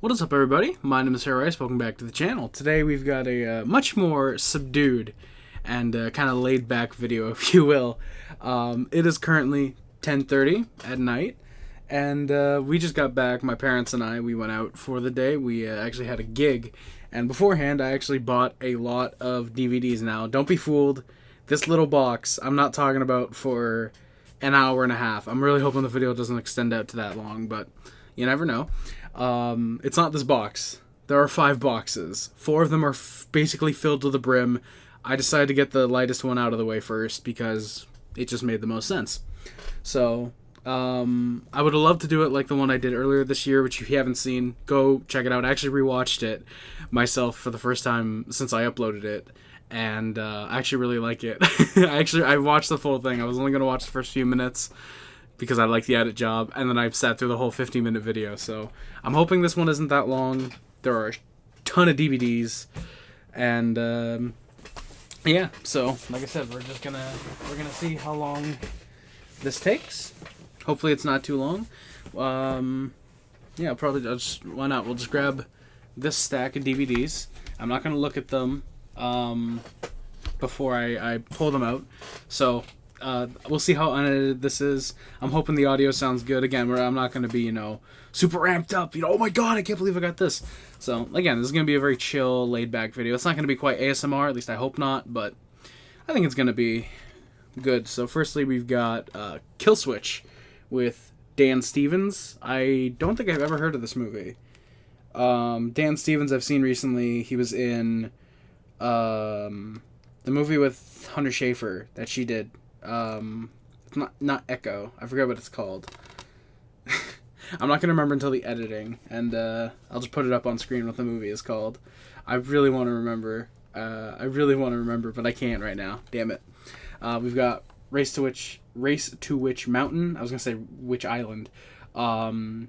What is up, everybody? My name is Harry Rice. Welcome back to the channel. Today we've got a much more subdued and kind of laid-back video, if you will. It is currently 10:30 at night, and we just got back. My parents and I, we went out for the day. We actually had a gig, and beforehand I actually bought a lot of DVDs. Now, don't be fooled. This little box, I'm not talking about for an hour and a half. I'm really hoping the video doesn't extend out to that long, but you never know. It's not this box. There are 5 boxes. 4 of them are basically filled to the brim. I decided to get the lightest one out of the way first because it just made the most sense. So, I would have loved to do it like the one I did earlier this year, which if you haven't seen, go check it out. I actually rewatched it myself for the first time since I uploaded it, and I actually really like it. I watched the full thing. I was only going to watch the first few minutes because I like the edit job, and then I've sat through the whole 15-minute video, so I'm hoping this one isn't that long. There are a ton of DVDs, and yeah, so like I said, we're gonna see how long this takes. Hopefully it's not too long. Yeah, probably just, why not? We'll just grab this stack of DVDs. I'm not gonna look at them before I pull them out, so we'll see how unedited this is. I'm hoping the audio sounds good. Again, I'm not going to be, super ramped up. Oh my god, I can't believe I got this. So, again, this is going to be a very chill, laid-back video. It's not going to be quite ASMR, at least I hope not, but I think it's going to be good. So, firstly, we've got Kill Switch with Dan Stevens. I don't think I've ever heard of this movie. Dan Stevens I've seen recently. He was in the movie with Hunter Schafer that she did. It's not Echo. I forget what it's called. I'm not gonna remember until the editing, and I'll just put it up on screen what the movie is called. I really want to remember. But I can't right now. Damn it. We've got Race to Which Mountain. I was gonna say Which Island. Dwayne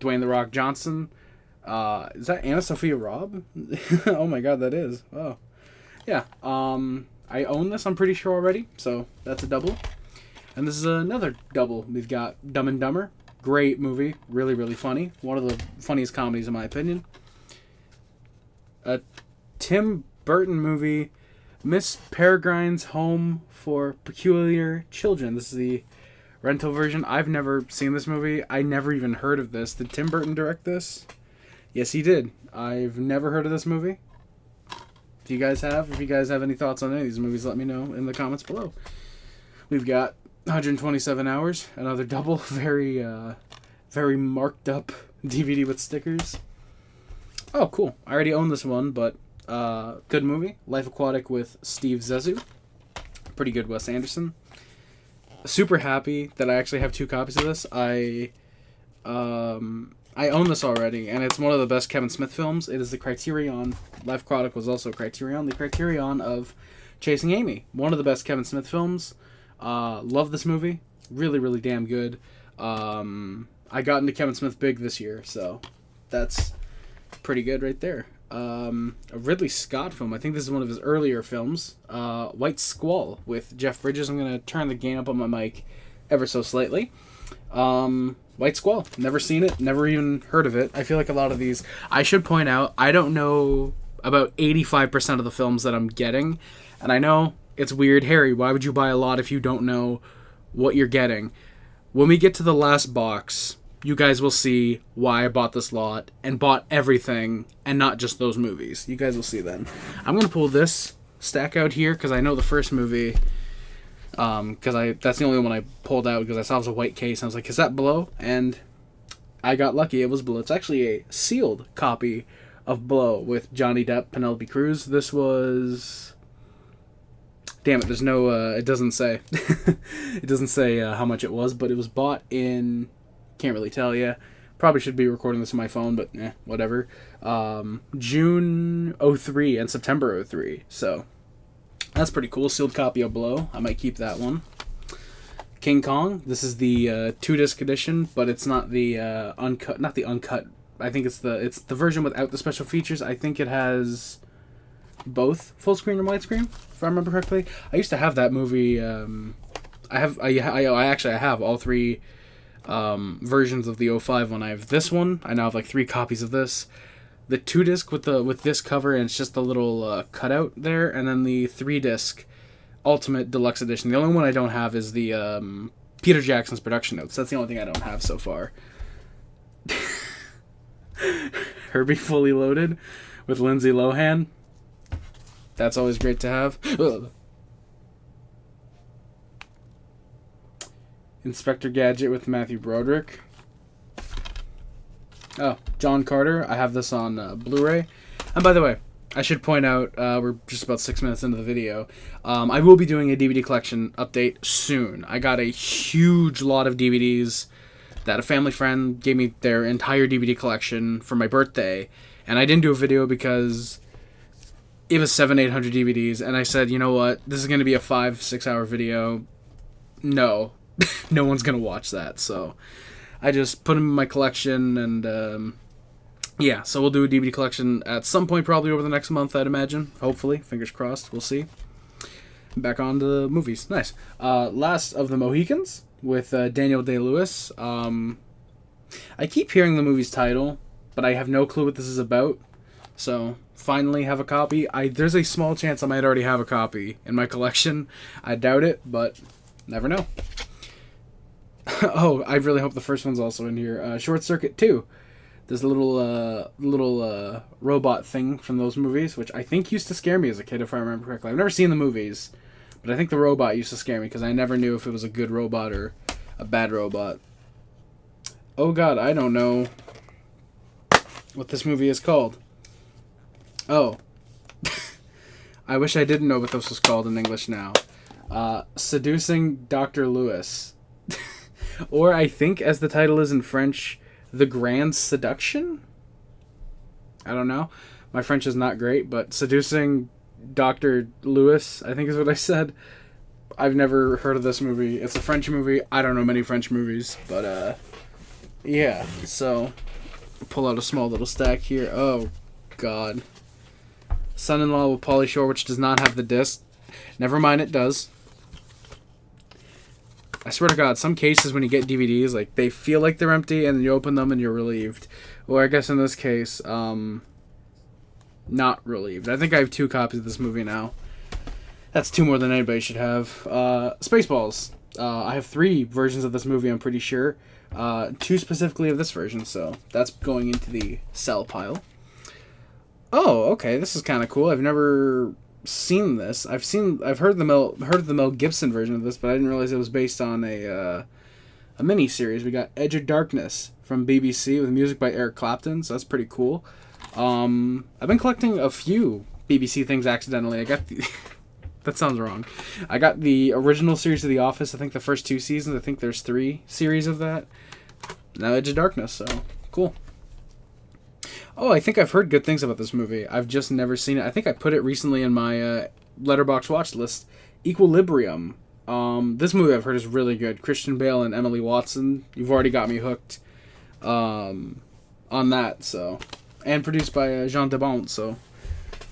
The Rock Johnson. Is that Anna Sophia Robb? Oh my god, that is. Oh, yeah. I own this, I'm pretty sure already, so that's a double. And this is another double. We've got Dumb and Dumber. Great movie. Really, really funny. One of the funniest comedies in my opinion. A Tim Burton movie, Miss Peregrine's Home for Peculiar Children. This is the rental version. I've never seen this movie. I never even heard of this. Did Tim Burton direct this? Yes, he did. I've never heard of this movie. If you guys have any thoughts on any of these movies, let me know in the comments below. We've got 127 Hours, another double, very marked up DVD with stickers. Oh, cool. I already own this one, but good movie. Life Aquatic with Steve Zissou. Pretty good Wes Anderson. Super happy that I actually have 2 copies of this. I own this already, and it's one of the best Kevin Smith films. It is the Criterion. Life Aquatic was also Criterion. The Criterion of Chasing Amy. One of the best Kevin Smith films. Love this movie. Really, really damn good. I got into Kevin Smith big this year, so that's pretty good right there. A Ridley Scott film. I think this is one of his earlier films. White Squall with Jeff Bridges. I'm going to turn the gain up on my mic ever so slightly. White Squall. Never seen it. Never even heard of it. I feel like a lot of these... I should point out, I don't know about 85% of the films that I'm getting. And I know it's weird. Harry, why would you buy a lot if you don't know what you're getting? When we get to the last box, you guys will see why I bought this lot and bought everything and not just those movies. You guys will see then. I'm going to pull this stack out here because I know the first movie... that's the only one I pulled out because I saw it was a white case. And I was like, is that Blow? And I got lucky. It was Blow. It's actually a sealed copy of Blow with Johnny Depp, Penelope Cruz. This was... Damn it, there's no... it doesn't say. It doesn't say how much it was, but it was bought in... Can't really tell you. Probably should be recording this on my phone, but whatever. June 03 and September 03, so... That's pretty cool. Sealed copy of Blow. I might keep that one. King Kong. This is the 2-disc edition, but it's not the uncut. Not the uncut. I think it's the version without the special features. I think it has both full screen and widescreen, if I remember correctly. I used to have that movie. I actually have all 3 versions of the '05 one. I have this one. I now have like 3 copies of this. The 2-disc with this cover, and it's just a little cutout there, and then the 3-disc Ultimate Deluxe Edition. The only one I don't have is the Peter Jackson's production notes. That's the only thing I don't have so far. Herbie Fully Loaded with Lindsay Lohan. That's always great to have. Inspector Gadget with Matthew Broderick. Oh, John Carter. I have this on Blu-ray. And by the way, I should point out, we're just about 6 minutes into the video. I will be doing a DVD collection update soon. I got a huge lot of DVDs that a family friend gave me their entire DVD collection for my birthday. And I didn't do a video because it was 700-800 DVDs. And I said, you know what? This is going to be a 5-6 hour video. No. No one's going to watch that. So I just put them in my collection, and yeah, so we'll do a DVD collection at some point, probably over the next month, I'd imagine. Hopefully, fingers crossed. We'll see. Back on to the movies. Nice. Last of the Mohicans with Daniel Day-Lewis. I keep hearing the movie's title, but I have no clue what this is about. So finally have a copy. There's a small chance I might already have a copy in my collection. I doubt it, but never know. Oh, I really hope the first one's also in here. Short Circuit 2. There's a little robot thing from those movies, which I think used to scare me as a kid, if I remember correctly. I've never seen the movies, but I think the robot used to scare me because I never knew if it was a good robot or a bad robot. Oh god, I don't know what this movie is called. Oh. I wish I didn't know what this was called in English now. Seducing Dr. Lewis. Or I think, as the title is in French, The Grand Seduction? I don't know. My French is not great, but Seducing Dr. Lewis, I think is what I said. I've never heard of this movie. It's a French movie. I don't know many French movies, but yeah. So, pull out a small little stack here. Oh, God. Son-in-Law with Pauly Shore, which does not have the disc. Never mind, it does. I swear to God, some cases when you get DVDs, like, they feel like they're empty, and then you open them and you're relieved. Or I guess in this case, not relieved. I think I have 2 copies of this movie now. That's 2 more than anybody should have. Spaceballs. I have 3 versions of this movie, I'm pretty sure. 2 specifically of this version, so that's going into the sell pile. Oh, okay, this is kind of cool. I've never seen this. I've heard the Mel Gibson version of this, but I didn't realize it was based on a mini series. We got Edge of Darkness from BBC with music by Eric Clapton, so that's pretty cool. I've been collecting a few BBC things accidentally. I got the that sounds wrong. I got the original series of The Office. I think the first 2 seasons. I think there's 3 series of that. Now Edge of Darkness, so cool. Oh, I think I've heard good things about this movie. I've just never seen it. I think I put it recently in my Letterboxd watch list. Equilibrium. This movie I've heard is really good. Christian Bale and Emily Watson. You've already got me hooked on that. So, and produced by Jean Debont. So,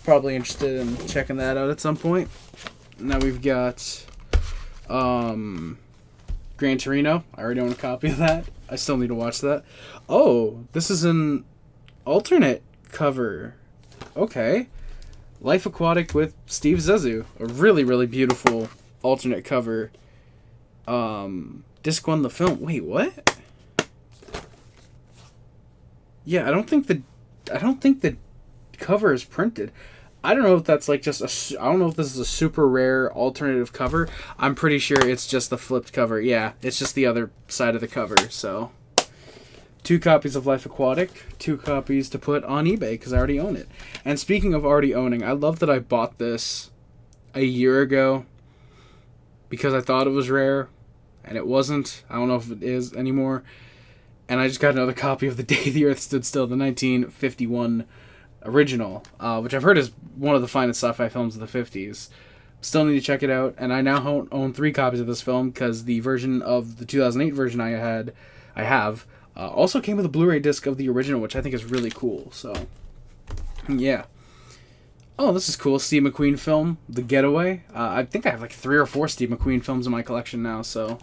probably interested in checking that out at some point. Now we've got Gran Torino. I already own a copy of that. I still need to watch that. Oh, this is an alternate cover. Okay. Life Aquatic with Steve Zissou. A really, really beautiful alternate cover. Disc 1 the film. Wait, what? Yeah, I don't think the cover is printed. I don't know if that's like just I don't know if this is a super rare alternative cover. I'm pretty sure it's just the flipped cover. Yeah, it's just the other side of the cover, so 2 copies of Life Aquatic, 2 copies to put on eBay because I already own it. And speaking of already owning, I love that I bought this a year ago because I thought it was rare, and it wasn't. I don't know if it is anymore. And I just got another copy of The Day the Earth Stood Still, the 1951 original, which I've heard is one of the finest sci-fi films of the 50s. Still need to check it out, and I now own 3 copies of this film because the version of the 2008 version I have. Also came with a Blu-ray disc of the original, which I think is really cool. So, yeah. Oh, this is cool. Steve McQueen film, The Getaway. I think I have like 3 or 4 Steve McQueen films in my collection now, so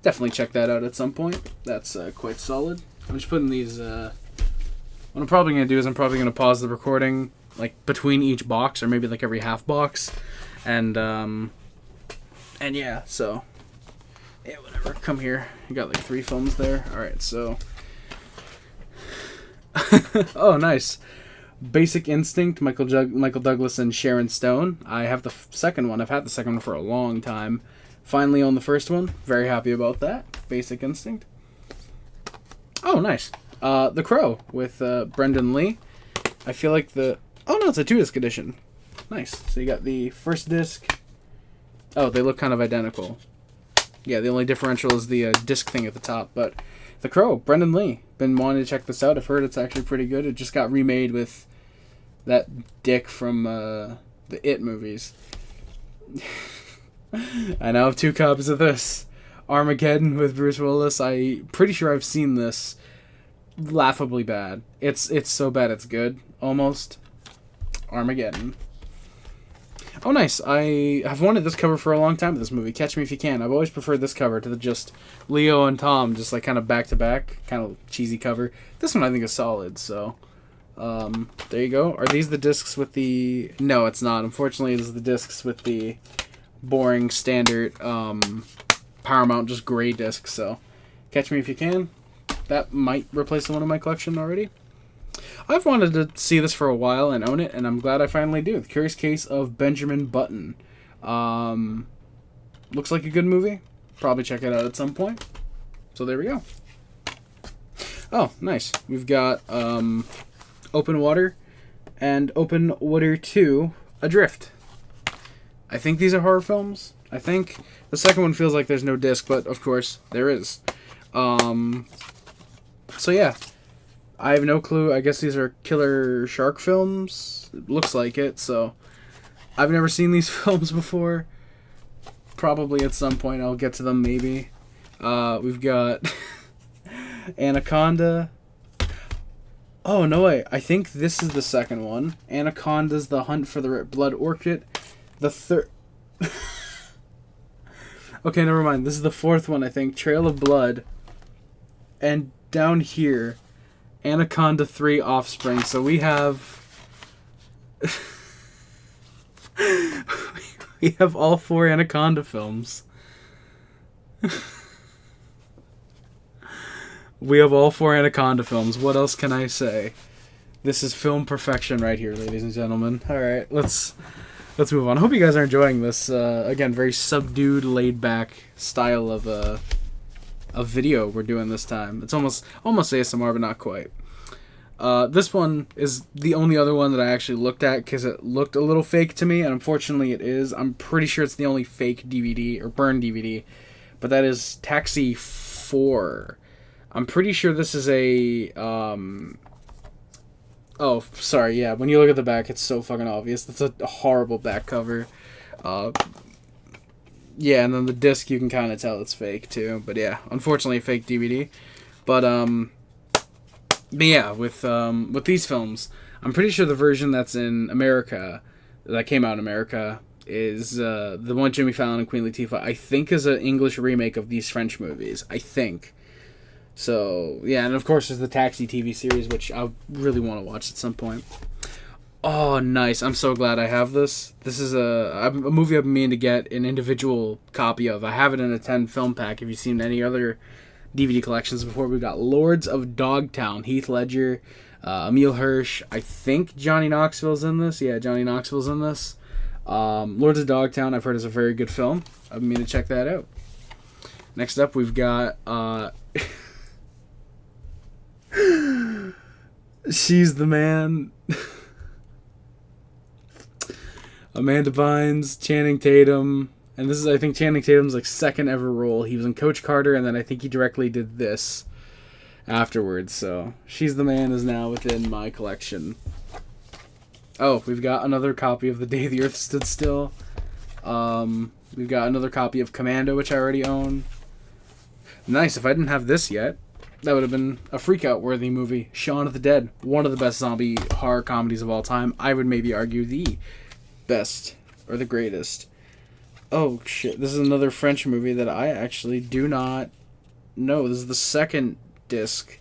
definitely check that out at some point. That's quite solid. I'm just putting these... what I'm probably going to do is I'm probably going to pause the recording like between each box, or maybe like every half box. And yeah, so... yeah, whatever. Come here. You got like 3 films there. Alright, so... oh, nice. Basic Instinct, Michael Douglas and Sharon Stone. I have the second one. I've had the second one for a long time. Finally own the first one. Very happy about that. Basic Instinct. Oh, nice. The Crow with Brendan Lee. I feel like the... oh, no, it's a 2-disc edition. Nice. So you got the first disc. Oh, they look kind of identical. Yeah, the only differential is the disc thing at the top. But The Crow, Brendan Lee. Been wanting to check this out. I've heard it's actually pretty good. It just got remade with that dick from the It movies. I now have 2 copies of this. Armageddon with Bruce Willis. I'm pretty sure I've seen this. Laughably bad. It's so bad it's good, almost. Armageddon. Oh, nice. I have wanted this cover for a long time of this movie. Catch Me If You Can. I've always preferred this cover to the just Leo and Tom, just like kind of back-to-back, kind of cheesy cover. This one I think is solid, so... there you go. Are these the discs with the... no, it's not. Unfortunately, this is the discs with the boring, standard Paramount, just gray discs, so... Catch Me If You Can. That might replace the one in my collection already. I've wanted to see this for a while and own it, and I'm glad I finally do. The Curious Case of Benjamin Button. Looks like a good movie. Probably check it out at some point. So there we go. Oh, nice. We've got Open Water and Open Water 2 Adrift. I think these are horror films. I think the second one feels like there's no disc, but of course there is. So yeah. I have no clue. I guess these are killer shark films. It looks like it, so... I've never seen these films before. Probably at some point I'll get to them, maybe. We've got... Anaconda. Oh, no way. I think this is the second one. Anaconda's The Hunt for the Red Blood Orchid. The third... okay, never mind. This is the fourth one, I think. Trail of Blood. And down here... Anaconda 3 Offspring. So we have... we have all 4 Anaconda films. We have all 4 Anaconda films. What else can I say? This is film perfection right here, ladies and gentlemen. Alright, let's move on. I hope you guys are enjoying this, again, very subdued, laid-back style of video we're doing this time. It's almost ASMR, but not quite. This one is the only other one that I actually looked at because it looked a little fake to me, and unfortunately it is. I'm pretty sure it's the only fake DVD, or burned DVD, but that is Taxi 4. I'm pretty sure this is a, oh, sorry, yeah, when you look at the back, it's so fucking obvious. That's a horrible back cover. Yeah, and then the disc, you can kind of tell it's fake, too. But yeah, unfortunately, a fake DVD. But yeah, with these films, I'm pretty sure the version that's in America, that came out in America, is the one Jimmy Fallon and Queen Latifah, I think is an English remake of these French movies. I think. So, yeah, and of course there's the Taxi TV series, which I really want to watch at some point. Oh, nice. I'm so glad I have this. This is a movie I've been meaning to get an individual copy of. I have it in a 10 film pack. If you've seen any other DVD collections before, we've got Lords of Dogtown. Heath Ledger, Emile Hirsch. I think Johnny Knoxville's in this. Yeah, Johnny Knoxville's in this. Lords of Dogtown, I've heard is a very good film. I've been meaning to check that out. Next up, we've got... She's the Man... Amanda Bynes, Channing Tatum, and this is, I think, Channing Tatum's like second ever role. He was in Coach Carter, and then I think he directly did this afterwards. So, She's the Man is now within my collection. Oh, we've got another copy of The Day the Earth Stood Still. We've got another copy of Commando, which I already own. Nice. If I didn't have this yet, that would have been a freak-out-worthy movie. Shaun of the Dead, one of the best zombie horror comedies of all time. I would maybe argue the best or the greatest. Oh shit! This is another French movie that I actually do not know. This is the second disc,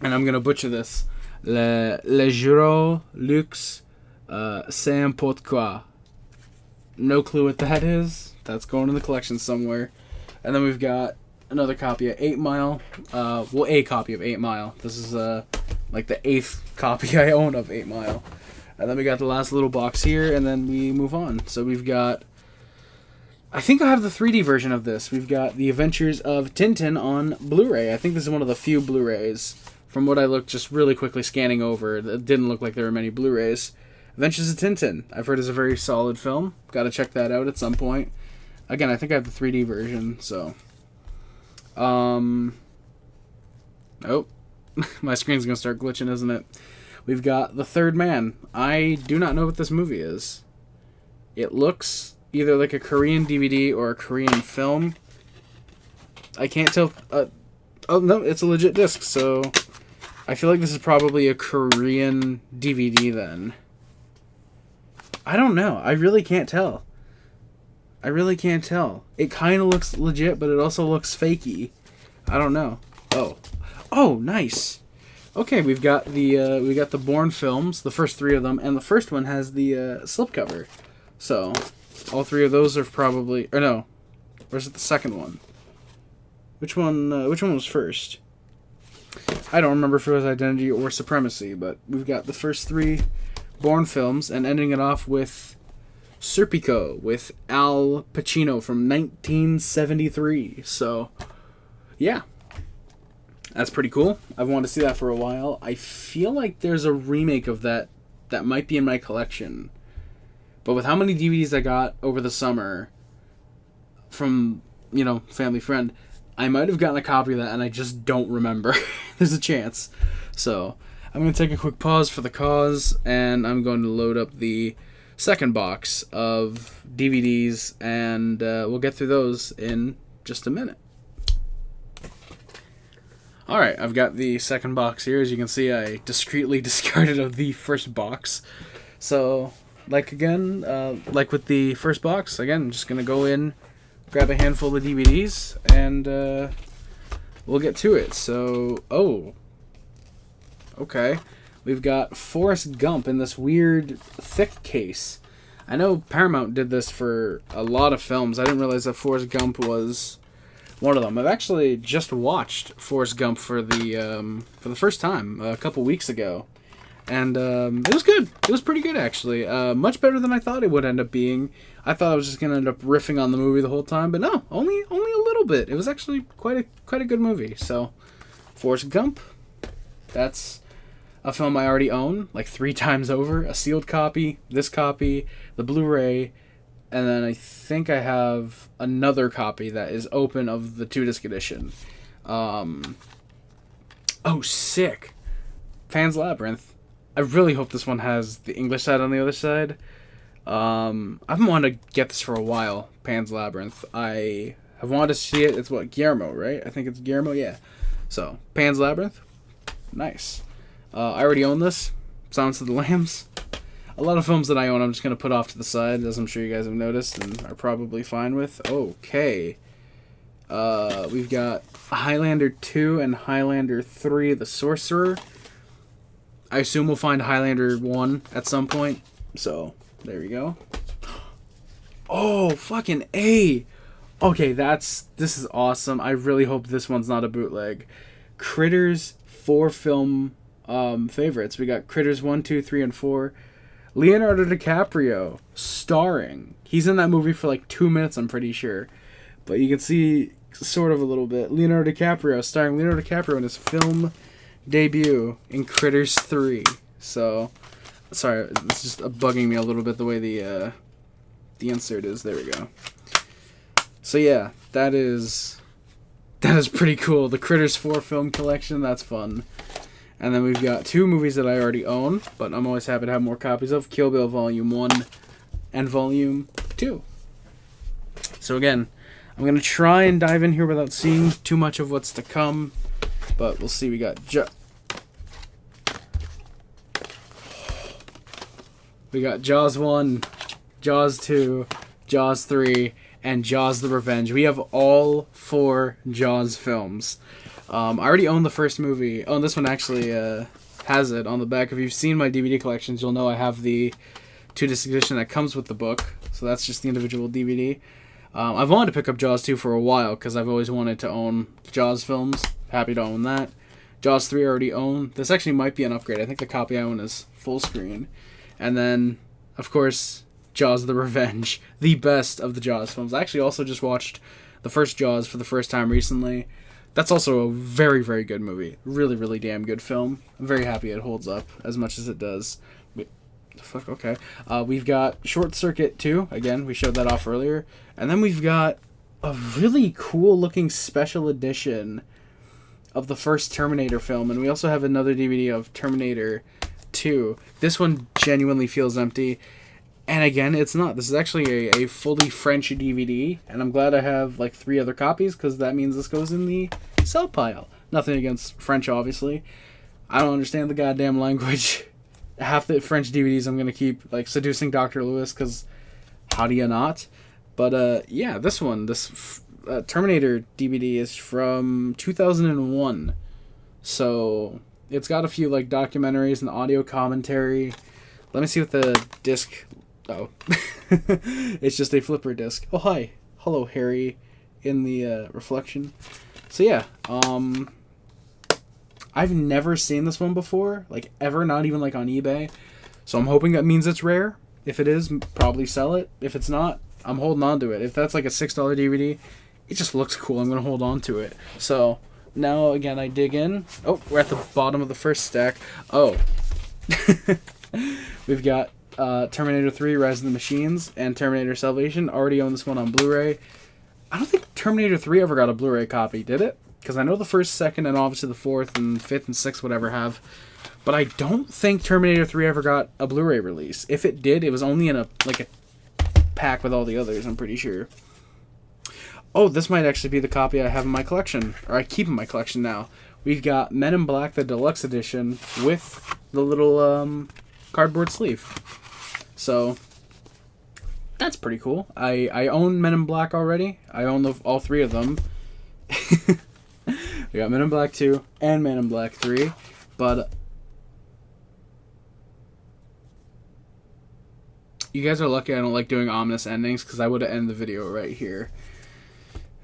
and I'm gonna butcher this. Le Giro Luxe Sans Pourquoi. No clue what that is. That's going in the collection somewhere. And then we've got another copy of 8 Mile. A copy of 8 Mile. This is like the 8th copy I own of 8 Mile. And then we got the last little box here, and then we move on. So we've got... I think I have the 3D version of this. We've got The Adventures of Tintin on Blu-ray. I think this is one of the few Blu-rays. From what I looked just really quickly scanning over, it didn't look like there were many Blu-rays. Adventures of Tintin. I've heard is a very solid film. Got to check that out at some point. Again, I think I have the 3D version, so... Oh. My screen's going to start glitching, isn't it? We've got The Third Man. I do not know what this movie is. It looks either like a Korean DVD or a Korean film. I can't tell... oh, no, it's a legit disc, so... I feel like this is probably a Korean DVD, then. I don't know. I really can't tell. It kind of looks legit, but it also looks fakey. I don't know. Oh, nice. Okay, we've got the Bourne films, the first 3 of them, and the first one has the slipcover. So, all 3 of those are probably... Or no. Or is it the second one? Which one was first? I don't remember if it was Identity or Supremacy, but we've got the first 3 Bourne films, and ending it off with Serpico with Al Pacino from 1973. So, yeah. That's pretty cool. I've wanted to see that for a while. I feel like there's a remake of that might be in my collection. But with how many DVDs I got over the summer from, family friend, I might have gotten a copy of that and I just don't remember. There's a chance. So, I'm going to take a quick pause for the cause, and I'm going to load up the second box of DVDs, and we'll get through those in just a minute. Alright, I've got the second box here. As you can see, I discreetly discarded of the first box. So, like with the first box, again, I'm just going to go in, grab a handful of DVDs, and we'll get to it. So, okay. We've got Forrest Gump in this weird, thick case. I know Paramount did this for a lot of films. I didn't realize that Forrest Gump was one of them. I've actually just watched Forrest Gump for the first time a couple weeks ago. And it was good. It was pretty good, actually. Much better than I thought it would end up being. I thought I was just going to end up riffing on the movie the whole time, but no, only a little bit. It was actually quite a good movie. So, Forrest Gump, that's a film I already own, like 3 times over. A sealed copy, this copy, the Blu-ray, and then I think I have another copy that is open of the 2-disc edition. Sick. Pan's Labyrinth. I really hope this one has the English side on the other side. I've been wanting to get this for a while, Pan's Labyrinth. I have wanted to see it. It's what, Guillermo, right? I think it's Guillermo, yeah. So, Pan's Labyrinth. Nice. I already own this. Silence of the Lambs. A lot of films that I own I'm just going to put off to the side, as I'm sure you guys have noticed and are probably fine with. Okay. We've got Highlander 2 and Highlander 3, The Sorcerer. I assume we'll find Highlander 1 at some point. So, there we go. Oh, fucking A! Okay, this is awesome. I really hope this one's not a bootleg. Critters 4 film favorites. We got Critters 1, 2, 3, and 4. Leonardo DiCaprio starring. He's in that movie for like 2 minutes, I'm pretty sure. But you can see sort of a little bit. Leonardo DiCaprio starring Leonardo DiCaprio in his film debut in Critters 3. So, sorry, it's just bugging me a little bit the way the insert is. There we go. So yeah, that is pretty cool. The Critters 4 film collection, that's fun. And then we've got 2 movies that I already own, but I'm always happy to have more copies of. Kill Bill Volume 1 and Volume 2. So again, I'm going to try and dive in here without seeing too much of what's to come, but we'll see. We got Jaws 1, Jaws 2, Jaws 3, and Jaws the Revenge. We have all 4 Jaws films. I already own the first movie. Oh, and this one actually has it on the back. If you've seen my DVD collections, you'll know I have the 2-disc edition that comes with the book. So that's just the individual DVD. I've wanted to pick up Jaws 2 for a while because I've always wanted to own Jaws films. Happy to own that. Jaws 3 I already own. This actually might be an upgrade. I think the copy I own is full screen. And then, of course, Jaws the Revenge. The best of the Jaws films. I actually also just watched the first Jaws for the first time recently. That's also a very, very good movie. Really, really damn good film. I'm very happy it holds up as much as it does. Fuck, okay. We've got Short Circuit 2. Again, we showed that off earlier. And then we've got a really cool looking special edition of the first Terminator film. And we also have another DVD of Terminator 2. This one genuinely feels empty. And again, it's not. This is actually a fully French DVD. And I'm glad I have like 3 other copies because that means this goes in the sell pile. Nothing against French, obviously. I don't understand the goddamn language. Half the French DVDs I'm going to keep, like Seducing Dr. Lewis, because how do you not? But, yeah, this one, this Terminator DVD is from 2001. So, it's got a few, like, documentaries and audio commentary. Let me see what the disc... Oh. It's just a flipper disc. Oh, hi. Hello, Harry, in the reflection. So, yeah, I've never seen this one before, like, ever, not even, like, on eBay. So I'm hoping that means it's rare. If it is, probably sell it. If it's not, I'm holding on to it. If that's, like, a $6 DVD, it just looks cool. I'm going to hold on to it. So now, again, I dig in. Oh, we're at the bottom of the first stack. Oh. We've got Terminator 3, Rise of the Machines, and Terminator Salvation. Already own this one on Blu-ray. I don't think Terminator 3 ever got a Blu-ray copy, did it? Because I know the first, second, and obviously the fourth and fifth and sixth would ever have. But I don't think Terminator 3 ever got a Blu-ray release. If it did, it was only in a pack with all the others, I'm pretty sure. Oh, this might actually be the copy I have in my collection. Or I keep in my collection now. We've got Men in Black, the deluxe edition, with the little cardboard sleeve. So, that's pretty cool. I own Men in Black already. I own all 3 of them. We got Men in Black 2 and Men in Black 3, but you guys are lucky I don't like doing ominous endings because I would have ended the video right here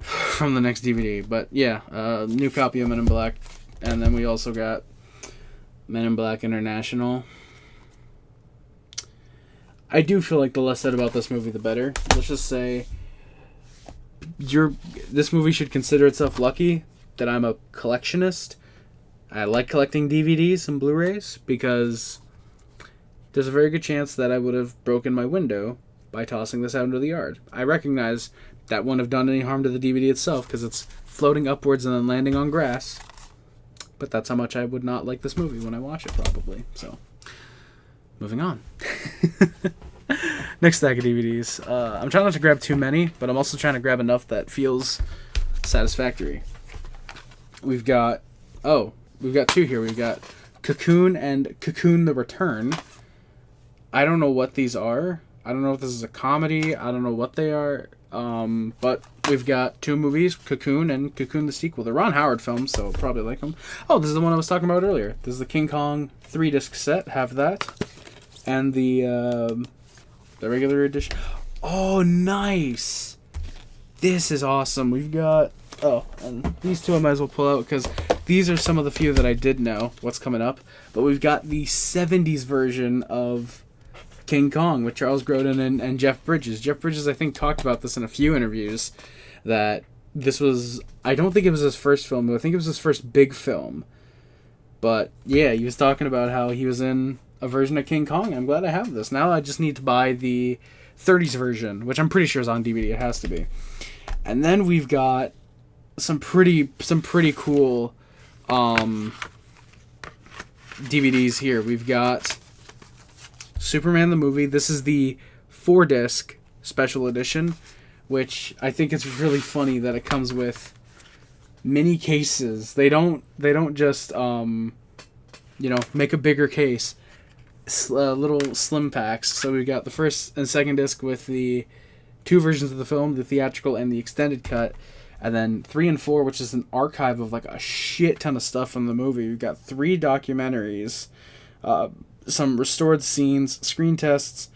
from the next DVD. But yeah, new copy of Men in Black, and then we also got Men in Black International. I do feel like the less said about this movie, the better. Let's just say this movie should consider itself lucky that I'm a collectionist. I like collecting DVDs and Blu-rays because there's a very good chance that I would have broken my window by tossing this out into the yard. I recognize that wouldn't have done any harm to the DVD itself because it's floating upwards and then landing on grass. But that's how much I would not like this movie when I watch it, probably. So, moving on. Next stack of DVDs. I'm trying not to grab too many, but I'm also trying to grab enough that feels satisfactory. We've got 2 here. We've got Cocoon and Cocoon the Return. I don't know what these are. I don't know if this is a comedy. I don't know what they are. But we've got 2 movies, Cocoon and Cocoon the sequel. They're Ron Howard films, so probably like them. Oh, this is the one I was talking about earlier. This is the King Kong 3-disc set. Have that. And the regular edition. Oh, nice. This is awesome. We've got... Oh, and these 2 I might as well pull out because these are some of the few that I did know what's coming up. But we've got the 70s version of King Kong with Charles Grodin and Jeff Bridges. Jeff Bridges, I think, talked about this in a few interviews, that this was... I don't think it was his first film, but I think it was his first big film. But, yeah, he was talking about how he was in a version of King Kong. I'm glad I have this. Now I just need to buy the 30s version, which I'm pretty sure is on DVD. It has to be. And then we've got some pretty cool DVDs here. We've got Superman the movie. This is the 4-disc special edition, which I think it's really funny that it comes with mini cases. They don't just make a bigger case. Little slim packs. So we've got the first and second disc with the 2 versions of the film, the theatrical and the extended cut. And then 3 and 4, which is an archive of like a shit ton of stuff from the movie. We've got 3 documentaries, some restored scenes, screen tests,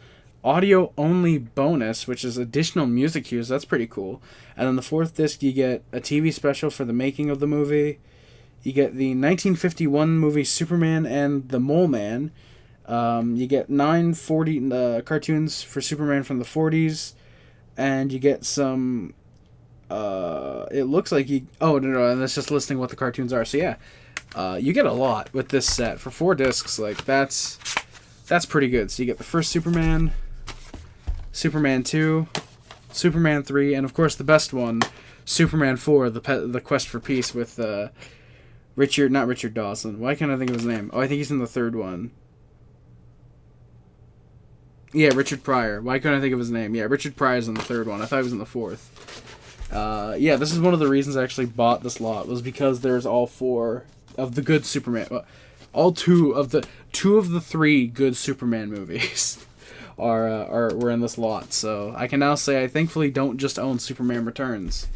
audio only bonus, which is additional music cues. That's pretty cool. And then the 4th disc, you get a TV special for the making of the movie. You get the 1951 movie Superman and the Mole Man. You get 940 cartoons for Superman from the 40s. And you get some... it looks like you... Oh, no, and that's just listing what the cartoons are. So, yeah. You get a lot with this set. For 4 discs, like, that's pretty good. So you get the first Superman, Superman 2, Superman 3, and, of course, the best one, Superman 4, the Quest for Peace with... not Richard Dawson. Why can't I think of his name? Oh, I think he's in the 3rd one. Yeah, Richard Pryor. Why couldn't I think of his name? Yeah, Richard Pryor's in the 3rd one. I thought he was in the 4th. Yeah, this is one of the reasons I actually bought this lot, was because there's all 4 of the good Superman. All 2 of the 3 good Superman movies were in this lot. So I can now say I thankfully don't just own Superman Returns.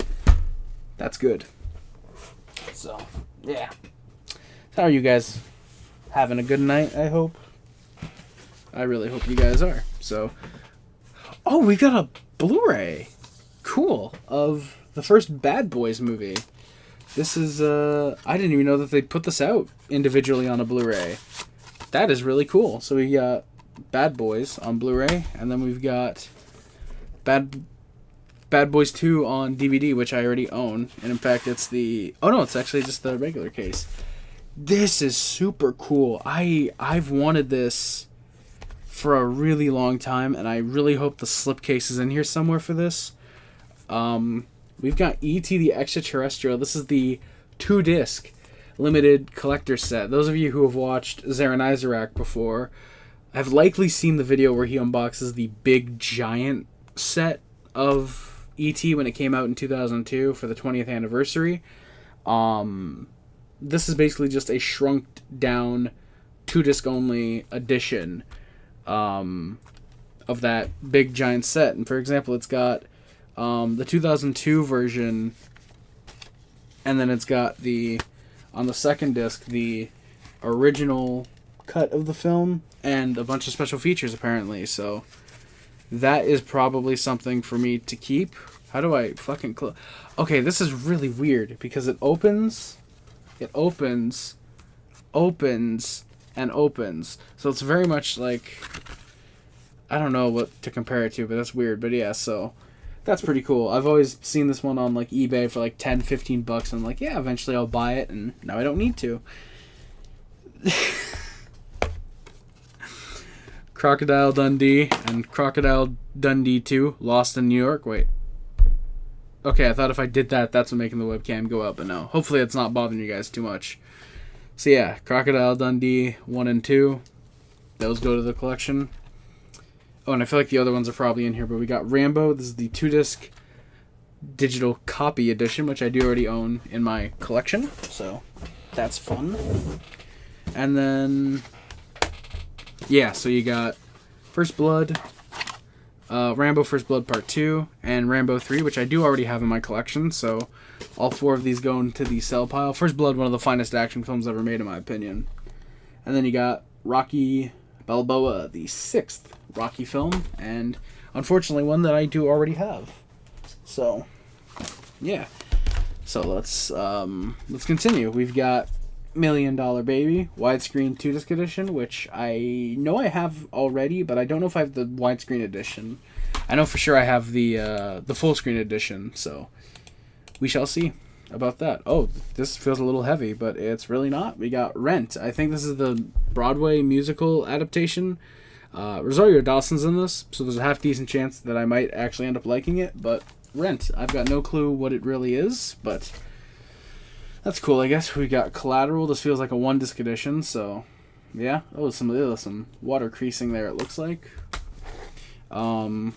That's good. So, yeah. How are you guys? Having a good night, I hope? I really hope you guys are. So, oh, we got a Blu-ray. Cool. Of the first Bad Boys movie. This is, I didn't even know that they put this out individually on a Blu-ray. That is really cool. So we got Bad Boys on Blu-ray, and then we've got Bad Boys 2 on DVD, which I already own. And in fact, it's the... Oh, no, it's actually just the regular case. This is super cool. I've wanted this for a really long time, and I really hope the slipcase is in here somewhere for this. We've got E.T. the Extraterrestrial. This is the 2-disc limited collector set. Those of you who have watched Zaran Izarak before have likely seen the video where he unboxes the big giant set of E.T. when it came out in 2002 for the 20th anniversary. This is basically just a shrunk down 2-disc only edition of that big giant set. And for example, it's got the 2002 version, and then it's got on the 2nd disc, the original cut of the film and a bunch of special features apparently. So that is probably something for me to keep. How do I fucking close? Okay, this is really weird because it opens, and opens. So it's very much like, I don't know what to compare it to, but that's weird. But yeah, so that's pretty cool. I've always seen this one on like eBay for like $10-15, and I'm like, yeah, eventually I'll buy it, and now I don't need to. Crocodile Dundee and Crocodile Dundee 2, Lost in New York. Wait. Okay, I thought if I did that, that's what making the webcam go up, but no. Hopefully it's not bothering you guys too much. So yeah, Crocodile Dundee 1 and 2. Those go to the collection. Oh, and I feel like the other ones are probably in here, but we got Rambo. This is the 2-disc digital copy edition, which I do already own in my collection. So that's fun. And then, yeah, so you got First Blood, Rambo First Blood Part 2, and Rambo 3, which I do already have in my collection, so all 4 of these go into the sell pile. First Blood, one of the finest action films ever made, in my opinion. And then you got Rocky Balboa, the 6th Rocky film, and unfortunately one that I do already have. So, yeah. So let's continue. We've got $1 Million Baby, widescreen 2-disc edition, which I know I have already, but I don't know if I have the widescreen edition. I know for sure I have the full screen edition, so we shall see about that. Oh, this feels a little heavy, but it's really not. We got Rent. I think this is the Broadway musical adaptation. Rosario Dawson's in this, so there's a half-decent chance that I might actually end up liking it, but Rent. I've got no clue what it really is, but that's cool, I guess. We got Collateral. This feels like a 1-disc edition, so yeah. Oh, some water creasing there, it looks like. The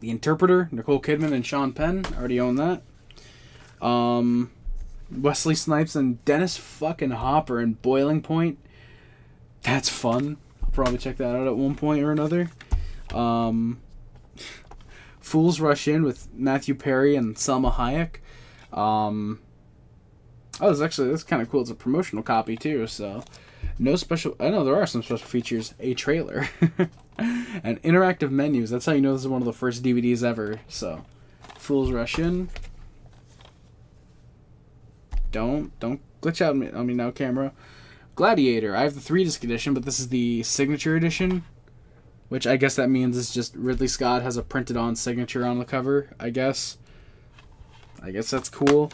Interpreter, Nicole Kidman and Sean Penn. Already own that. Wesley Snipes and Dennis fucking Hopper in Boiling Point. That's fun. I'll probably check that out at one point or another. Fools Rush In with Matthew Perry and Salma Hayek. That's kind of cool. It's a promotional copy too, so no special. I know there are some special features. A trailer and interactive menus. That's how you know this is one of the first DVDs ever. So, Fools Rush In. Don't glitch out on me now, camera. Gladiator. I have the 3-disc edition, but this is the signature edition, which I guess that means it's just Ridley Scott has a printed on signature on the cover. I guess that's cool.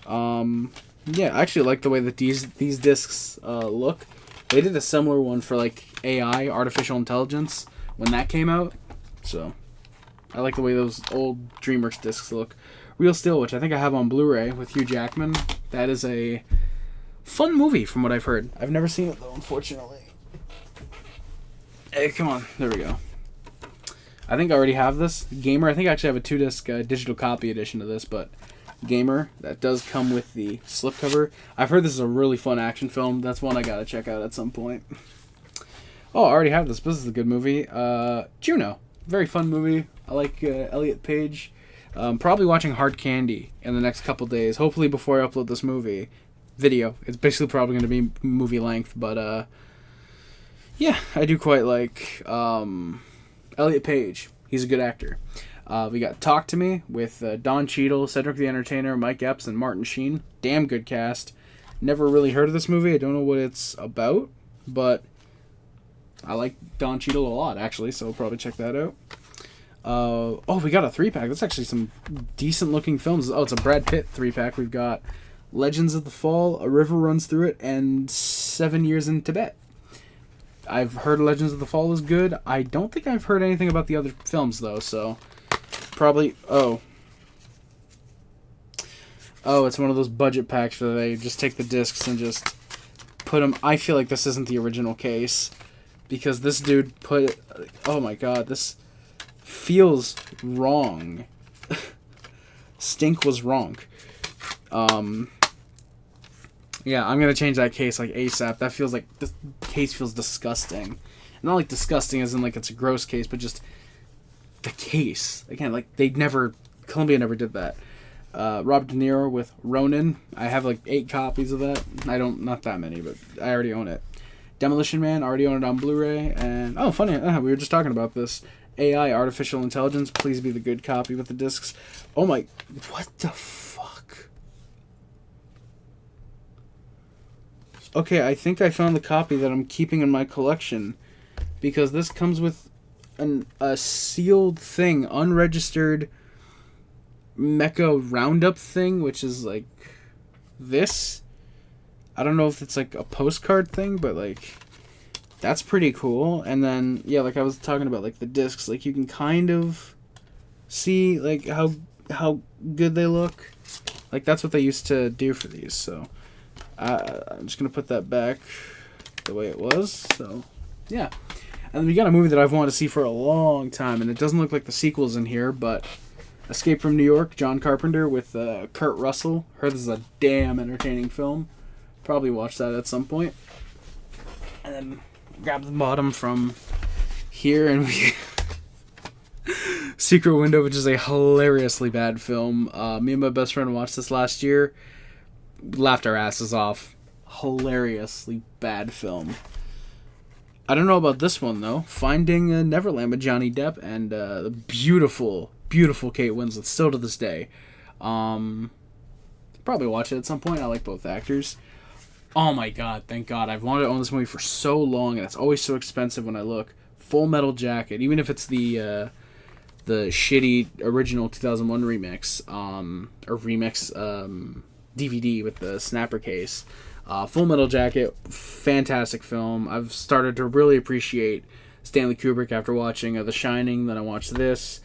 Yeah, I actually like the way that these discs look. They did a similar one for like AI, artificial intelligence, when that came out. So I like the way those old DreamWorks discs look. Real Steel, which I think I have on Blu-ray with Hugh Jackman. That is a fun movie from what I've heard. I've never seen it though, unfortunately. Hey, come on. There we go. I think I already have this. Gamer, I think I actually have a 2-disc digital copy edition of this, but Gamer, that does come with the slipcover. I've heard this is a really fun action film. That's one I gotta check out at some point. Oh, I already have this. This is a good movie. Juno. Very fun movie. I like Elliot Page. Probably watching Hard Candy in the next couple days. Hopefully before I upload this movie video. It's basically probably going to be movie length, but yeah, I do quite like Elliot Page. He's a good actor. We got Talk to Me with Don Cheadle, Cedric the Entertainer, Mike Epps, and Martin Sheen. Damn good cast. Never really heard of this movie. I don't know what it's about, but I like Don Cheadle a lot, actually, so I'll probably check that out. We got a 3-pack. That's actually some decent-looking films. Oh, it's a Brad Pitt 3-pack. We've got Legends of the Fall, A River Runs Through It, and 7 Years in Tibet. I've heard Legends of the Fall is good. I don't think I've heard anything about the other films, though, so probably... Oh, it's one of those budget packs where they just take the discs and just put them... I feel like this isn't the original case, because this dude put... Oh my god, this feels wrong. Stink was wrong. Yeah, I'm gonna change that case like ASAP. That feels like... This case feels disgusting. Not like disgusting as in like it's a gross case, but just... The case. Again, like Columbia never did that. Robert De Niro with Ronin. I have like 8 copies of that. Not that many, but I already own it. Demolition Man, already own it on Blu-ray. And, oh, funny, we were just talking about this. AI, Artificial Intelligence, please be the good copy with the discs. Oh my, what the fuck? Okay, I think I found the copy that I'm keeping in my collection. Because this comes with a sealed thing, unregistered Mecha Roundup thing, which is like this. I don't know if it's like a postcard thing, but like that's pretty cool. And then yeah, like I was talking about like the discs, like you can kind of see like how good they look. Like that's what they used to do for these. So I'm just gonna put that back the way it was. So yeah. And then we got a movie that I've wanted to see for a long time, and it doesn't look like the sequel's in here, but Escape from New York, John Carpenter with Kurt Russell. Heard this is a damn entertaining film. Probably watch that at some point. And then grab the bottom from here, and we... Secret Window, which is a hilariously bad film. Me and my best friend watched this last year. Laughed our asses off. Hilariously bad film. I don't know about this one, though. Finding Neverland with Johnny Depp and the beautiful, beautiful Kate Winslet, still to this day. Probably watch it at some point. I like both actors. Oh my god, thank god. I've wanted to own this movie for so long, and it's always so expensive when I look. Full Metal Jacket, even if it's the shitty original 2001 remix, DVD with the snapper case. Full Metal Jacket, fantastic film. I've started to really appreciate Stanley Kubrick after watching The Shining. Then I watched this.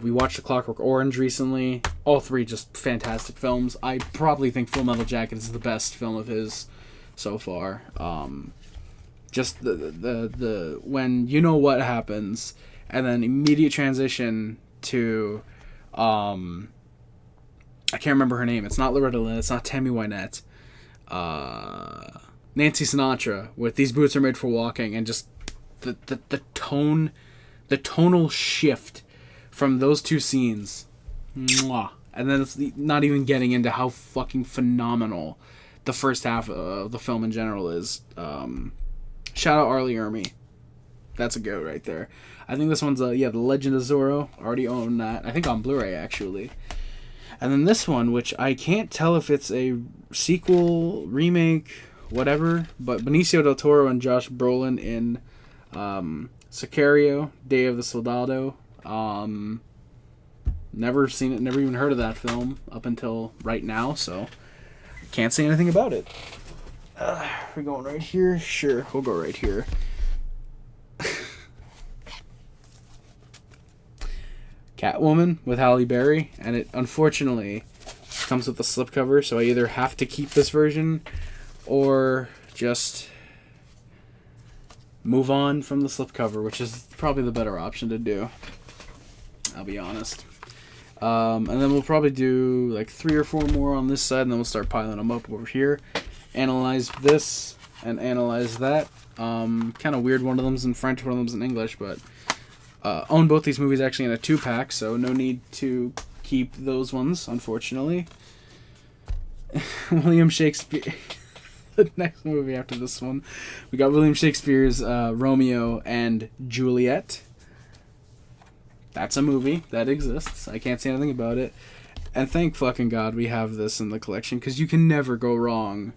We watched The Clockwork Orange recently. All 3 just fantastic films. I probably think Full Metal Jacket is the best film of his so far. Just the when you know what happens, and then immediate transition to I can't remember her name. It's not Loretta Lynn. It's not Tammy Wynette. Nancy Sinatra with These Boots Are Made for Walking, and just the tonal shift from those two scenes, mwah. And then it's not even getting into how fucking phenomenal the first half of the film in general is. Shout out Arlie Ermy. That's a goat right there. I think this one's The Legend of Zorro. Already own that. I think on Blu-ray, actually. And then this one, which I can't tell if it's a sequel, remake, whatever, but Benicio del Toro and Josh Brolin in Sicario, Day of the Soldado. Never seen it, never even heard of that film up until right now, so can't say anything about it. We're going right here? Sure, we'll go right here. Catwoman with Halle Berry, and it unfortunately comes with a slipcover, so I either have to keep this version or just move on from the slipcover, which is probably the better option to do. I'll be honest. And then we'll probably do like 3 or 4 more on this side, and then we'll start piling them up over here. Analyze this and analyze that. Kind of weird, one of them's in French, one of them's in English, but own both these movies actually in a 2-pack, so no need to keep those ones, unfortunately. William Shakespeare. The next movie after this one, we got William Shakespeare's Romeo and Juliet. That's a movie that exists. I can't say anything about it. And thank fucking God we have this in the collection, because you can never go wrong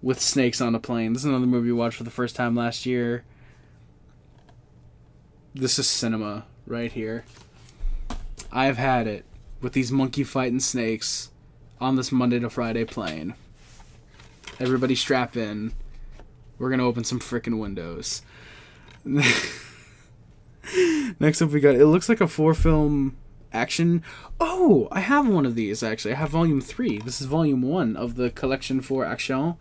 with Snakes on a Plane. This is another movie we watched for the first time last year. This is cinema right here. I've had it with these monkey fighting snakes on this Monday to Friday plane. Everybody strap in. We're going to open some frickin' windows. Next up we got, it looks like a 4-film action. Oh, I have one of these actually. I have volume 3. This is volume 1 of the collection for Action.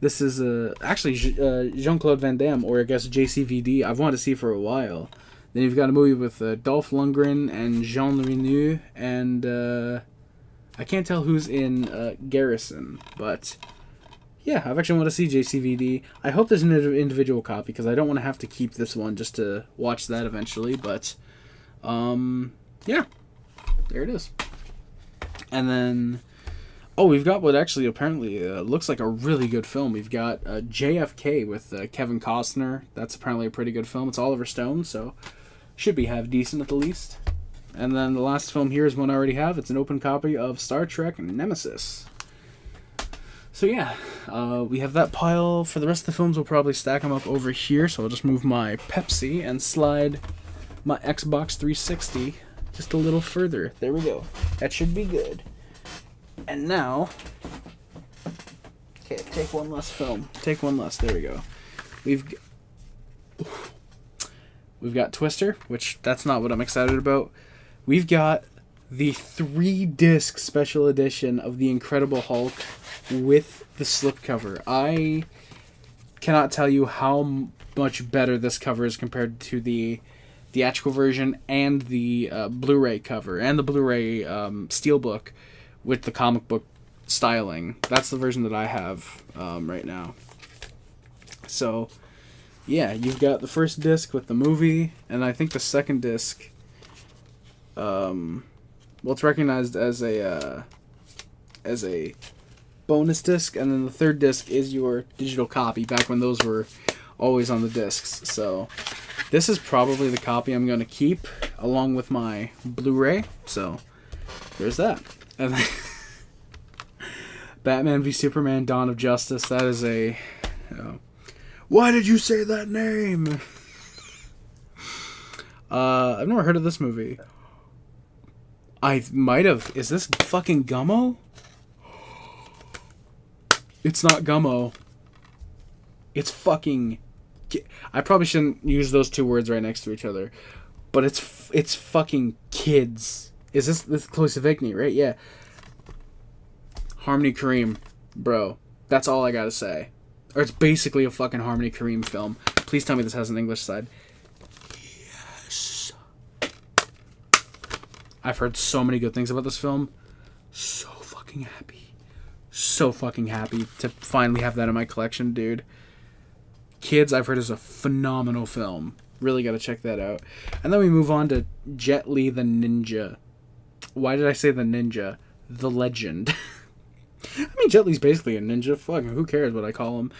This is actually Jean-Claude Van Damme, or I guess JCVD. I've wanted to see for a while. Then you've got a movie with Dolph Lundgren and Jean Reno, and I can't tell who's in Garrison, but yeah, I've actually wanted to see JCVD. I hope there's an individual copy, because I don't want to have to keep this one just to watch that eventually, but yeah, there it is. And then, oh, we've got what actually apparently looks like a really good film. We've got JFK with Kevin Costner. That's apparently a pretty good film. It's Oliver Stone, so should be half decent at the least. And then the last film here is one I already have. It's an open copy of Star Trek Nemesis. So yeah, we have that pile. For the rest of the films, we'll probably stack them up over here. So I'll just move my Pepsi and slide my Xbox 360 just a little further. There we go. That should be good. And now, okay, take one less film. Take one less. There we go. We've got Twister, which that's not what I'm excited about. We've got the 3-disc special edition of The Incredible Hulk with the slipcover. I cannot tell you how much better this cover is compared to the theatrical version and the Blu-ray cover and the Blu-ray steelbook with the comic book styling. That's the version that I have right now. So yeah, you've got the first disc with the movie, and I think the second disc, well, it's recognized as a bonus disc, and then the third disc is your digital copy, back when those were always on the discs. So this is probably the copy I'm going to keep along with my Blu-ray. So there's that. And then Batman v Superman: Dawn of Justice. That is a why did you say that name? I've never heard of this movie. I might have. Is this fucking Gummo? It's not Gummo. It's fucking... I probably shouldn't use those two words right next to each other. But it's fucking kids. Is this Chloe Sevigny, right? Yeah. Harmony Korine. Bro. That's all I gotta say. Or it's basically a fucking Harmony Korine film. Please tell me this has an English side. Yes. I've heard so many good things about this film. So fucking happy. So fucking happy to finally have that in my collection, dude. Kids, I've heard, is a phenomenal film. Really got to check that out. And then we move on to Jet Li the Ninja. Why did I say the ninja? The legend. I mean, Jet Li's basically a ninja. Fuck, who cares what I call him?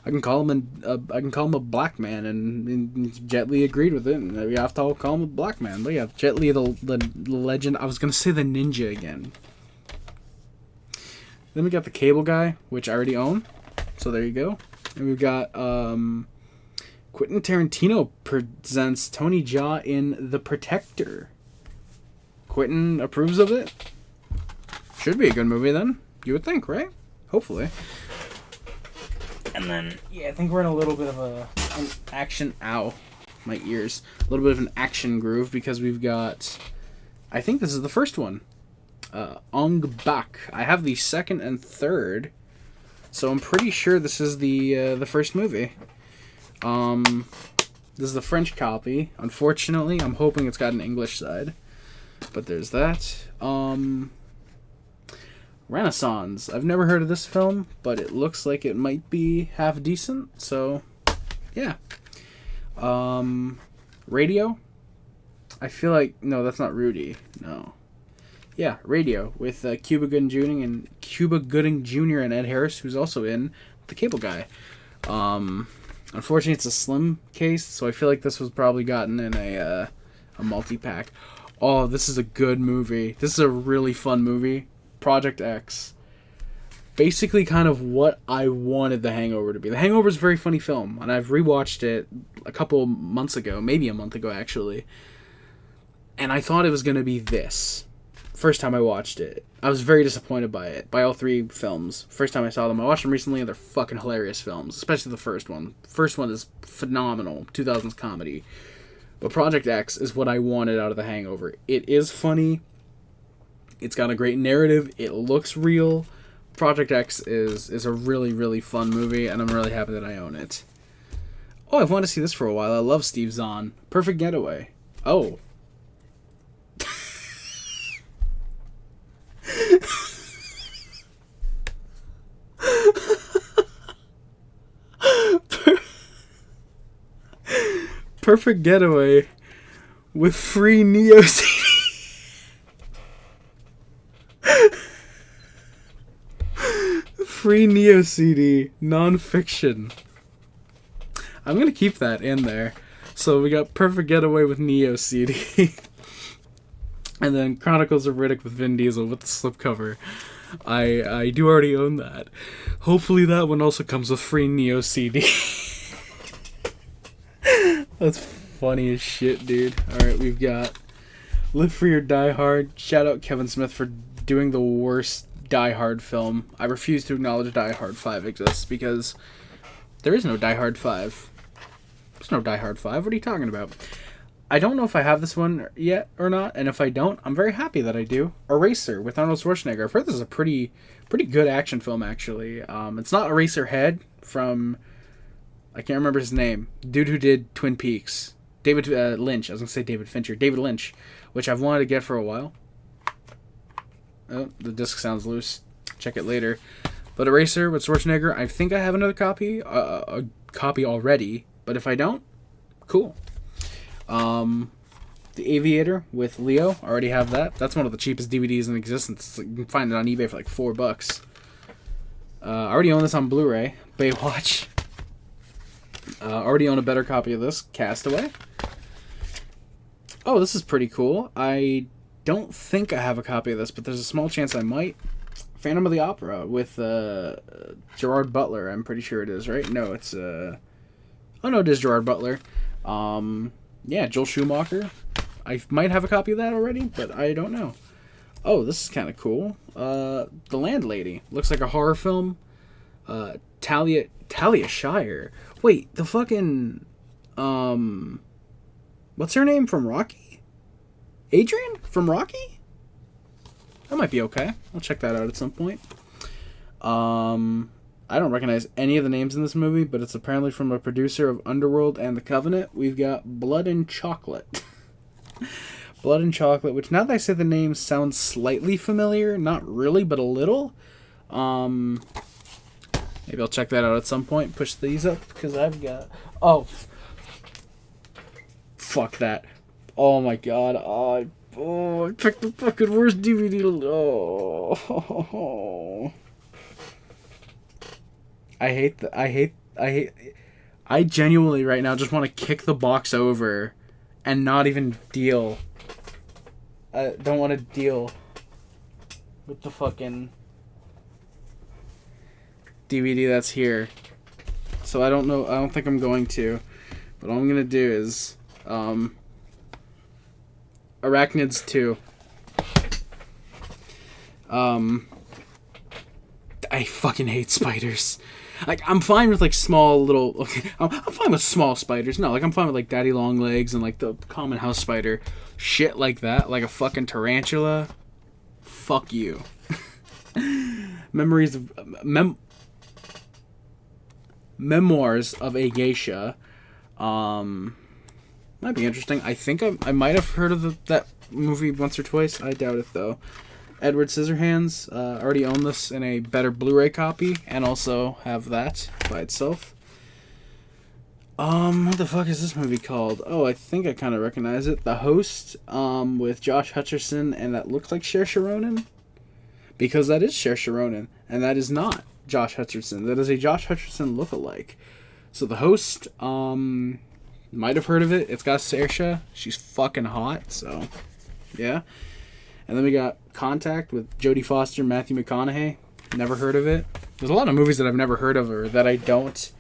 I can call him a black man, and Jet Li agreed with it. And we have to all call him a black man. But yeah, Jet Li the legend. I was gonna say the ninja again. Then we got the Cable Guy, which I already own. So there you go. And we've got Quentin Tarantino presents Tony Jaa in The Protector. Quentin approves of it. Should be a good movie then. You would think, right? Hopefully. And then, yeah, I think we're in a little bit of an action... Ow. My ears. A little bit of an action groove because we've got... I think this is the first one. Unboxed. I have the second and third. So I'm pretty sure this is the first movie. This is the French copy. Unfortunately, I'm hoping it's got an English side. But there's that. Renaissance. I've never heard of this film, but it looks like it might be half decent. So, yeah. Radio. I feel like... No, that's not Rudy. No. Yeah, Radio with Cuba Gooding Jr. and Ed Harris, who's also in The Cable Guy. Unfortunately, it's a slim case, so I feel like this was probably gotten in a multi-pack. Oh, this is a good movie. This is a really fun movie. Project X. Basically kind of what I wanted The Hangover to be. The Hangover is a very funny film, and I've rewatched it a couple months ago, maybe a month ago actually, and I thought it was going to be this. First time I watched it. I was very disappointed by it. By all three films. First time I saw them. I watched them recently and they're fucking hilarious films. Especially the first one. First one is phenomenal. 2000s comedy. But Project X is what I wanted out of The Hangover. It is funny. It's got a great narrative. It looks real. Project X is a really, really fun movie and I'm really happy that I own it. Oh, I've wanted to see this for a while. I love Steve Zahn. Perfect Getaway. Oh. Perfect Getaway with free Neo CD. Free Neo CD non-fiction. I'm gonna keep that in there. So we got Perfect Getaway with Neo CD. And then Chronicles of Riddick with Vin Diesel with the slipcover. I do already own that. Hopefully that one also comes with free Neo CD. That's funny as shit, dude. Alright, we've got Live Free or Die Hard. Shout out Kevin Smith for doing the worst Die Hard film. I refuse to acknowledge Die Hard 5 exists because there is no Die Hard 5. There's no Die Hard 5. What are you talking about? I don't know if I have this one yet or not, and if I don't, I'm very happy that I do. Eraser with Arnold Schwarzenegger. I've heard this is a pretty good action film, actually. It's not Eraserhead from... I can't remember his name. Dude who did Twin Peaks. David Lynch. I was going to say David Fincher. David Lynch, which I've wanted to get for a while. Oh, the disc sounds loose. Check it later. But Eraser with Schwarzenegger, I think I have another copy. A copy already. But if I don't, cool. The Aviator with Leo. I already have that. That's one of the cheapest DVDs in existence. You can find it on eBay for like $4. I already own this on Blu-ray. Baywatch. Already own a better copy of this. Castaway. Oh, this is pretty cool. I don't think I have a copy of this, but there's a small chance I might. Phantom of the Opera with Gerard Butler. I'm pretty sure it is, right? No, it's... Oh, no, it is Gerard Butler. Yeah, Joel Schumacher. I might have a copy of that already, but I don't know. Oh, this is kind of cool. The Landlady. Looks like a horror film. Talia Shire. Wait, the fucking... What's her name from Rocky? Adrian from Rocky? That might be okay. I'll check that out at some point. I don't recognize any of the names in this movie, but it's apparently from a producer of Underworld and The Covenant. We've got Blood and Chocolate. Blood and Chocolate, which now that I say the name sounds slightly familiar. Not really, but a little. Maybe I'll check that out at some point. Push these up, because I've got... Oh. fuck that. Oh my god. I picked the fucking worst DVD. Oh. I genuinely right now just want to kick the box over and not even deal. I don't want to deal with the fucking DVD that's here. So I don't know. I don't think I'm going to. But all I'm going to do is Arachnids 2. I fucking hate spiders. Like, I'm fine with, like, small little... Okay, I'm fine with small spiders. No, like, I'm fine with, like, daddy long legs and, like, the common house spider. Shit like that. Like a fucking tarantula. Fuck you. Memoirs of a Geisha. Might be interesting. I think I might have heard of that movie once or twice. I doubt it, though. Edward Scissorhands. Already own this in a better Blu-ray copy, and also have that by itself. What the fuck is this movie called? Oh, I think I kind of recognize it. The Host, with Josh Hutcherson, and that looks like Saoirse Ronan. Because that is Saoirse Ronan, and that is not Josh Hutcherson. That is a Josh Hutcherson lookalike. So The Host, might have heard of it. It's got Saoirse. She's fucking hot, so yeah. And then we got Contact with Jodie Foster and Matthew McConaughey. Never heard of it. There's a lot of movies that I've never heard of or that I don't.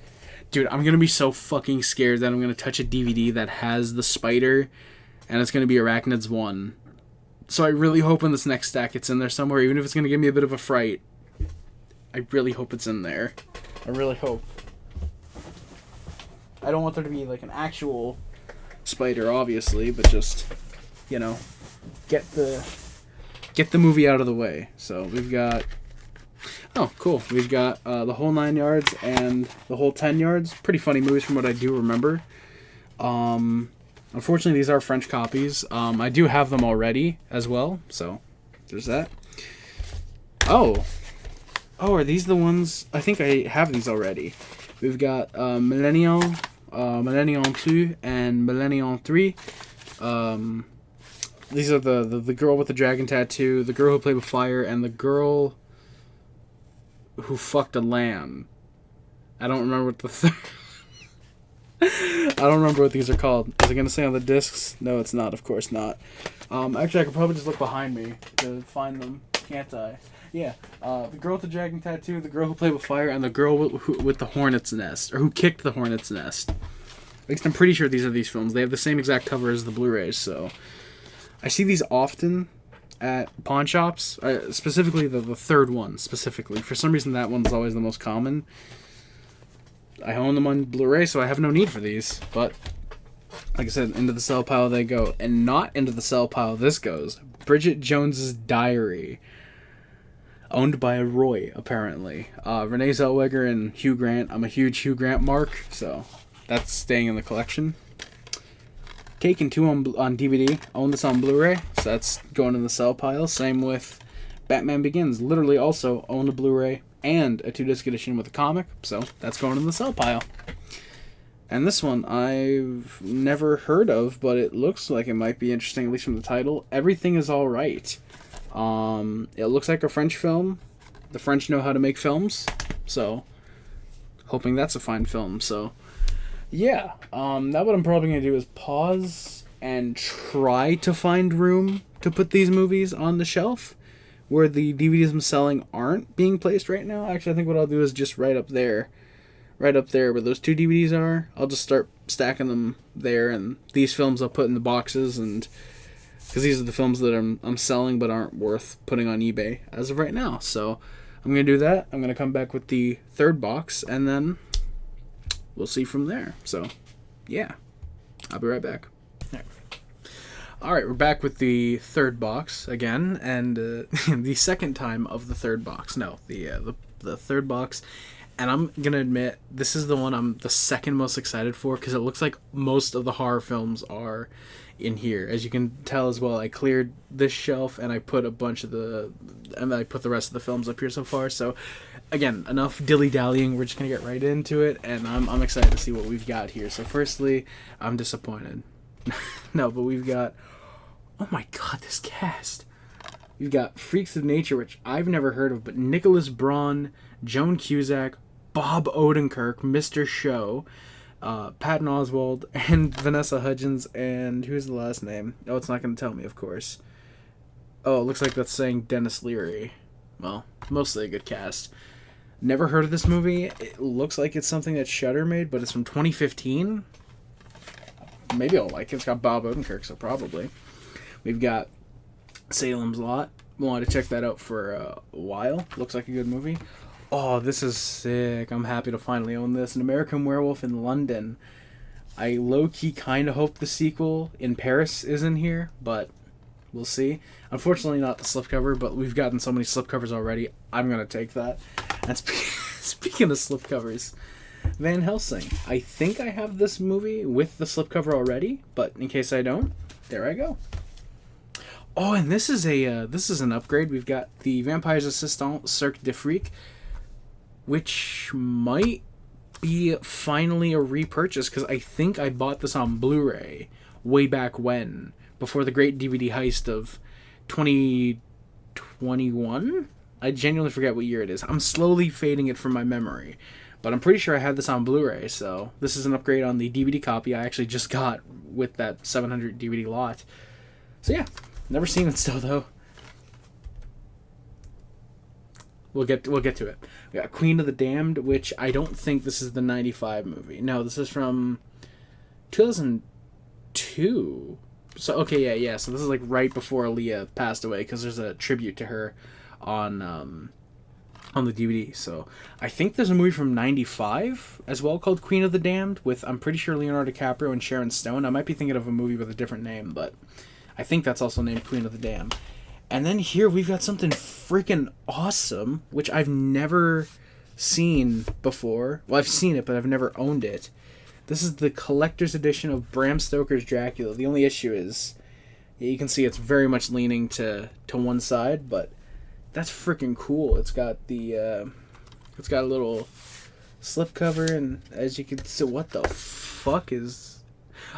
Dude, I'm going to be so fucking scared that I'm going to touch a DVD that has the spider, and it's going to be Arachnids 1. So I really hope in this next stack it's in there somewhere, even if it's going to give me a bit of a fright. I really hope it's in there. I really hope. I don't want there to be like an actual spider, obviously, but just, you know, get the movie out of the way. So we've got... Oh, cool. We've got The Whole 9 Yards and The Whole 10 Yards. Pretty funny movies from what I do remember. Unfortunately, these are French copies. I do have them already as well, so there's that. Oh, are these the ones? I think I have these already. We've got Millennium 2 and Millennium 3. These are the girl with the dragon tattoo, the girl who played with fire, and the girl who fucked a lamb. I don't remember what the I don't remember what these are called. Is it going to say on the discs? No, it's not. Of course not. Actually, I could probably just look behind me to find them. Can't I? Yeah. The girl with the dragon tattoo, the girl who played with fire, and the girl with the hornet's nest, or who kicked the hornet's nest. At least I'm pretty sure these are these films. They have the same exact cover as the Blu-rays, so... I see these often at pawn shops, specifically the third one, specifically. For some reason, that one's always the most common. I own them on Blu-ray, so I have no need for these. But, like I said, into the sell pile they go. And not into the sell pile this goes. Bridget Jones's Diary. Owned by Roy, apparently. Renee Zellweger and Hugh Grant. I'm a huge Hugh Grant mark, so that's staying in the collection. Taken 2 on DVD. Own this on Blu-ray, so that's going in the sell pile. Same with Batman Begins. Literally also own a Blu-ray and a 2-disc edition with a comic, so that's going in the sell pile. And this one I've never heard of, but it looks like it might be interesting, at least from the title. Everything is Alright. It looks like a French film. The French know how to make films, so hoping that's a fine film, so... Yeah, now what I'm probably going to do is pause and try to find room to put these movies on the shelf where the DVDs I'm selling aren't being placed right now. Actually, I think what I'll do is just right up there where those 2 DVDs are, I'll just start stacking them there, and these films I'll put in the boxes, and because these are the films that I'm selling but aren't worth putting on eBay as of right now. So I'm going to do that. I'm going to come back with the third box, and then... we'll see from there. So, yeah. I'll be right back. Alright, we're back with the third box again, and the second time of the third box. No, the third box. And I'm going to admit, this is the one I'm the second most excited for, because it looks like most of the horror films are in here. As you can tell as well, I cleared this shelf, and I put a bunch of the rest of the films up here so far, so... Again, enough dilly-dallying, we're just going to get right into it, and I'm excited to see what we've got here. So firstly, I'm disappointed. No, but we've got... Oh my god, this cast. We've got Freaks of Nature, which I've never heard of, but Nicholas Braun, Joan Cusack, Bob Odenkirk, Mr. Show, Patton Oswalt, and Vanessa Hudgens, and who's the last name? Oh, it's not going to tell me, of course. Oh, it looks like that's saying Dennis Leary. Well, mostly a good cast. Never heard of this movie. It looks like it's something that Shudder made, but it's from 2015. Maybe I'll like it. It's got Bob Odenkirk, so probably. We've got Salem's Lot. Wanted to check that out for a while. Looks like a good movie. Oh, this is sick. I'm happy to finally own this. An American Werewolf in London. I low-key kind of hope the sequel in Paris is in here, but we'll see. Unfortunately, not the slipcover, but we've gotten so many slipcovers already. I'm going to take that. And speaking of slipcovers, Van Helsing. I think I have this movie with the slipcover already, but in case I don't, there I go. Oh, and this is an upgrade. We've got the Vampires Assistant Cirque de Freak, which might be finally a repurchase, because I think I bought this on Blu-ray way back when, before the great DVD heist of 2021? I genuinely forget what year it is. I'm slowly fading it from my memory, but I'm pretty sure I had this on Blu-ray, so this is an upgrade on the DVD copy I actually just got with that 700 DVD lot. So yeah, never seen it still, though. We'll get to it. We got Queen of the Damned, which I don't think this is the 95 movie. No, this is from 2002. So, okay, yeah. So this is like right before Aaliyah passed away, because there's a tribute to her on the DVD. So I think there's a movie from 95 as well called Queen of the Damned with, I'm pretty sure, Leonardo DiCaprio and Sharon Stone. I might be thinking of a movie with a different name, but I think that's also named Queen of the Damned. And then here we've got something freaking awesome, which I've never seen before. Well, I've seen it, but I've never owned it. This is the collector's edition of Bram Stoker's Dracula. The only issue is, yeah, you can see it's very much leaning to one side, but that's freaking cool. It's got a little slipcover, and as you can see, what the fuck is...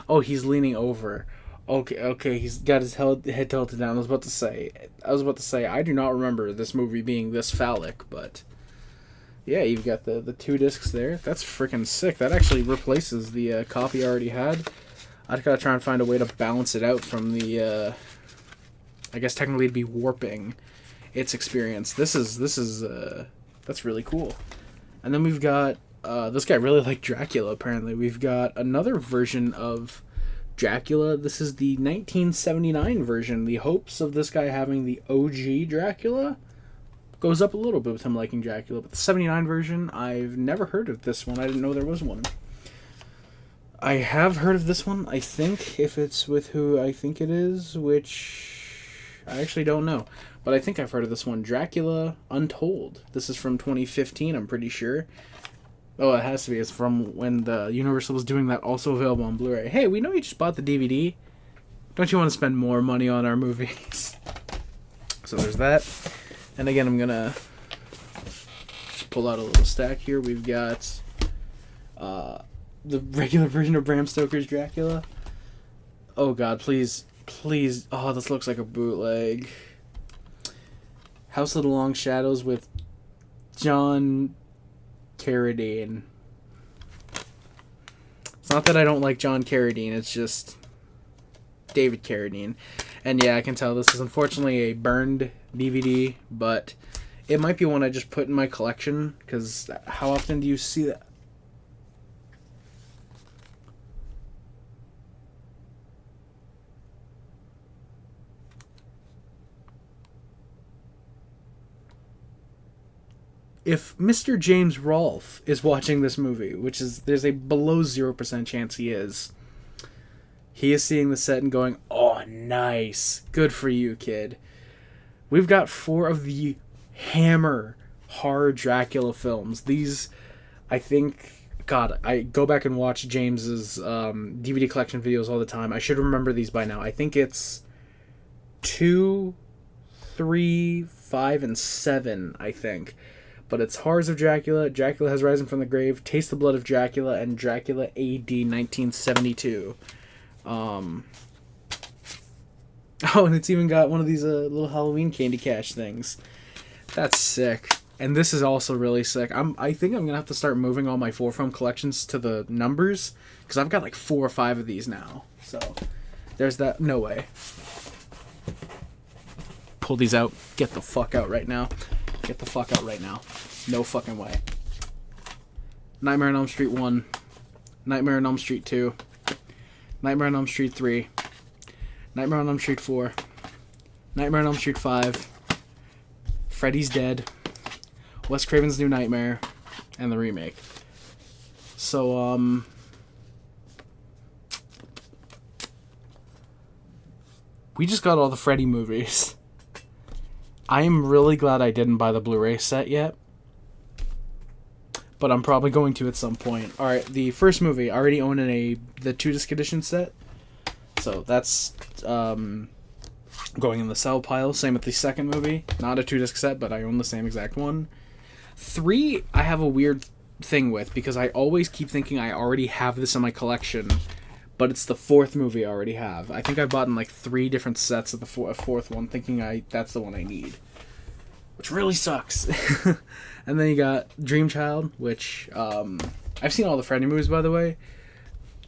Oh, he's leaning over. Okay, he's got his head tilted down. I was about to say, I do not remember this movie being this phallic, but yeah, you've got the two discs there. That's freaking sick. That actually replaces the copy I already had. I've got to try and find a way to balance it out from the, I guess technically it'd be warping its experience. That's really cool. And then we've got, this guy really liked Dracula, apparently. We've got another version of Dracula. This is the 1979 version. The hopes of this guy having the OG Dracula goes up a little bit with him liking Dracula, but the 79 version, I've never heard of this one. I didn't know there was one. I have heard of this one, I think, if it's with who I think it is, which I actually don't know. But I think I've heard of this one, Dracula Untold. This is from 2015, I'm pretty sure. Oh, it has to be. It's from when the Universal was doing that, also available on Blu-ray. Hey, we know you just bought the DVD. Don't you want to spend more money on our movies? So there's that. And again, I'm going to just pull out a little stack here. We've got the regular version of Bram Stoker's Dracula. Oh, God, please. Oh, this looks like a bootleg. House of the Long Shadows with John Carradine. It's not that I don't like John Carradine, it's just David Carradine. And yeah, I can tell this is unfortunately a burned DVD, but it might be one I just put in my collection, because how often do you see that? If Mr. James Rolfe is watching this movie, which is, there's a below 0% chance he is seeing the set and going, oh, nice. Good for you, kid. We've got 4 of the Hammer horror Dracula films. These, I think, God, I go back and watch James's DVD collection videos all the time. I should remember these by now. I think it's 2, 3, 5, and 7, I think. But it's Horrors of Dracula, Dracula Has Risen from the Grave, Taste the Blood of Dracula, and Dracula AD 1972. Oh, and it's even got one of these little Halloween candy cash things. That's sick. And this is also really sick. I think I'm gonna have to start moving all my 4-film collections to the numbers, because I've got like 4 or 5 of these now. So there's that. No way. Pull these out. Get the fuck out right now. Get the fuck out right now. No fucking way. Nightmare on Elm Street 1. Nightmare on Elm Street 2. Nightmare on Elm Street 3. Nightmare on Elm Street 4. Nightmare on Elm Street 5. Freddy's Dead. Wes Craven's New Nightmare. And the remake. So, we just got all the Freddy movies. I am really glad I didn't buy the Blu-ray set yet. But I'm probably going to at some point. Alright, the first movie, I already own the 2-disc edition set. So that's going in the sell pile. Same with the second movie. Not a 2-disc set, but I own the same exact one. 3, I have a weird thing with, because I always keep thinking I already have this in my collection. But it's the 4th movie I already have. I think I bought in like 3 different sets of the 4th one, thinking that's the one I need. Which really sucks. And then you got Dream Child, which I've seen all the Freddy movies, by the way.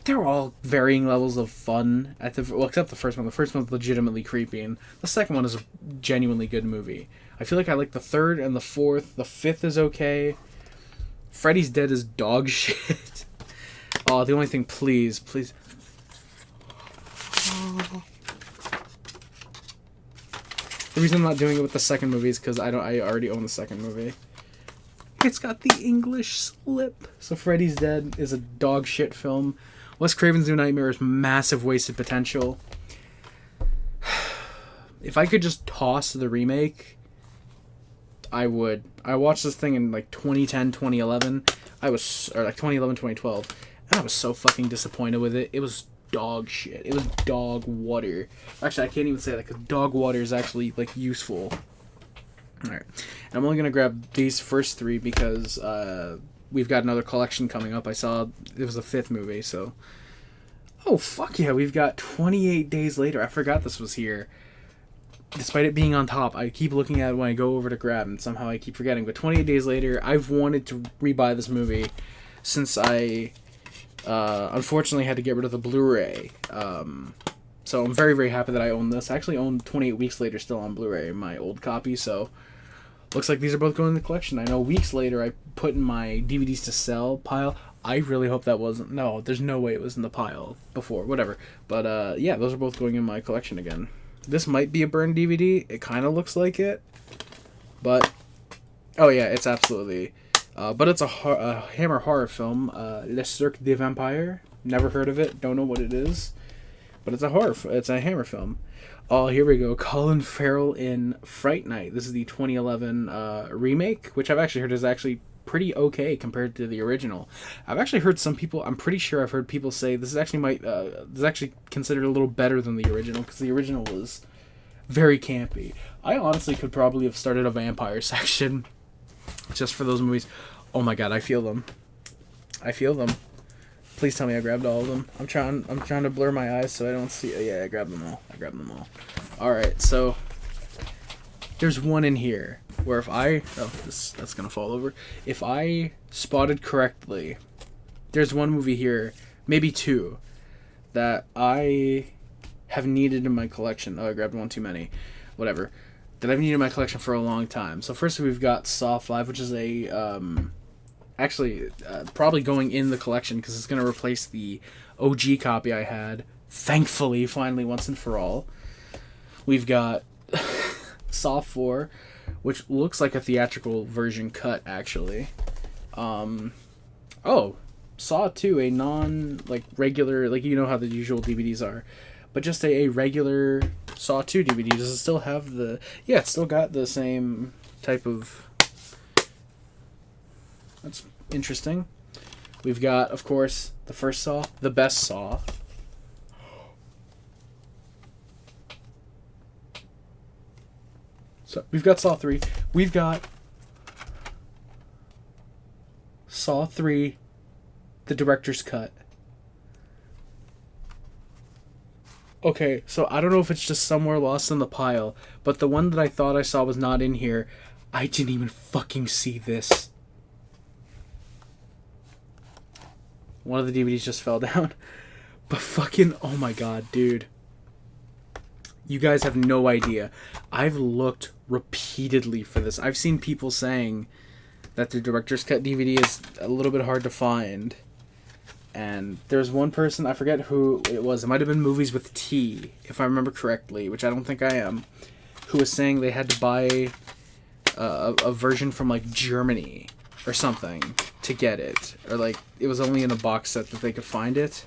They're all varying levels of fun. Except the first one. The first one's legitimately creepy, and the second one is a genuinely good movie. I feel like I like the 3rd and the 4th. The 5th is okay. Freddy's Dead is dog shit. Oh, the only thing, please. The reason I'm not doing it with the second movie is because I already own the second movie. It's got the English slip. So Freddy's Dead is a dog shit film. Wes Craven's New Nightmare is massive wasted potential. If I could just toss the remake, I would. I watched this thing in like 2010, 2011. Or like 2011, 2012. And I was so fucking disappointed with it. It was dog shit. It was dog water. Actually, I can't even say that, because dog water is actually like useful. Alright. And I'm only going to grab these first 3 because we've got another collection coming up. I saw it was the 5th movie, so. Oh, fuck yeah. We've got 28 Days Later. I forgot this was here. Despite it being on top, I keep looking at it when I go over to grab, and somehow I keep forgetting. But 28 Days Later, I've wanted to rebuy this movie since I unfortunately had to get rid of the Blu-ray. So I'm very, very happy that I own this. I actually own 28 Weeks Later still on Blu-ray, my old copy, so looks like these are both going in the collection. I know Weeks Later I put in my DVDs to sell pile. I really hope that wasn't... No, there's no way it was in the pile before. Whatever. But, yeah, those are both going in my collection again. This might be a burned DVD. It kind of looks like it. But... Oh, yeah, it's absolutely... but it's a Hammer horror film. Le Cirque des Vampires. Never heard of it. Don't know what it is. But it's a horror... It's a Hammer film. Oh, here we go. Colin Farrell in Fright Night. This is the 2011 remake, which I've actually heard is actually pretty okay compared to the original. I've actually heard some people... I'm pretty sure I've heard people say this is actually this is actually considered a little better than the original, because the original was very campy. I honestly could probably have started a vampire section just for those movies. Oh my god, I feel them. I feel them. Please tell me I grabbed all of them. I'm trying to blur my eyes so I don't see. Yeah, I grabbed them all. Alright, so there's one in here where if I... Oh, that's going to fall over. If I spotted correctly, there's one movie here, maybe 2, that I have needed in my collection. Oh, I grabbed one too many. Whatever. That I've needed in my collection for a long time. So first we've got Saw 5, which is a... Actually, probably going in the collection because it's going to replace the OG copy I had. Thankfully, finally, once and for all. We've got Saw 4, which looks like a theatrical version cut, actually. Oh, Saw 2, a regular, like, you know how the usual DVDs are. But just a regular Saw 2 DVD. Does it still have the... Yeah, it's still got the same type of... That's interesting. We've got, of course, the first Saw, the best Saw. So we've got Saw 3. We've got Saw 3, the director's cut. Okay, so I don't know if it's just somewhere lost in the pile, but the one that I thought I saw was not in here. I didn't even fucking see this. One of the DVDs just fell down. But fucking, oh my god, dude. You guys have no idea. I've looked repeatedly for this. I've seen people saying that the director's cut DVD is a little bit hard to find. And there's one person, I forget who it was. It might have been Movies with T, if I remember correctly, which I don't think I am, who was saying they had to buy a version from, like, Germany or something to get it. Or, like, it was only in a box set that they could find it.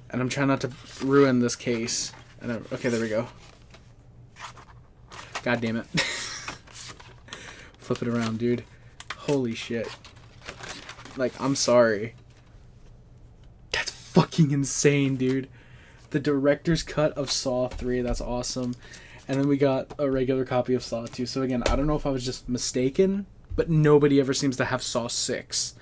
And I'm trying not to ruin this case. Okay, there we go. God damn it. Flip it around, dude. Holy shit. Like, I'm sorry. That's fucking insane, dude. The director's cut of Saw 3. That's awesome. And then we got a regular copy of Saw 2. So again, I don't know if I was just mistaken, but nobody ever seems to have Saw 6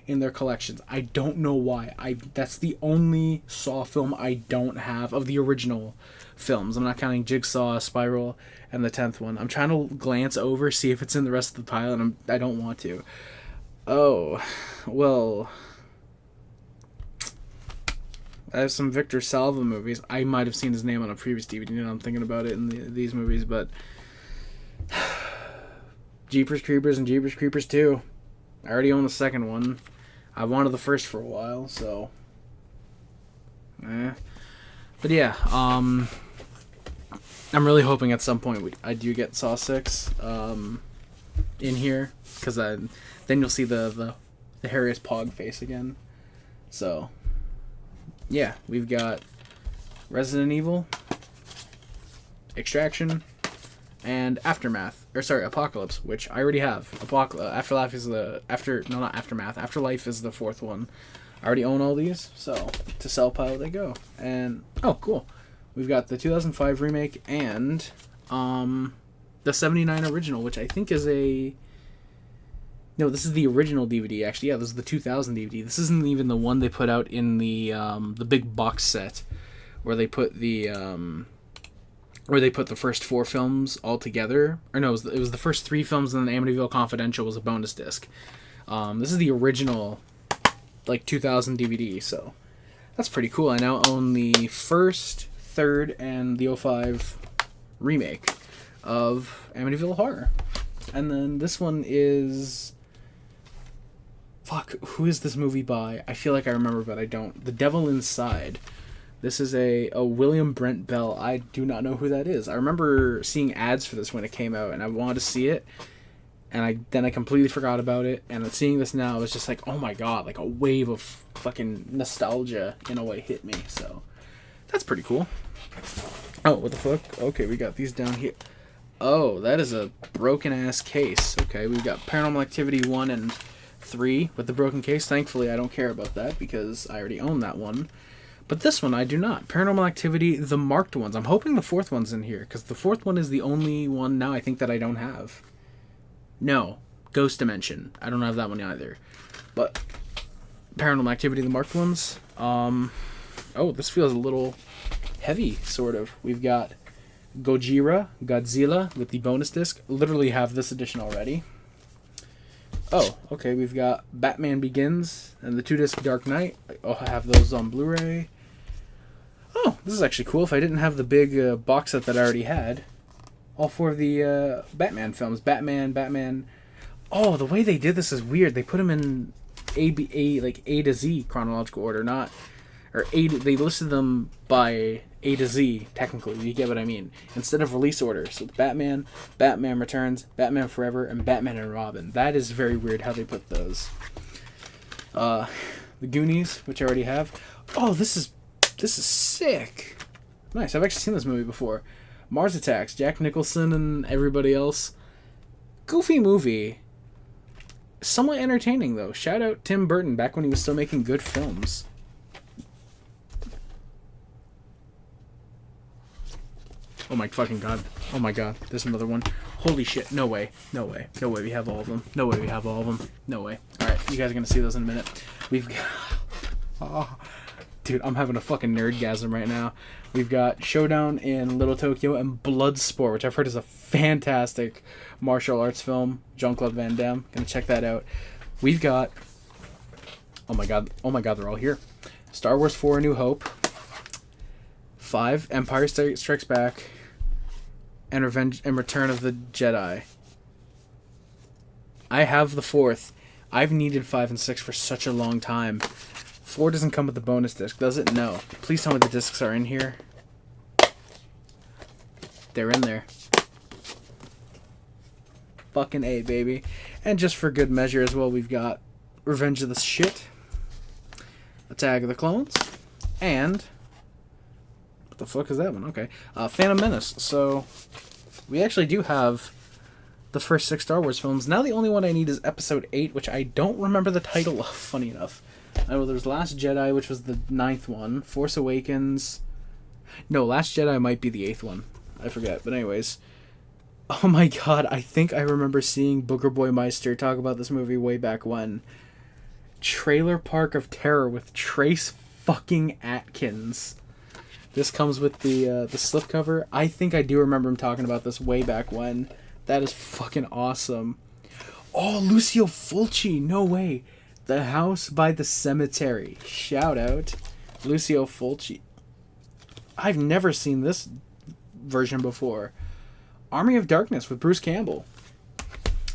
in their collections. I don't know why. That's the only Saw film I don't have of the original films. I'm not counting Jigsaw, Spiral, and the 10th one. I'm trying to glance over, see if it's in the rest of the pile, and I don't want to. Oh, well, I have some Victor Salva movies. I might have seen his name on a previous DVD, and I'm thinking about it in these movies, but Jeepers Creepers and Jeepers Creepers 2. I already own the second one. I wanted the first for a while, so But yeah, I'm really hoping at some point I do get Saw 6 in here, because then you'll see the hairiest Pog face again. So yeah, we've got Resident Evil, Extraction, and Apocalypse, which I already have. Afterlife is not Aftermath. Afterlife is the fourth one. I already own all these, so to sell pile they go. And oh, cool, we've got the 2005 remake and the 79 original, which I think is no, this is the original DVD. Actually, yeah, this is the 2000 DVD. This isn't even the one they put out in the big box set where they put the first 4 films all together. Or no, it was the first 3 films, and then Amityville Confidential was a bonus disc. This is the original, like, 2000 DVD, so that's pretty cool. I now own the first, third, and the 05 remake of Amityville Horror. And then this one is... Fuck, who is this movie by? I feel like I remember, but I don't. The Devil Inside. This is a William Brent Bell. I do not know who that is. I remember seeing ads for this when it came out, and I wanted to see it, and then I completely forgot about it, and seeing this now, was just like, oh my god, like a wave of fucking nostalgia, in a way, hit me, so that's pretty cool. Oh, what the fuck? Okay, we got these down here. Oh, that is a broken-ass case. Okay, we've got Paranormal Activity 1 and 3 with the broken case. Thankfully, I don't care about that, because I already own that one. But this one, I do not. Paranormal Activity, the marked ones. I'm hoping the 4th one's in here, because the 4th one is the only one now I think that I don't have. No. Ghost Dimension. I don't have that one either. But Paranormal Activity, the marked ones. Oh, this feels a little heavy, sort of. We've got Godzilla with the bonus disc. Literally have this edition already. Oh, okay, we've got Batman Begins and the 2-disc Dark Knight. I have those on Blu-ray. Oh, this is actually cool. If I didn't have the big box set that I already had. All 4 of the Batman films. Batman. Oh, the way they did this is weird. They put them in A to Z chronological order, not... Or they listed them by A to Z, technically. You get what I mean? Instead of release order. So Batman, Batman Returns, Batman Forever, and Batman and Robin. That is very weird how they put those. The Goonies, which I already have. Oh, this is sick. Nice. I've actually seen this movie before. Mars Attacks, Jack Nicholson and everybody else. Goofy movie. Somewhat entertaining, though. Shout out Tim Burton, back when he was still making good films. Oh my fucking god. Oh my god. There's another one. Holy shit. No way. No way. No way we have all of them. No way we have all of them. No way. Alright, you guys are going to see those in a minute. We've got... Oh, Dude, I'm having a fucking nerdgasm right now. We've got Showdown in Little Tokyo and Bloodsport, which I've heard is a fantastic martial arts film. Jean-Claude Van Damme. Gonna check that out. We've got... Oh my god, they're all here. Star Wars 4: A New Hope. 5, Empire Strikes Back. And Return of the Jedi. I have the 4th. I've needed 5 and 6 for such a long time. 4 doesn't come with the bonus disc, does it? No. Please tell me the discs are in here. They're in there. Fucking A, baby. And just for good measure as well, we've got Revenge of the Shit, Attack of the Clones, and... What the fuck is that one? Okay. Phantom Menace. So, we actually do have the first 6 Star Wars films. Now the only one I need is Episode 8, which I don't remember the title of, funny enough. I know there's Last Jedi, which was the 9th one. Force Awakens. No, Last Jedi might be the 8th one. I forget. But anyways. Oh my god, I think I remember seeing Booger Boy Meister talk about this movie way back when. Trailer Park of Terror with Trace fucking Atkins. This comes with the slipcover. I think I do remember him talking about this way back when. That is fucking awesome. Oh, Lucio Fulci. No way. The House by the Cemetery. Shout out. Lucio Fulci. I've never seen this version before. Army of Darkness with Bruce Campbell.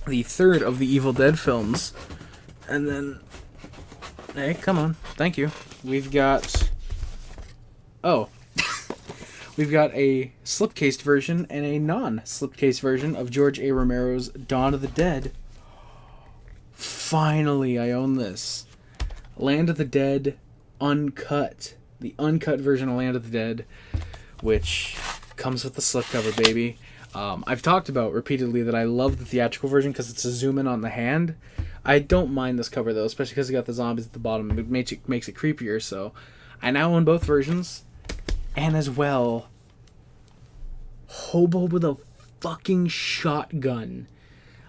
The 3rd of the Evil Dead films. And then... Hey, come on. Thank you. We've got... Oh. We've got a slipcased version and a non-slipcased version of George A. Romero's Dawn of the Dead. Finally, I own this. Land of the Dead uncut. The uncut version of Land of the Dead, which comes with the slipcover, baby. I've talked about repeatedly that I love the theatrical version because it's a zoom in on the hand. I don't mind this cover though, especially because you got the zombies at the bottom. It makes it creepier. So I now own both versions, and as well, Hobo with a fucking shotgun.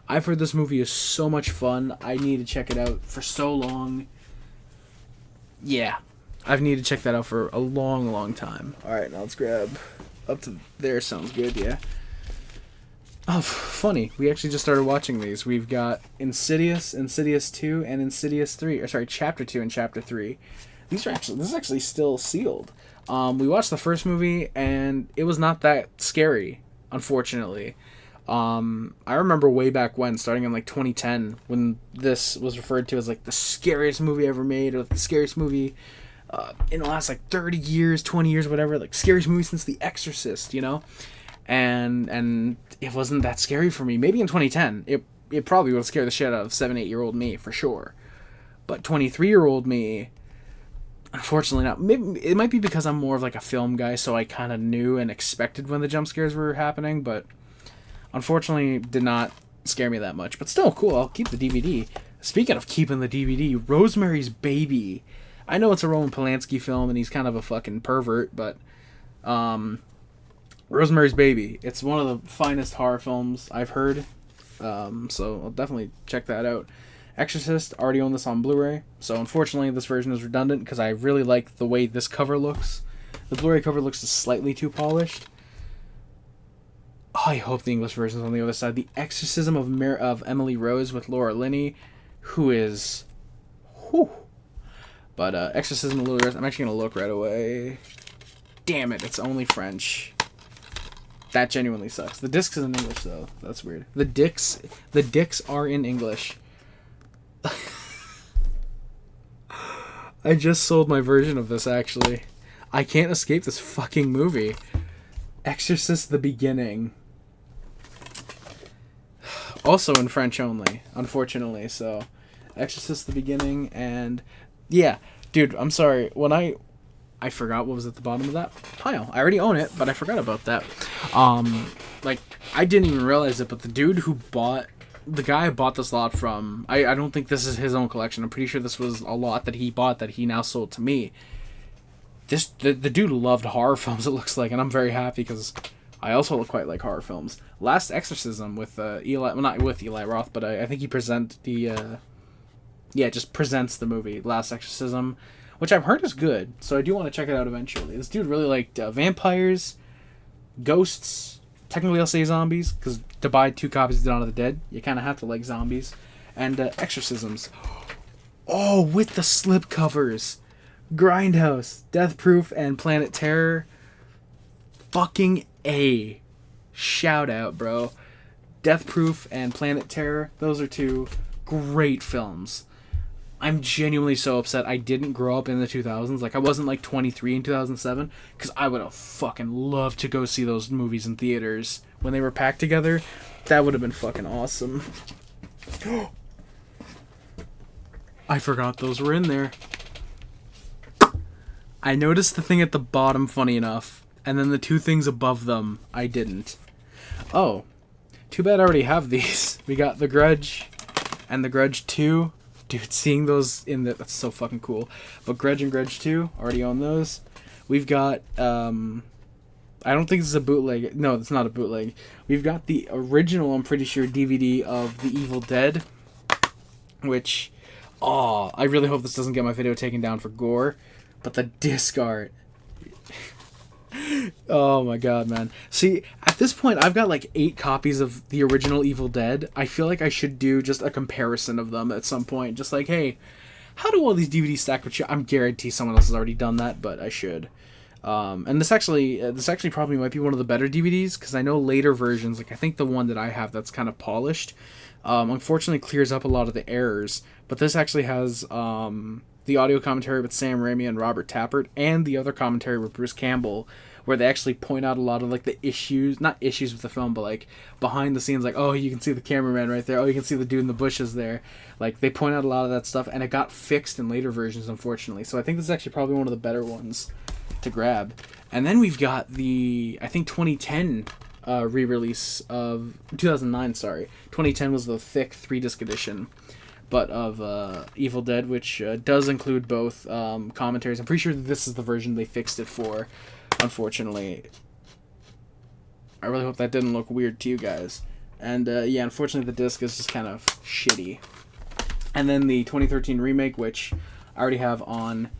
I've heard this movie is so much fun. I need to check it out for so long. Yeah, I've needed to check that out for a long, long time. All right, now let's grab up to there. Sounds good, yeah. Oh, funny. We actually just started watching these. We've got Insidious, Insidious 2, and Insidious 3. Or sorry, Chapter 2 and Chapter 3. This is actually still sealed. We watched the first movie, and it was not that scary, unfortunately. I remember way back when, starting in like 2010, when this was referred to as like the scariest movie ever made, or the scariest movie in the last like 30 years, 20 years, whatever, like scariest movie since The Exorcist, you know? And it wasn't that scary for me. Maybe in 2010, it probably would scare the shit out of 7-8-year-old me, for sure. But 23-year-old me, unfortunately not. Maybe, it might be because I'm more of like a film guy, so I kind of knew and expected when the jump scares were happening, but unfortunately did not scare me that much. But still, cool, I'll keep the DVD. Speaking of keeping the DVD, Rosemary's Baby. I know it's a Roman Polanski film, and he's kind of a fucking pervert, but Rosemary's Baby. It's one of the finest horror films I've heard, so I'll definitely check that out. Exorcist, already own this on Blu-ray, so unfortunately this version is redundant because I really like the way this cover looks. The Blu-ray cover looks just slightly too polished. Oh, I hope the English version is on the other side. The Exorcism of Emily Rose with Laura Linney, who is... Whew. But Exorcism of Emily Rose, I'm actually going to look right away. Damn it, it's only French. That genuinely sucks. The discs is in English, though. That's weird. The dicks are in English. I just sold my version of this, actually. I can't escape this fucking movie. Exorcist the Beginning. Also in French only, unfortunately, so... Exorcist the Beginning, and... Yeah, dude, I'm sorry. When I forgot what was at the bottom of that pile. I already own it, but I forgot about that. Like, I didn't even realize it, but the dude who bought... The guy I bought this lot from, I don't think this is his own collection. I'm pretty sure this was a lot that he bought that he now sold to me. The dude loved horror films, it looks like, and I'm very happy because I also quite like horror films. Last Exorcism with Eli... Well, not with Eli Roth, but I think he just presents the movie. Last Exorcism. which I've heard is good, so I do want to check it out eventually. This dude really liked vampires, ghosts, technically I'll say zombies, because to buy 2 copies of Dawn of the Dead, you kind of have to like zombies, and exorcisms. Oh, with the slip covers. Grindhouse, Death Proof, and Planet Terror. Fucking A. Shout out, bro. Death Proof and Planet Terror, those are 2 great films. I'm genuinely so upset I didn't grow up in the 2000s. Like, I wasn't like 23 in 2007, because I would have fucking loved to go see those movies in theaters when they were packed together. That would have been fucking awesome. I forgot those were in there. I noticed the thing at the bottom, funny enough, and then the 2 things above them, I didn't. Oh, too bad I already have these. We got The Grudge and The Grudge 2. Dude, seeing those in the... That's so fucking cool. But Grudge and Grudge 2, already own those. We've got... I don't think this is a bootleg. No, it's not a bootleg. We've got the original, I'm pretty sure, DVD of The Evil Dead. Which... Oh, I really hope this doesn't get my video taken down for gore. But the disc art... Oh my god, man. See, at this point, I've got like 8 copies of the original Evil Dead. I feel like I should do just a comparison of them at some point. Just like, hey, how do all these DVDs stack with you? I'm guaranteed someone else has already done that, but I should. And this actually probably might be one of the better DVDs, because I know later versions, like I think the one that I have that's kind of polished, unfortunately clears up a lot of the errors. But this actually has the audio commentary with Sam Raimi and Robert Tappert, and the other commentary with Bruce Campbell, where they actually point out a lot of like the issues, not issues with the film, but like behind the scenes, like, oh, you can see the cameraman right there, oh, you can see the dude in the bushes there. Like, they point out a lot of that stuff, and it got fixed in later versions, unfortunately. So I think this is actually probably one of the better ones to grab. And then we've got the, I think, 2010 re-release of 2009. 2010 was the thick 3-disc edition, but of Evil Dead, which does include both commentaries. I'm pretty sure this is the version they fixed it for. Unfortunately, I really hope that didn't look weird to you guys. And yeah, unfortunately, the disc is just kind of shitty. And then the 2013 remake, which I already have on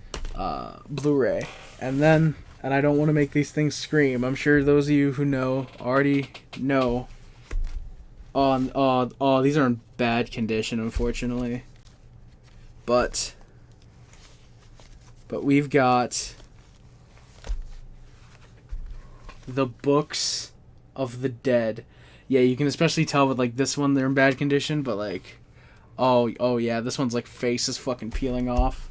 Blu-ray. And I don't want to make these things scream. I'm sure those of you who know already know. Oh, these are in bad condition, unfortunately. But we've got the Books of the Dead. Yeah, you can especially tell with like this one they're in bad condition, but like oh yeah, this one's like face is fucking peeling off.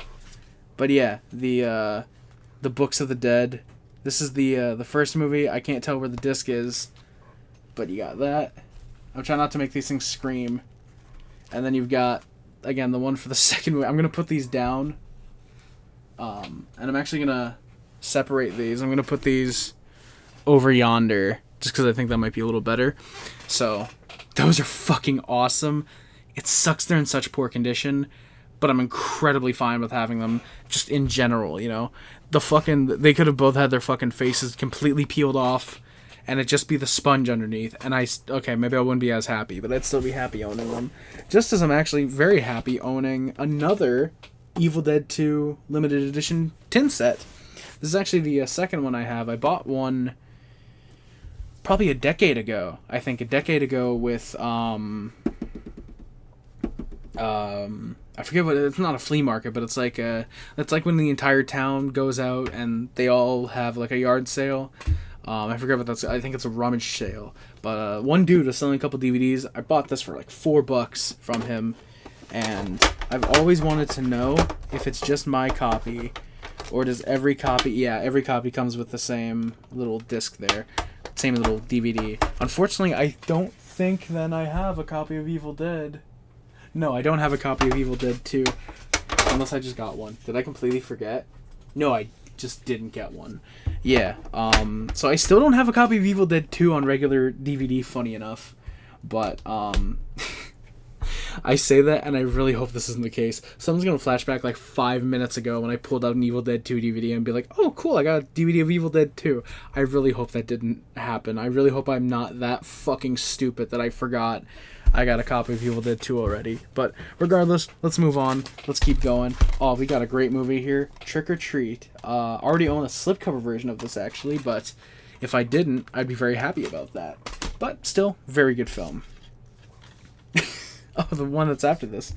But yeah, the Books of the Dead. This is the first movie. I can't tell where the disc is, but you got that. I'm trying not to make these things scream. And then you've got, again, the one for the second movie. I'm gonna put these down, and I'm actually gonna separate these. I'm gonna put these over yonder, just because I think that might be a little better. So, those are fucking awesome. It sucks they're in such poor condition, but I'm incredibly fine with having them, just in general, you know? They could have both had their fucking faces completely peeled off, and it just be the sponge underneath, and okay, maybe I wouldn't be as happy, but I'd still be happy owning them. Just as I'm actually very happy owning another Evil Dead 2 limited edition tin set. This is actually the second one I have. I bought one probably a decade ago. I think a decade ago with I forget what, it's not a flea market, but it's like when the entire town goes out and they all have like a yard sale. I forget what that's. I think it's a rummage sale. But one dude was selling a couple DVDs. I bought this for like $4 from him, and I've always wanted to know if it's just my copy, or does every copy? Yeah, every copy comes with the same little disc there, same little DVD. Unfortunately, I don't think then I have a copy of Evil Dead. No, I don't have a copy of Evil Dead 2, unless I just got one. Did I completely forget? No, I just didn't get one. Yeah, so I still don't have a copy of Evil Dead 2 on regular DVD, funny enough. But, I say that, and I really hope this isn't the case. Someone's gonna flash back like 5 minutes ago when I pulled out an Evil Dead 2 DVD and be like, oh, cool, I got a DVD of Evil Dead 2. I really hope that didn't happen. I really hope I'm not that fucking stupid that I forgot I got a copy of Evil Dead 2 already. But regardless, let's move on. Let's keep going. Oh, we got a great movie here. Trick or Treat. Already own a slipcover version of this, actually, but if I didn't, I'd be very happy about that. But still, very good film. Oh, the one that's after this.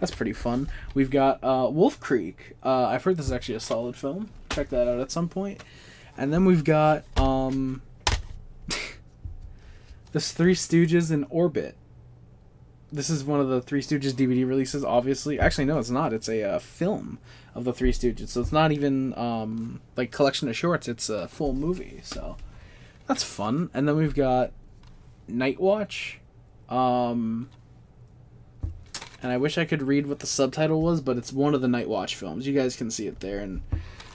That's pretty fun. We've got Wolf Creek. I've heard this is actually a solid film. Check that out at some point. And then we've got this Three Stooges in Orbit. This is one of the Three Stooges DVD releases, obviously. Actually, no, it's not. It's a film of the Three Stooges. So it's not even like collection of shorts. It's a full movie. So that's fun. And then we've got Night Watch. And I wish I could read what the subtitle was, but it's one of the Night Watch films. You guys can see it there, and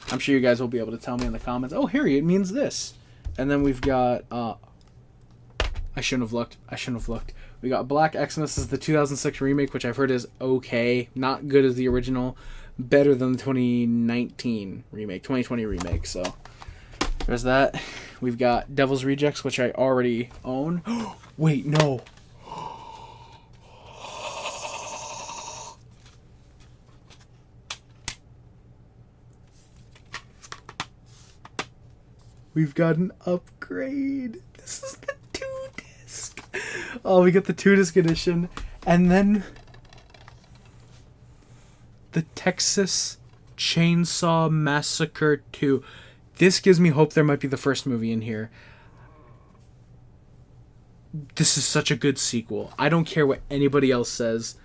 I'm sure you guys will be able to tell me in the comments, oh, Harry, it means this. And then we've got, I shouldn't have looked. We got Black Xmas is the 2006 remake, which I've heard is okay. Not good as the original. Better than the 2019 remake, 2020 remake, so there's that. We've got Devil's Rejects, which I already own. Wait, no. We've got an upgrade. This is the 2-disc. Oh, we got the 2-disc edition. And then the Texas Chainsaw Massacre 2. This gives me hope there might be the first movie in here. This is such a good sequel. I don't care what anybody else says.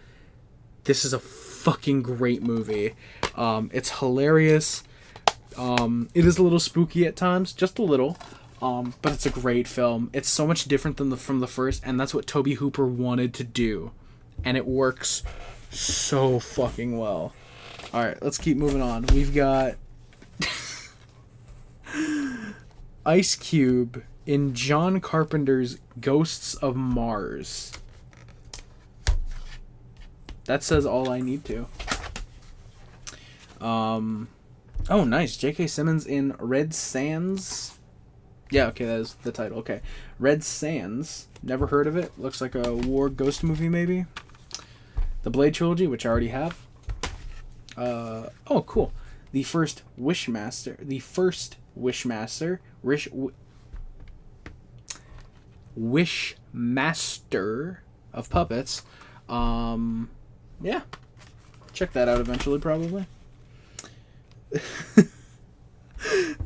This is a fucking great movie. It's hilarious. It is a little spooky at times, just a little, but it's a great film. It's so much different than from the first, and that's what Tobe Hooper wanted to do, and it works so fucking well. All right, let's keep moving on. We've got Ice Cube in John Carpenter's Ghosts of Mars. That says all I need to. Oh, nice. J.K. Simmons in Red Sands. Yeah, okay, that is the title. Okay. Red Sands. Never heard of it. Looks like a war ghost movie, maybe. The Blade Trilogy, which I already have. Oh, cool. The first Wishmaster. Wishmaster of Puppets. Yeah. Check that out eventually, probably. This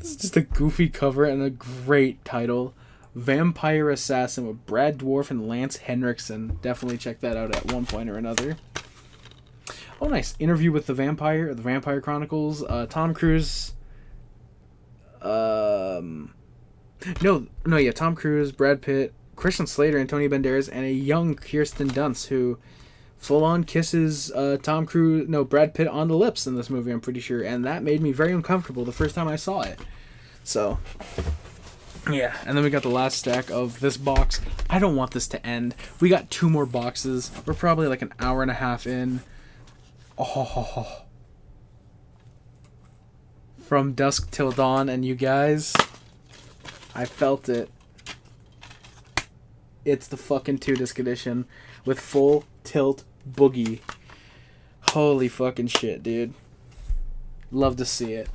is just a goofy cover and a great title. Vampire Assassin with Brad Dourif and Lance Henriksen. Definitely check that out at one point or another. Oh, nice. Interview with the Vampire, the Vampire Chronicles. Tom Cruise. Tom Cruise, Brad Pitt, Christian Slater, Antonio Banderas, and a young Kirsten Dunst who full-on kisses Brad Pitt on the lips in this movie, I'm pretty sure. And that made me very uncomfortable the first time I saw it. So, yeah. And then we got the last stack of this box. I don't want this to end. We got 2 more boxes. We're probably like an hour and a half in. Oh. From Dusk Till Dawn, and you guys, I felt it. It's the fucking 2-disc edition with Full Tilt Boogie. Holy fucking shit, dude. Love to see it.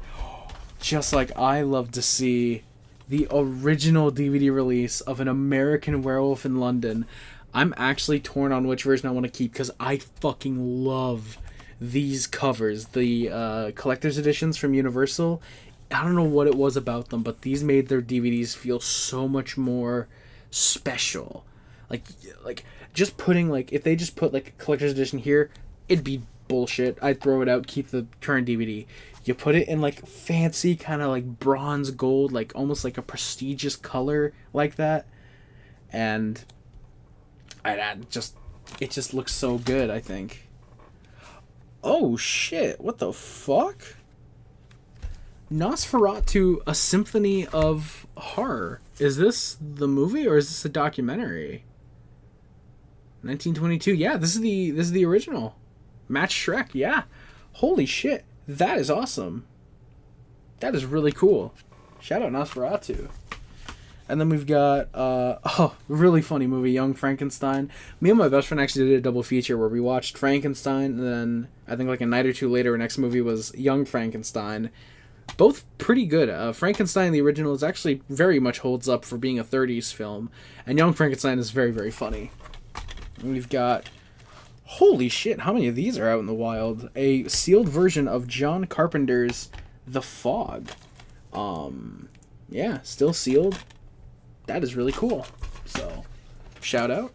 Just like I love to see the original DVD release of An American Werewolf in London. I'm actually torn on which version I want to keep because I fucking love these covers. The collector's editions from Universal. I don't know what it was about them, but these made their DVDs feel so much more special. Like just putting, like, if they just put like a collector's edition here, it'd be bullshit. I'd throw it out, keep the current DVD. You put it in like fancy kind of like bronze gold, like almost like a prestigious color like that, and it just looks so good, I think. Oh shit, what the fuck? Nosferatu, A Symphony of Horror. Is this the movie or is this a documentary? 1922. Yeah, this is the original. Match Shrek. Yeah. Holy shit. That is awesome. That is really cool. Shout out Nosferatu. And then we've got really funny movie, Young Frankenstein. Me and my best friend actually did a double feature where we watched Frankenstein, and then I think like a night or two later, our next movie was Young Frankenstein. Both pretty good. Frankenstein, the original, is actually very much holds up for being a 30s film, and Young Frankenstein is very, very funny. And we've got, holy shit, how many of these are out in the wild? A sealed version of John Carpenter's The Fog. Yeah, still sealed. That is really cool. So, shout out.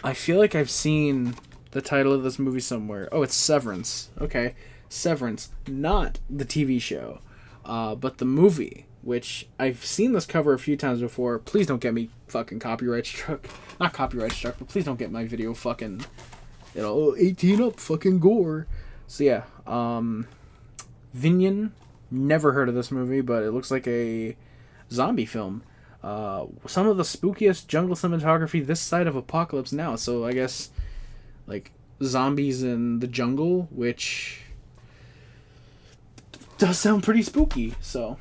I feel like I've seen the title of this movie somewhere. Oh, it's Severance. Okay. Severance. Not the TV show, but the movie, which I've seen this cover a few times before. Please don't get me fucking copyright struck. Not copyright struck, but please don't get my video fucking, 18 up fucking gore. So yeah, Vinion. Never heard of this movie, but it looks like a zombie film. Some of the spookiest jungle cinematography this side of Apocalypse Now. So I guess, like, zombies in the jungle, which does sound pretty spooky. So,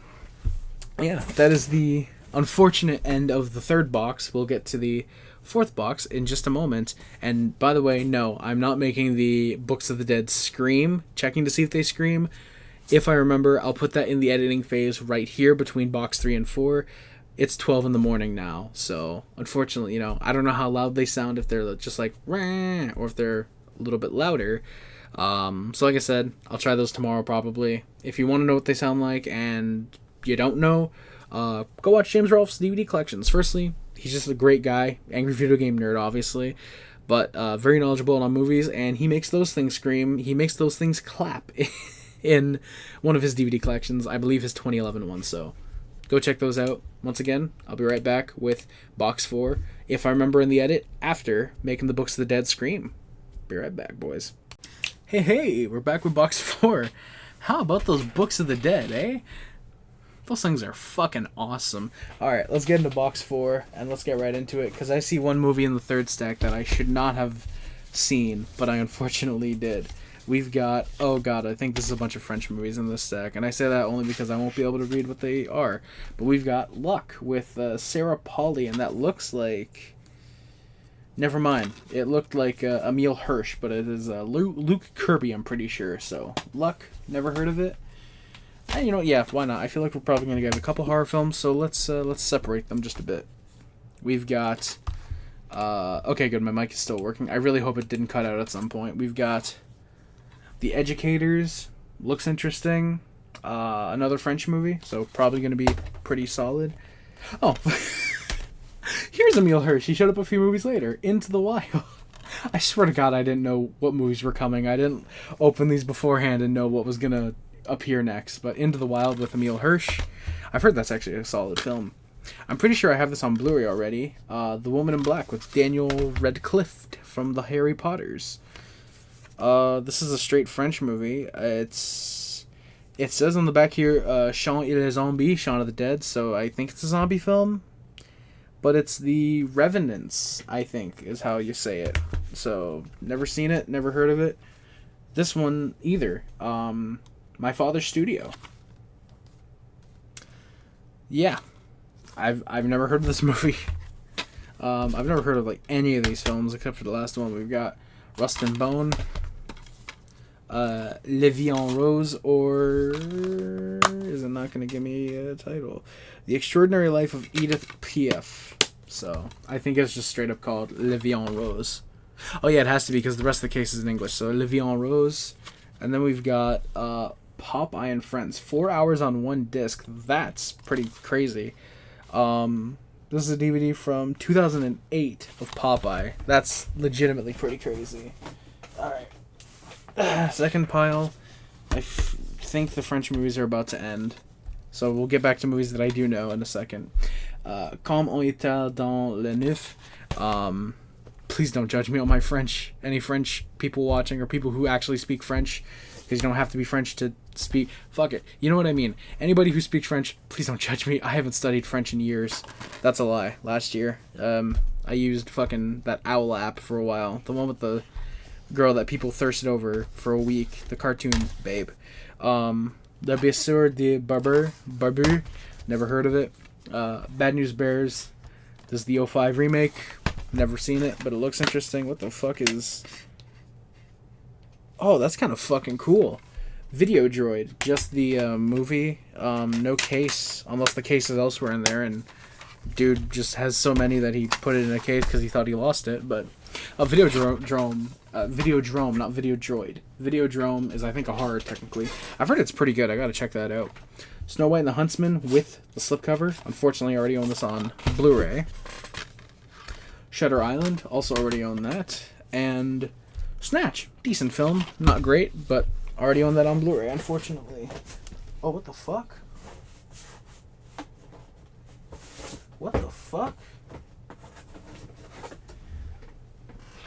yeah, that is the unfortunate end of the third box. We'll get to the fourth box in just a moment. And by the way, no, I'm not making the Books of the Dead scream, checking to see if they scream. If I remember, I'll put that in the editing phase right here between box 3 and 4. It's 12 in the morning now, so unfortunately, I don't know how loud they sound, if they're just like, Rah, or if they're a little bit louder. So like I said, I'll try those tomorrow probably. If you want to know what they sound like and you don't know, go watch James Rolfe's DVD collections. Firstly, he's just a great guy, angry video game nerd, obviously, but very knowledgeable on movies, and he makes those things scream. He makes those things clap in one of his DVD collections, I believe his 2011 one, so go check those out. Once again, I'll be right back with box 4, if I remember in the edit, after making the Books of the Dead scream. Be right back, boys. Hey, we're back with box 4. How about those Books of the Dead, eh? Those things are fucking awesome. Alright, let's get into box 4, and let's get right into it, because I see one movie in the third stack that I should not have seen, but I unfortunately did. We've got, oh god, I think this is a bunch of French movies in this stack, and I say that only because I won't be able to read what they are. But we've got Luck with Sarah Polley, and that looks like, never mind, it looked like Emile Hirsch, but it is Luke Kirby, I'm pretty sure. So Luck, never heard of it, and yeah, why not? I feel like we're probably going to get a couple horror films, so let's separate them just a bit. We've got, okay, good, my mic is still working. I really hope it didn't cut out at some point. We've got The Educators, looks interesting. Another French movie, so probably going to be pretty solid. Oh, here's Emile Hirsch. He showed up a few movies later. Into the Wild. I swear to God, I didn't know what movies were coming. I didn't open these beforehand and know what was going to appear next. But Into the Wild with Emile Hirsch. I've heard that's actually a solid film. I'm pretty sure I have this on Blu-ray already. The Woman in Black with Daniel Radcliffe from the Harry Potters. This is a straight French movie. It says on the back here, Chant et les Zombies, Shaun of the Dead, so I think it's a zombie film. But it's The Revenants, I think, is how you say it. So, never seen it, never heard of it. This one, either. My Father's Studio. Yeah. I've never heard of this movie. I've never heard of, like, any of these films, except for the last one. We've got Rust and Bone, Le Vie en Rose, or is it not going to give me a title? The Extraordinary Life of Edith Piaf. So I think it's just straight up called Le Vie en Rose. Oh yeah, it has to be because the rest of the case is in English. So Le Vie en Rose, and then we've got Popeye and Friends. 4 hours on one disc. That's pretty crazy. This is a DVD from 2008 of Popeye. That's legitimately pretty crazy. Alright. Second pile. I think the French movies are about to end. So we'll get back to movies that I do know in a second. Comme on était dans le neuf. Please don't judge me on my French. Any French people watching or people who actually speak French. Because you don't have to be French to speak. Fuck it. You know what I mean. Anybody who speaks French, please don't judge me. I haven't studied French in years. That's a lie. Last year, I used fucking that Owl app for a while. The one with the girl that people thirsted over for a week. The cartoon babe. Le Bien sûr de Barber. Never heard of it. Bad News Bears. This is the '05 remake. Never seen it, but it looks interesting. What the fuck is... Oh, that's kind of fucking cool. Video Droid. Just the movie. No case. Unless the case is elsewhere in there. And dude just has so many that he put it in a case because he thought he lost it. But Videodrome, not Video Droid. Videodrome is, I think, a horror, technically. I've heard it's pretty good. I gotta check that out. Snow White and the Huntsman with the slipcover. Unfortunately, I already own this on Blu-ray. Shutter Island, also already own that. And Snatch, decent film. Not great, but already own that on Blu-ray, unfortunately. Oh, what the fuck? What the fuck?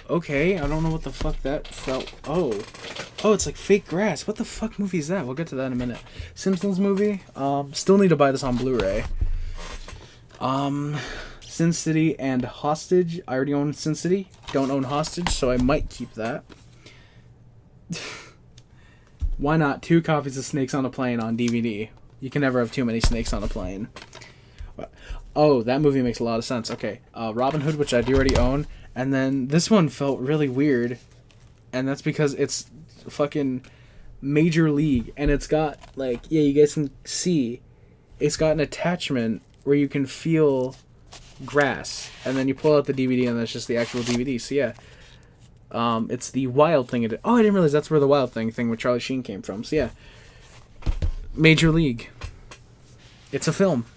Okay, I don't know what the fuck that felt. Oh, it's like fake grass. What the fuck movie is that? We'll get to that in a minute. Simpsons movie. Still need to buy this on Blu-ray. Sin City and Hostage. I already own Sin City. Don't own Hostage, so I might keep that. Why not 2 copies of Snakes on a Plane on DVD? You can never have too many snakes on a plane. Oh, that movie makes a lot of sense. Okay, Robin Hood, which I do already own. And then this one felt really weird. And that's because it's fucking Major League. And it's got, like, yeah, you guys can see. It's got an attachment where you can feel grass. And then you pull out the DVD and that's just the actual DVD. So, yeah. It's the Wild Thing. Oh, I didn't realize that's where the Wild Thing with Charlie Sheen came from. So, yeah. Major League. It's a film.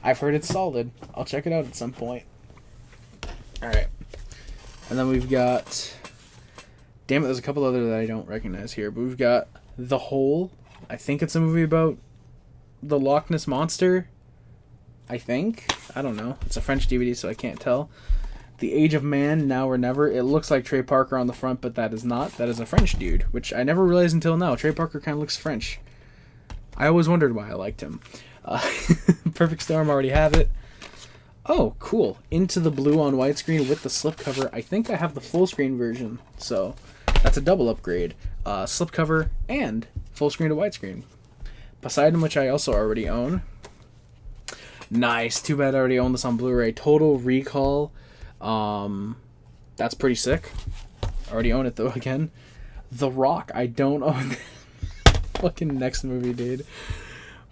I've heard it's solid. I'll check it out at some point. Alright. And then we've got... Damn it, there's a couple other that I don't recognize here. But we've got The Hole. I think it's a movie about the Loch Ness Monster. I think. I don't know. It's a French DVD, so I can't tell. The Age of Man, Now or Never. It looks like Trey Parker on the front, but that is not. That is a French dude, which I never realized until now. Trey Parker kind of looks French. I always wondered why I liked him. Perfect Storm, already have it. Oh, cool. Into the Blue on widescreen with the slipcover. I think I have the full screen version, so that's a double upgrade. Slipcover and full screen to widescreen. Poseidon, which I also already own. Nice. Too bad I already own this on Blu-ray. Total Recall. That's pretty sick. Already own it, though, again. The Rock. I don't own... Fucking next movie, dude.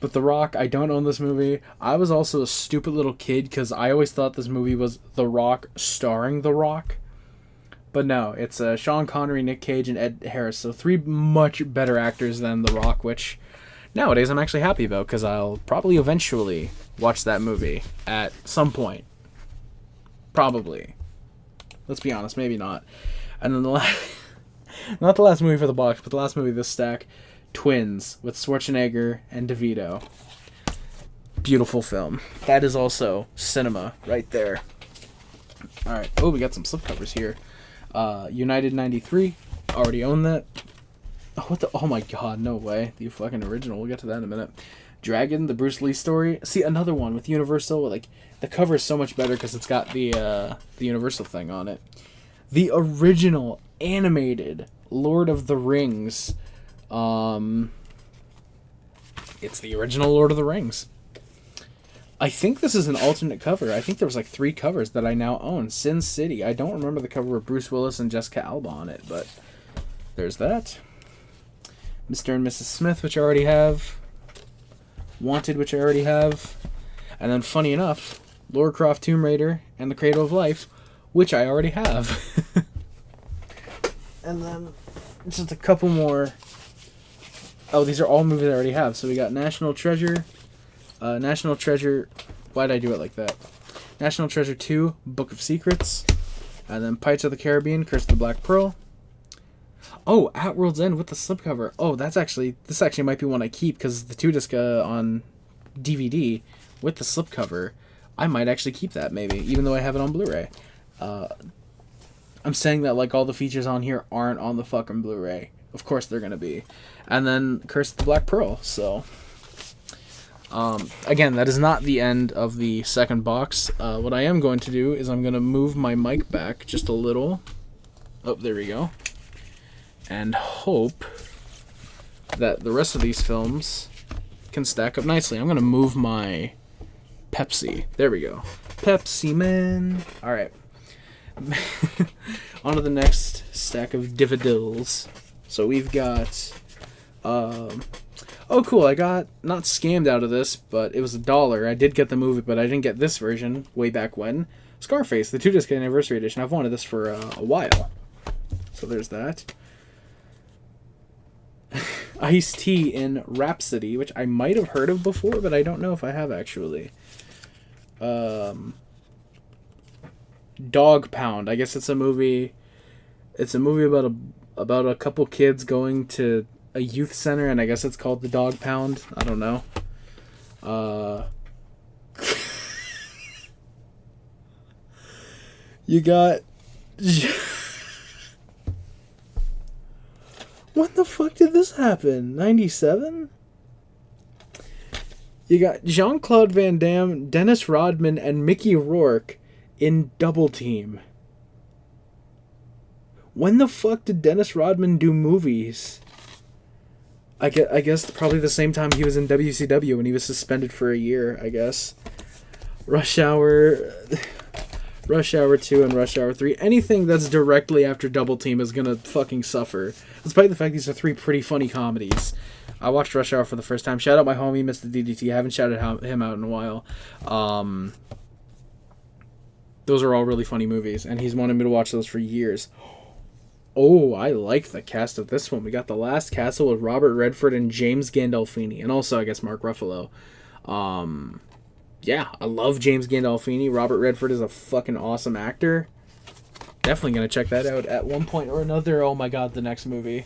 But The Rock, I don't own this movie. I was also a stupid little kid because I always thought this movie was The Rock starring The Rock. But no, it's Sean Connery, Nick Cage, and Ed Harris. So 3 much better actors than The Rock, which nowadays I'm actually happy about because I'll probably eventually watch that movie at some point. Probably. Let's be honest, maybe not. And then the last... not the last movie for the box, but the last movie of this stack... Twins with Schwarzenegger and DeVito. Beautiful film. That is also cinema right there. Alright. Oh, we got some slipcovers here. United 93. Already own that. Oh, what the? Oh my god, no way. The fucking original. We'll get to that in a minute. Dragon, the Bruce Lee story. See, another one with Universal. Like, the cover is so much better because it's got the Universal thing on it. The original animated Lord of the Rings. It's the original Lord of the Rings. I think this is an alternate cover. I think there was like 3 covers that I now own. Sin City. I don't remember the cover with Bruce Willis and Jessica Alba on it, but there's that. Mr. and Mrs. Smith, which I already have. Wanted, which I already have. And then, funny enough, Lara Croft Tomb Raider and The Cradle of Life, which I already have. And then just a couple more. Oh, these are all movies I already have. So we got National Treasure. National Treasure... Why'd I do it like that? National Treasure 2, Book of Secrets. And then Pirates of the Caribbean, Curse of the Black Pearl. Oh, At World's End with the slipcover. Oh, this actually might be one I keep because the 2-disc on DVD with the slipcover. I might actually keep that maybe, even though I have it on Blu-ray. I'm saying that like all the features on here aren't on the fucking Blu-ray. Of course they're going to be. And then Curse of the Black Pearl. So, again, that is not the end of the second box. What I am going to do is I'm going to move my mic back just a little. Oh, there we go. And hope that the rest of these films can stack up nicely. I'm going to move my Pepsi. There we go. Pepsi Man. All right. On to the next stack of dividills. So we've got... oh, cool. I got not scammed out of this, but it was $1. I did get the movie, but I didn't get this version way back when. Scarface, the 2-disc anniversary edition. I've wanted this for a while. So there's that. Ice-T in Rhapsody, which I might have heard of before, but I don't know if I have actually. Dog Pound. I guess it's a movie. It's a movie about a couple kids going to a youth center, and I guess it's called the Dog Pound. I don't know. You got... When the fuck did this happen? 97? You got Jean-Claude Van Damme, Dennis Rodman, and Mickey Rourke in Double Team. When the fuck did Dennis Rodman do movies? I guess probably the same time he was in WCW when he was suspended for a year, I guess. Rush Hour 2 and Rush Hour 3. Anything that's directly after Double Team is gonna fucking suffer. Despite the fact these are 3 pretty funny comedies. I watched Rush Hour for the first time. Shout out my homie, Mr. DDT. I haven't shouted him out in a while. Those are all really funny movies, and he's wanted me to watch those for years. Oh, I like the cast of this one. We got The Last Castle with Robert Redford and James Gandolfini, and also, I guess, Mark Ruffalo. Yeah, I love James Gandolfini. Robert Redford is a fucking awesome actor. Definitely going to check that out at one point or another. Oh my god, the next movie.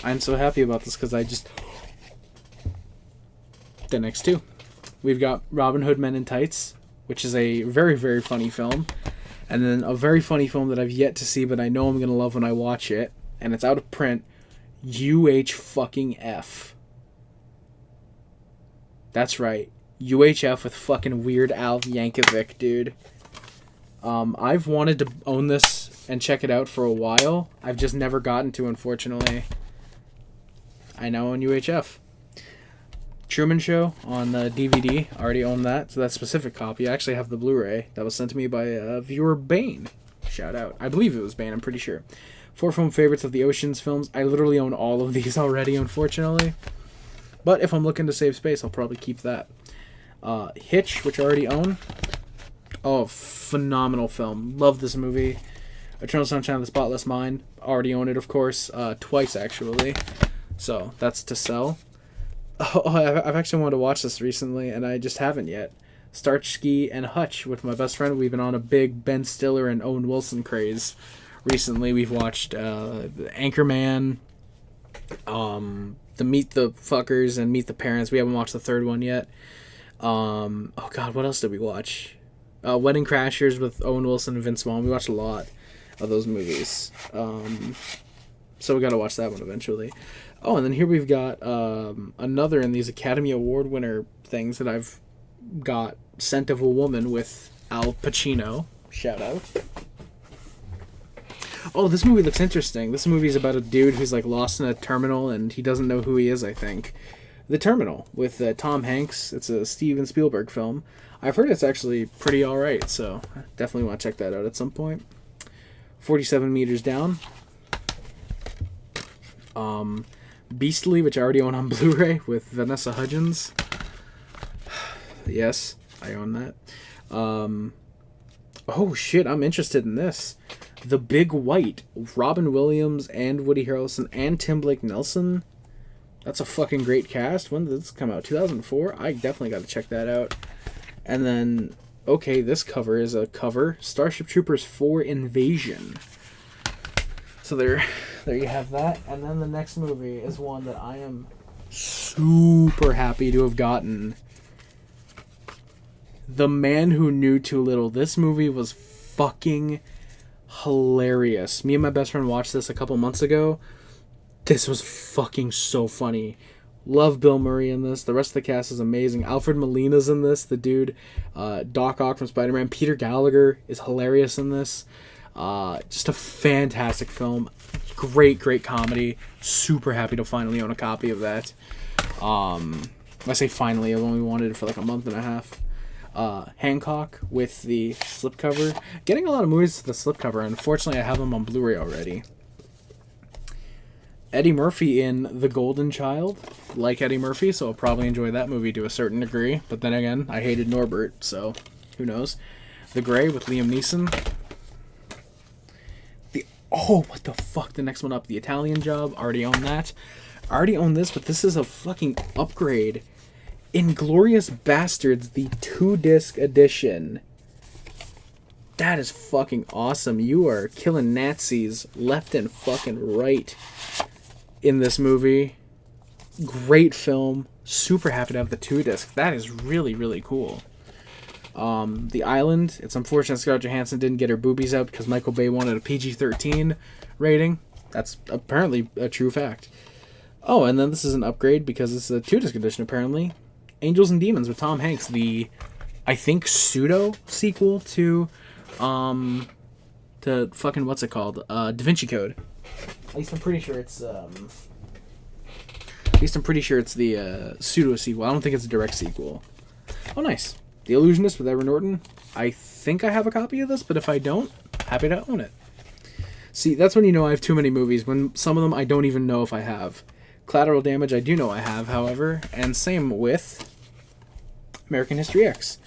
I'm so happy about this because I just... The next 2. We've got Robin Hood Men in Tights, which is a very, very funny film. And then a very funny film that I've yet to see, but I know I'm going to love when I watch it. And it's out of print. UHF. That's right. UHF with fucking Weird Al Yankovic, dude. I've wanted to own this and check it out for a while. I've just never gotten to, unfortunately. I now own UHF. Truman Show on DVD. I already own that. So that specific copy. I actually have the Blu-ray that was sent to me by viewer Bane. Shout out. I believe it was Bane, I'm pretty sure. 4 film favorites of the Ocean's films. I literally own all of these already, unfortunately. But if I'm looking to save space, I'll probably keep that. Hitch, which I already own. Oh, phenomenal film. Love this movie. Eternal Sunshine of the Spotless Mind. Already own it, of course. Twice, actually. So, that's to sell. Oh, I've actually wanted to watch this recently, and I just haven't yet. Starsky and Hutch with my best friend. We've been on a big Ben Stiller and Owen Wilson craze. Recently, we've watched Anchorman, the Meet the Fuckers and Meet the Parents. We haven't watched the third one yet. Oh god, what else did we watch? Wedding Crashers with Owen Wilson and Vince Vaughn. We watched a lot of those movies. So we gotta watch that one eventually. Oh, and then here we've got another in these Academy Award winner things that I've got. Scent of a Woman with Al Pacino. Shout out. Oh, this movie looks interesting. This movie is about a dude who's like lost in a terminal and he doesn't know who he is, I think. The Terminal with Tom Hanks. It's a Steven Spielberg film. I've heard it's actually pretty alright, so I definitely want to check that out at some point. 47 Meters Down. Beastly, which I already own on Blu-ray with Vanessa Hudgens. Yes, I own that. Oh shit, I'm interested in this. The Big White. Robin Williams and Woody Harrelson and Tim Blake Nelson. That's a fucking great cast. When did this come out? 2004? I definitely got to check that out. And then, okay, this cover is a cover. Starship Troopers 4 Invasion. So there you have that. And then the next movie is one that I am super happy to have gotten. The Man Who Knew Too Little. This movie was fucking hilarious. Me and my best friend watched this a couple months ago. This was fucking so funny. Love Bill Murray in this. The rest of the cast is amazing. Alfred Molina's in this. The dude. Doc Ock from Spider-Man. Peter Gallagher is hilarious in this. Just a fantastic film. Great, great comedy. Super happy to finally own a copy of that. I say finally, I've only wanted it for like a month and a half. Hancock with the slipcover. Getting a lot of movies with the slipcover. Unfortunately, I have them on Blu-ray already. Eddie Murphy in The Golden Child. Like Eddie Murphy, so I'll probably enjoy that movie to a certain degree. But then again, I hated Norbert, so who knows. The Grey with Liam Neeson. Oh, what the fuck? The next one up. The Italian Job. Already own that. Already own this, but this is a fucking upgrade. Inglourious Bastards, the 2-disc edition. That is fucking awesome. You are killing Nazis left and fucking right in this movie. Great film. Super happy to have the 2-disc. That is really, really cool. The Island. It's unfortunate Scarlett Johansson didn't get her boobies out because Michael Bay wanted a PG-13 rating. That's apparently a true fact. Oh, and then this is an upgrade because it's a 2-disc edition, apparently. Angels and Demons with Tom Hanks, the, I think, pseudo-sequel to fucking, what's it called? Da Vinci Code. At least I'm pretty sure it's, the pseudo-sequel. I don't think it's a direct sequel. Oh, nice. The Illusionist with Edward Norton. I think I have a copy of this, but if I don't, happy to own it. See, that's when you know I have too many movies, when some of them I don't even know if I have. Collateral Damage I do know I have, however, and same with American History X.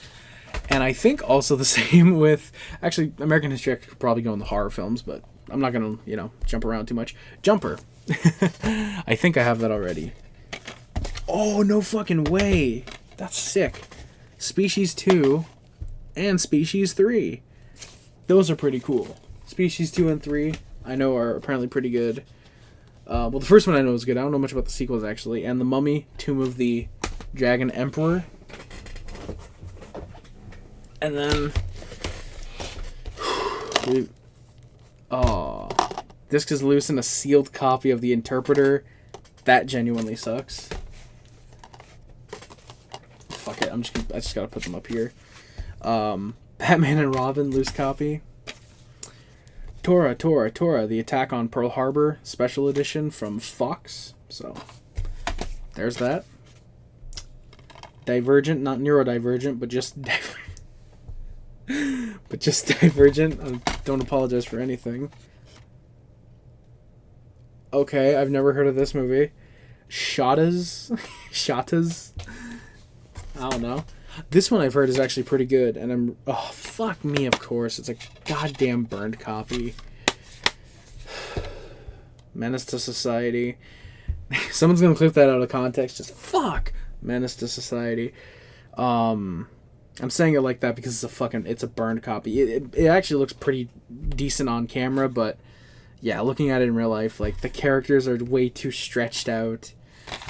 And I think also the same with... Actually, American History X could probably go in the horror films, but I'm not going to, jump around too much. Jumper. I think I have that already. Oh, no fucking way. That's sick. Species 2 and Species 3. Those are pretty cool. Species 2 and 3, I know, are apparently pretty good. Well, the first one I know is good. I don't know much about the sequels, actually. And The Mummy, Tomb of the Dragon Emperor. And then... Disc is loose in a sealed copy of The Interpreter. That genuinely sucks. Fuck it, I just gotta put them up here. Batman and Robin, loose copy. Tora, the Attack on Pearl Harbor Special Edition from Fox. So, there's that. Divergent, not neurodivergent, but just Divergent. I don't apologize for anything. Okay, I've never heard of this movie. Shatas? I don't know. This one I've heard is actually pretty good, and oh, fuck me, of course. It's a goddamn burned copy. Menace to Society. Someone's gonna clip that out of context. Just fuck! Menace to Society. I'm saying it like that because it's a burned copy. It actually looks pretty decent on camera, but yeah, looking at it in real life, like, the characters are way too stretched out.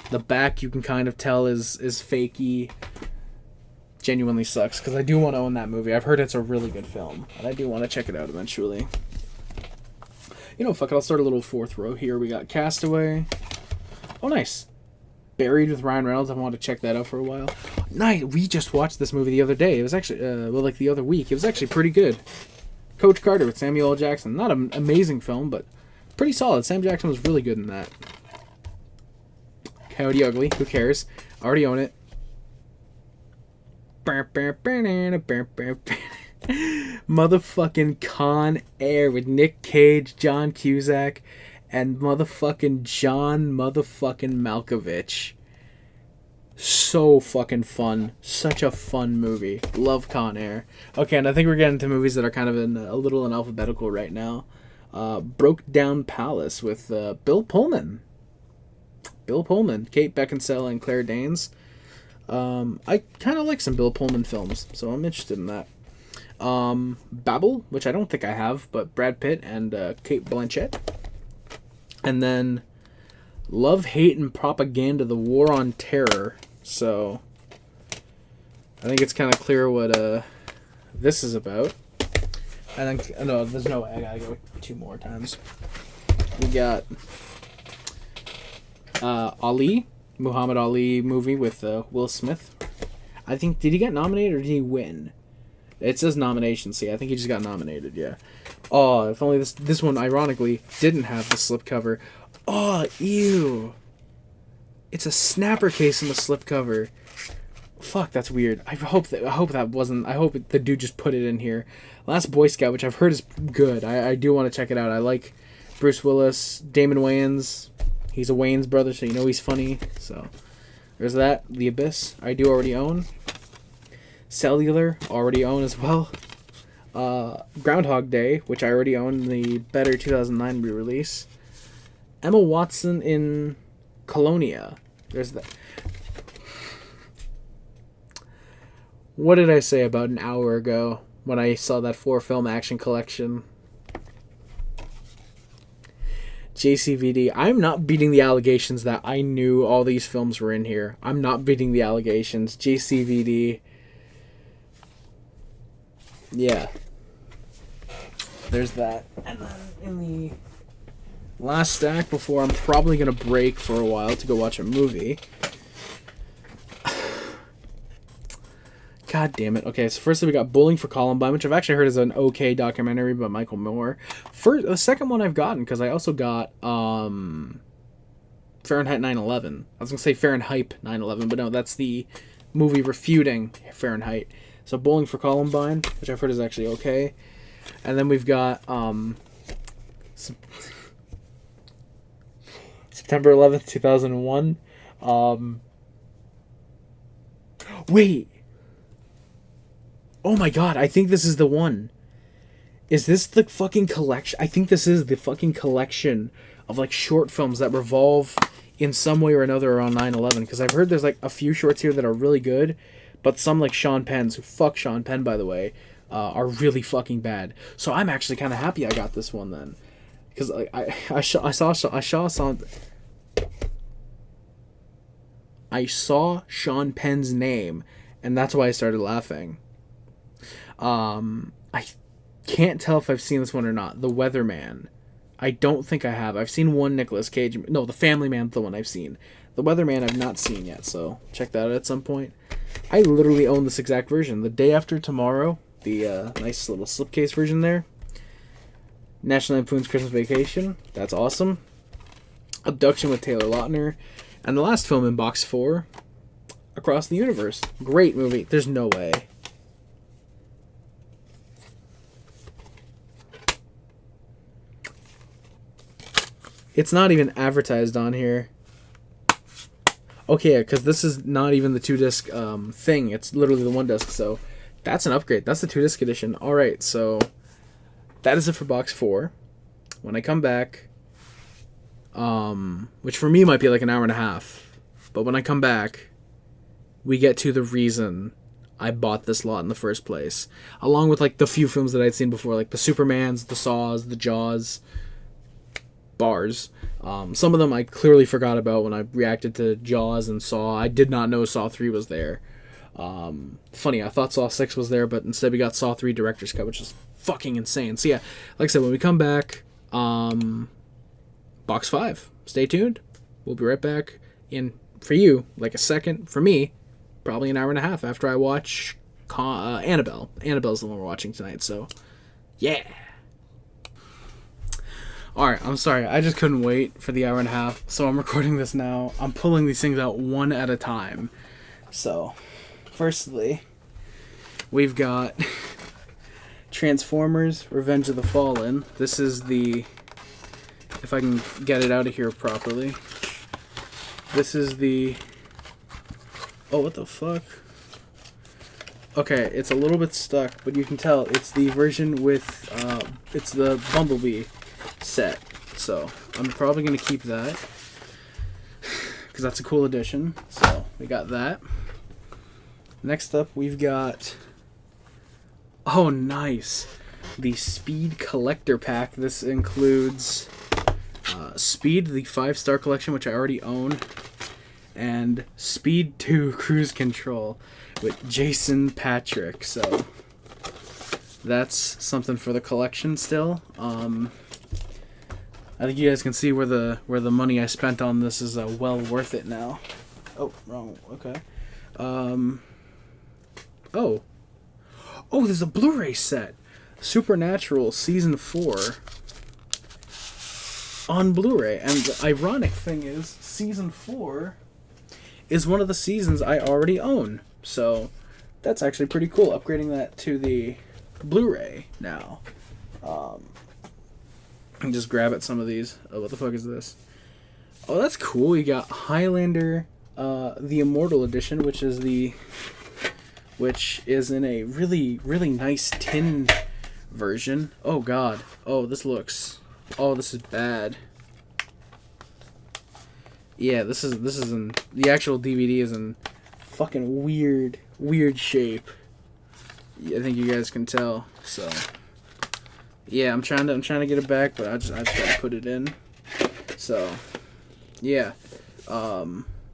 The back, you can kind of tell, is fakey. Genuinely sucks, because I do want to own that movie. I've heard it's a really good film, and I do want to check it out eventually. Fuck it, I'll start a little fourth row here. We got Castaway. Oh, nice. Buried with Ryan Reynolds. I wanted to check that out for a while. Nice. We just watched this movie the other day. It was actually, the other week. It was actually pretty good. Coach Carter with Samuel L. Jackson. Not an amazing film, but pretty solid. Sam Jackson was really good in that. Coyote Ugly. Who cares? I already own it. Motherfucking Con Air with Nick Cage, John Cusack, and motherfucking John motherfucking Malkovich. So fucking fun. Such a fun movie. Love Con Air. Okay, and I think we're getting to movies that are kind of a little in alphabetical right now. Broke Down Palace with Bill Pullman. Kate Beckinsale, and Claire Danes. I kind of like some Bill Pullman films, so I'm interested in that. Babel, which I don't think I have, but Brad Pitt and Kate Blanchett. And then Love, Hate, and Propaganda, The War on Terror. So I think it's kind of clear what this is about. I think, no, there's no way. I gotta go 2 more times. We got Ali. Muhammad Ali movie with Will Smith. I think, did he get nominated or did he win? It says nomination. See, I think he just got nominated, yeah. Oh, if only this one, ironically, didn't have the slipcover. Oh, ew. It's a snapper case in the slipcover. Fuck, that's weird. I hope that wasn't. I hope the dude just put it in here. Last Boy Scout, which I've heard is good. I do want to check it out. I like Bruce Willis, Damon Wayans. He's a Wayans brother, so you know he's funny. So there's that. The Abyss, I do already own. Cellular, already own as well. Groundhog Day, which I already own, the better 2009 re-release. Emma Watson in Colonia. There's that. What did I say about an hour ago when I saw that 4-film action collection? JCVD. I'm not beating the allegations that I knew all these films were in here. I'm not beating the allegations. JCVD. Yeah. There's that. And then in the last stack before I'm probably going to break for a while to go watch a movie. God damn it. Okay, so firstly we got Bowling for Columbine, which I've actually heard is an okay documentary by Michael Moore. The second one I've gotten, because I also got Fahrenheit 9/11. I was going to say Fahrenheit 9/11, but no, that's the movie refuting Fahrenheit. So Bowling for Columbine, which I've heard is actually okay. And then we've got September 11th, 2001. Wait. Oh my god, I think this is the one. Is this the fucking collection? I think this is the fucking collection of like short films that revolve in some way or another around 9/11. Because I've heard there's like a few shorts here that are really good, but some like Sean Penn's, who fuck Sean Penn by the way, are really fucking bad. So I'm actually kind of happy I got this one then, because like I saw Sean Penn's name, and that's why I started laughing. I can't tell if I've seen this one or not. The Weatherman. I don't think I have. I've seen one Nicolas Cage. No, The Family Man's the one I've seen. The Weatherman I've not seen yet, so check that out at some point. I literally own this exact version. The Day After Tomorrow, the nice little slipcase version there. National Lampoon's Christmas Vacation. That's awesome. Abduction with Taylor Lautner. And the last film in box 4, Across the Universe. Great movie. There's no way. It's not even advertised on here. Okay, because this is not even the 2-disc thing. It's literally the 1-disc, so that's an upgrade. That's the 2-disc edition. Alright, so that is it for box 4. When I come back, which for me might be like an hour and a half, but when I come back, we get to the reason I bought this lot in the first place. Along with like the few films that I'd seen before, like the Supermans, the Saws, the Jaws, bars. Some of them I clearly forgot about when I reacted to Jaws and Saw. I did not know Saw 3 was there. Funny, I thought Saw 6 was there, but instead we got Saw 3 Director's Cut, which is fucking insane. So yeah, like I said, when we come back, box 5. Stay tuned. We'll be right back in, for you, like a second. For me, probably an hour and a half after I watch Annabelle. Annabelle's the one we're watching tonight, so yeah. Alright, I'm sorry. I just couldn't wait for the hour and a half, so I'm recording this now. I'm pulling these things out one at a time. So, firstly, we've got Transformers, Revenge of the Fallen. This is the, if I can get it out of here properly, this is the, oh, what the fuck? Okay, it's a little bit stuck, but you can tell it's the version with, it's the Bumblebee set, so I'm probably going to keep that because that's a cool addition. So we got that. Next up we've got, oh nice, the Speed Collector Pack. This includes Speed, the 5-star collection, which I already own, and Speed 2 Cruise Control with Jason Patrick. So that's something for the collection still. I think you guys can see where the money I spent on this is well worth it now. Oh, wrong. Okay. Oh, there's a Blu-ray set. Supernatural Season 4 on Blu-ray. And the ironic thing is, Season 4 is one of the seasons I already own. So that's actually pretty cool. Upgrading that to the Blu-ray now. And just grab at some of these. Oh, what the fuck is this? Oh, that's cool. You got Highlander, the Immortal Edition, which is in a really, really nice tin version. Oh god. Oh, this is bad. Yeah, this is in the actual DVD is in fucking weird shape. I think you guys can tell. So yeah, I'm trying to get it back, but I just gotta put it in. So yeah,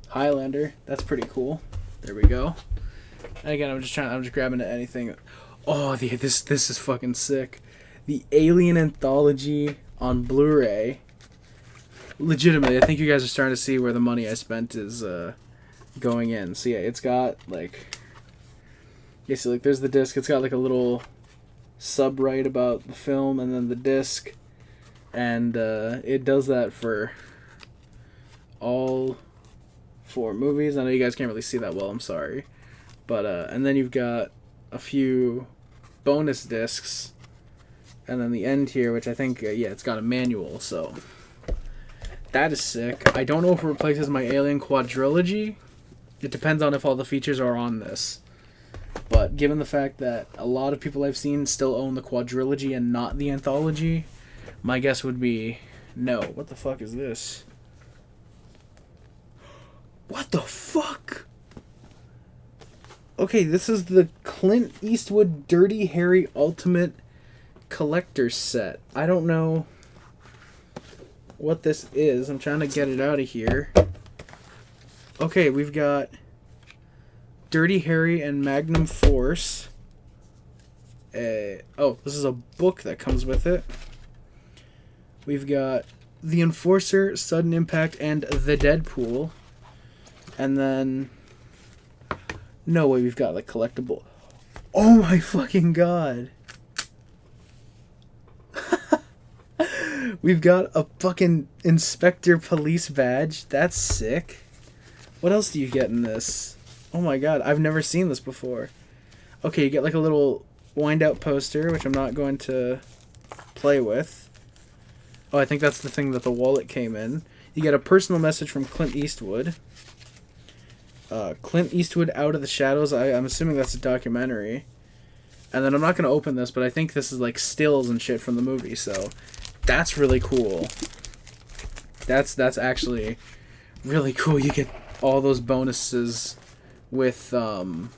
Highlander, that's pretty cool. There we go. And again, I'm just grabbing at anything. Oh, this is fucking sick. The Alien Anthology on Blu-ray. Legitimately, I think you guys are starting to see where the money I spent is going in. So yeah, it's got like, yeah, so like there's the disc. It's got like a little sub-right about the film, and then the disc, and it does that for all 4 movies. I know you guys can't really see that well. I'm sorry, but and then you've got a few bonus discs, and then the end here, which I think yeah, it's got a manual. So that is sick. I don't know if it replaces my Alien quadrilogy. It depends on if all the features are on this. But given the fact that a lot of people I've seen still own the quadrilogy and not the anthology, my guess would be no. What the fuck is this? What the fuck? Okay, this is the Clint Eastwood Dirty Harry Ultimate Collector's Set. I don't know what this is. I'm trying to get it out of here. Okay, we've got Dirty Harry and Magnum Force. Oh, this is a book that comes with it. We've got The Enforcer, Sudden Impact, and The Deadpool. And then no way, we've got like collectible. Oh my fucking god. We've got a fucking Inspector Police badge. That's sick. What else do you get in this? Oh my god, I've never seen this before. Okay, you get like a little wind out poster, which I'm not going to play with. Oh, I think that's the thing that the wallet came in. You get a personal message from Clint Eastwood. Clint Eastwood Out of the Shadows. I'm assuming that's a documentary. And then I'm not going to open this, but I think this is like stills and shit from the movie, so that's really cool. That's actually really cool. You get all those bonuses with the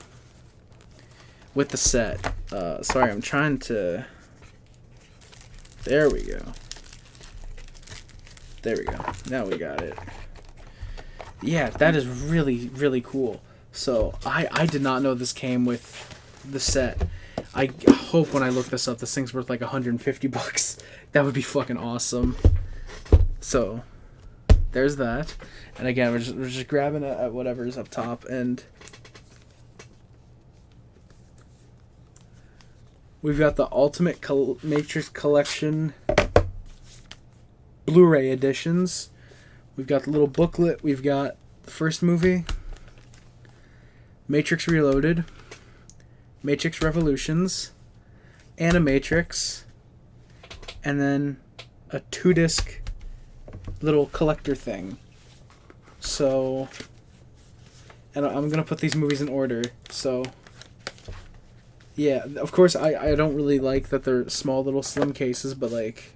set. Sorry, I'm trying to... There we go. There we go. Now we got it. Yeah, that is really, really cool. So, I did not know this came with the set. I hope when I look this up, this thing's worth like $150. That would be fucking awesome. So, there's that. And again, we're just grabbing at whatever's up top. And we've got the Ultimate Matrix Collection Blu-ray editions. We've got the little booklet. We've got the first movie, Matrix Reloaded, Matrix Revolutions, Animatrix, and then a 2-disc little collector thing. So, and I'm going to put these movies in order. So, yeah, of course, I don't really like that they're small little slim cases, but like,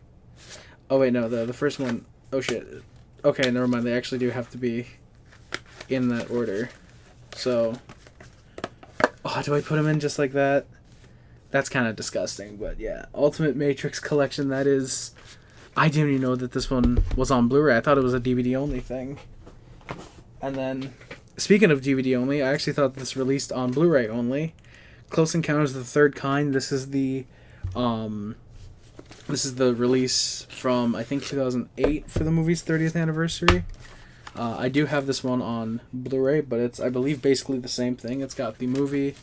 oh wait, no, the first one, oh shit. Okay, never mind. They actually do have to be in that order. So, oh, do I put them in just like that? That's kind of disgusting, but yeah. Ultimate Matrix Collection, that is... I didn't even know that this one was on Blu-ray. I thought it was a DVD-only thing. And then, speaking of DVD-only, I actually thought this released on Blu-ray only. Close Encounters of the Third Kind. This is the release from, I think, 2008 for the movie's 30th anniversary. I do have this one on Blu-ray, but it's, I believe, basically the same thing. It's got the movie,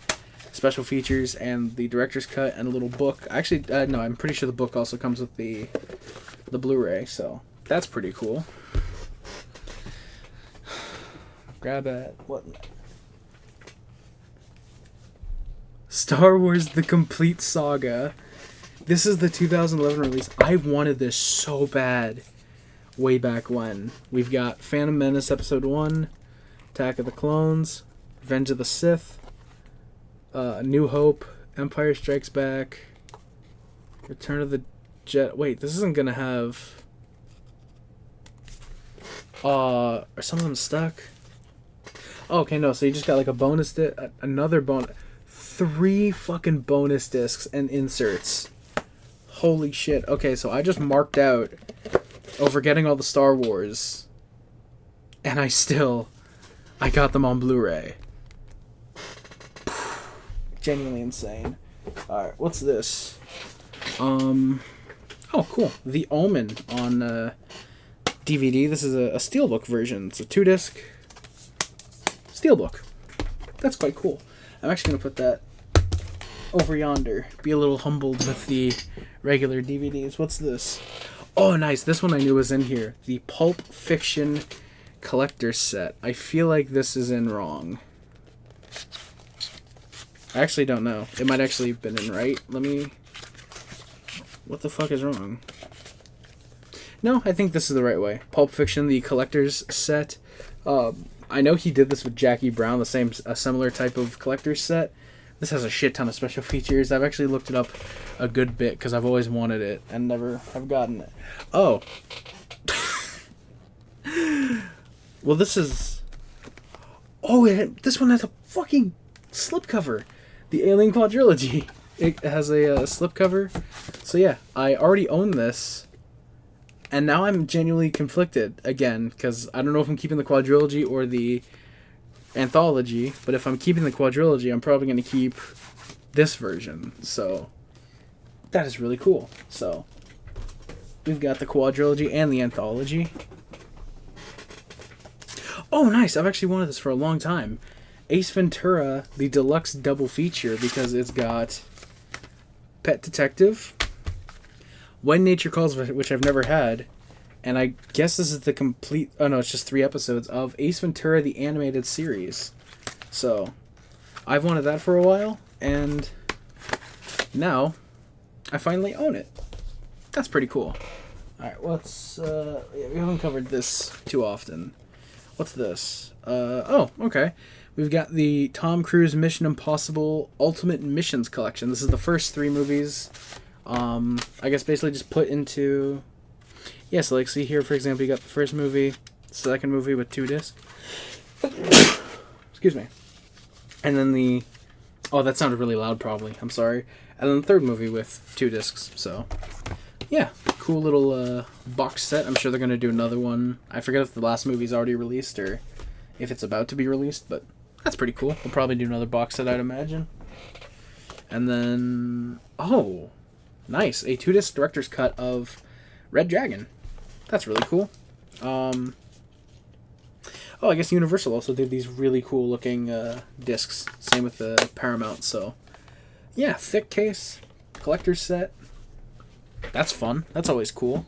special features, and the director's cut, and a little book. Actually, no, I'm pretty sure the book also comes with the Blu-ray, so that's pretty cool. grab at what? Star Wars: The Complete Saga. This is the 2011 release. I wanted this so bad way back when. We've got Phantom Menace Episode 1, Attack of the Clones, Revenge of the Sith, New Hope, Empire Strikes Back, Return of the Jet. Wait, this isn't gonna have... are some of them stuck? Oh, okay, no, so you just got like a bonus disc, another bonus... 3 fucking bonus discs and inserts. Holy shit. Okay, so I just marked out over getting all the Star Wars, and I got them on Blu-ray. Genuinely insane. Alright, what's this? Oh, cool. The Omen on DVD. This is a steelbook version. It's a 2-disc steelbook. That's quite cool. I'm actually going to put that over yonder. Be a little humbled with the regular DVDs. What's this? Oh, nice. This one I knew was in here. The Pulp Fiction Collector's Set. I feel like this is in wrong. I actually don't know. It might actually have been in right. Let me... What the fuck is wrong? No, I think this is the right way. Pulp Fiction, the Collector's Set. I know he did this with Jackie Brown, a similar type of collector's set. This has a shit ton of special features. I've actually looked it up a good bit because I've always wanted it and never have gotten it. Oh. Well, this is... Oh, this one has a fucking slipcover. The Alien Quadrilogy. It has a slipcover. So yeah, I already own this. And now I'm genuinely conflicted again, because I don't know if I'm keeping the quadrilogy or the anthology, but if I'm keeping the quadrilogy, I'm probably going to keep this version. So that is really cool. So we've got the quadrilogy and the anthology. Oh, nice. I've actually wanted this for a long time. Ace Ventura, the deluxe double feature, because it's got Pet Detective, When Nature Calls, which I've never had, and I guess this is the complete... Oh no, it's just 3 episodes of Ace Ventura, the animated series. So, I've wanted that for a while, and now I finally own it. That's pretty cool. Alright, what's... yeah, we haven't covered this too often. What's this? Oh, okay. We've got the Tom Cruise Mission Impossible Ultimate Missions Collection. This is the first 3 movies... I guess basically just put into... Yeah, so like see here, for example, you got the first movie, second movie with 2 discs. Excuse me. And then the... Oh, that sounded really loud probably. I'm sorry. And then the third movie with 2 discs, so... Yeah, cool little box set. I'm sure they're going to do another one. I forget if the last movie's already released or if it's about to be released, but that's pretty cool. They'll probably do another box set, I'd imagine. And then... Oh... Nice. A 2-disc director's cut of Red Dragon. That's really cool. Oh, I guess Universal also did these really cool looking discs. Same with the Paramount. So, yeah, thick case, collector's set. That's fun. That's always cool.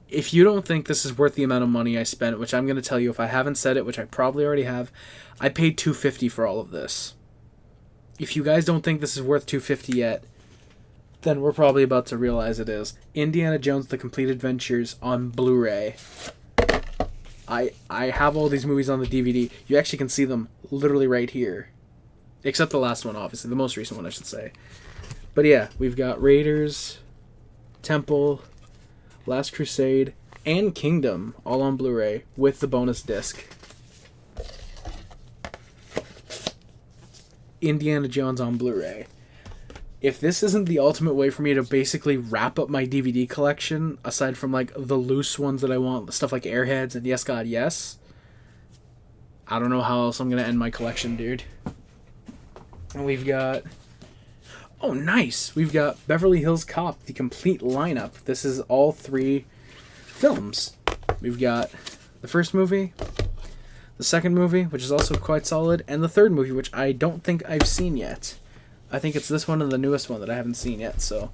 If you don't think this is worth the amount of money I spent, which I'm going to tell you if I haven't said it, which I probably already have, I paid $250 for all of this. If you guys don't think this is worth $250 yet, then we're probably about to realize it is. Indiana Jones: The Complete Adventures on Blu-ray. I have all these movies on the DVD. You actually can see them literally right here. Except the last one, obviously. The most recent one, I should say. But yeah, we've got Raiders, Temple, Last Crusade, and Kingdom all on Blu-ray with the bonus disc. Indiana Jones on Blu-ray. If this isn't the ultimate way for me to basically wrap up my DVD collection, aside from like the loose ones that I want, stuff like Airheads and Yes God Yes, I don't know how else I'm going to end my collection, dude. And we've got... Oh, nice! We've got Beverly Hills Cop, the complete lineup. This is all 3 films. We've got the first movie, the second movie, which is also quite solid, and the third movie, which I don't think I've seen yet. I think it's this one and the newest one that I haven't seen yet, so...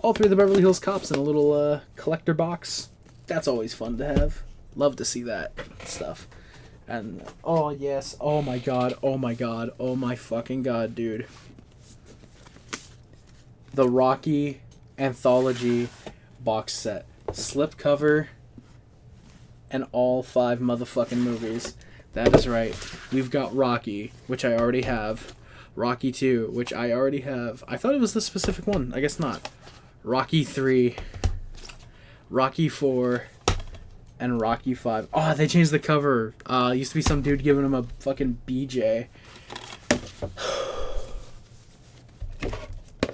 all three of the Beverly Hills Cops in a little collector box. That's always fun to have. Love to see that stuff. And oh yes, oh my god, oh my god, oh my fucking god, dude. The Rocky Anthology box set. Slipcover and all 5 motherfucking movies. That is right. We've got Rocky, which I already have. Rocky 2, which I already have. I thought it was the specific one. I guess not. Rocky 3. Rocky 4. And Rocky 5. Oh, they changed the cover. Used to be some dude giving him a fucking BJ.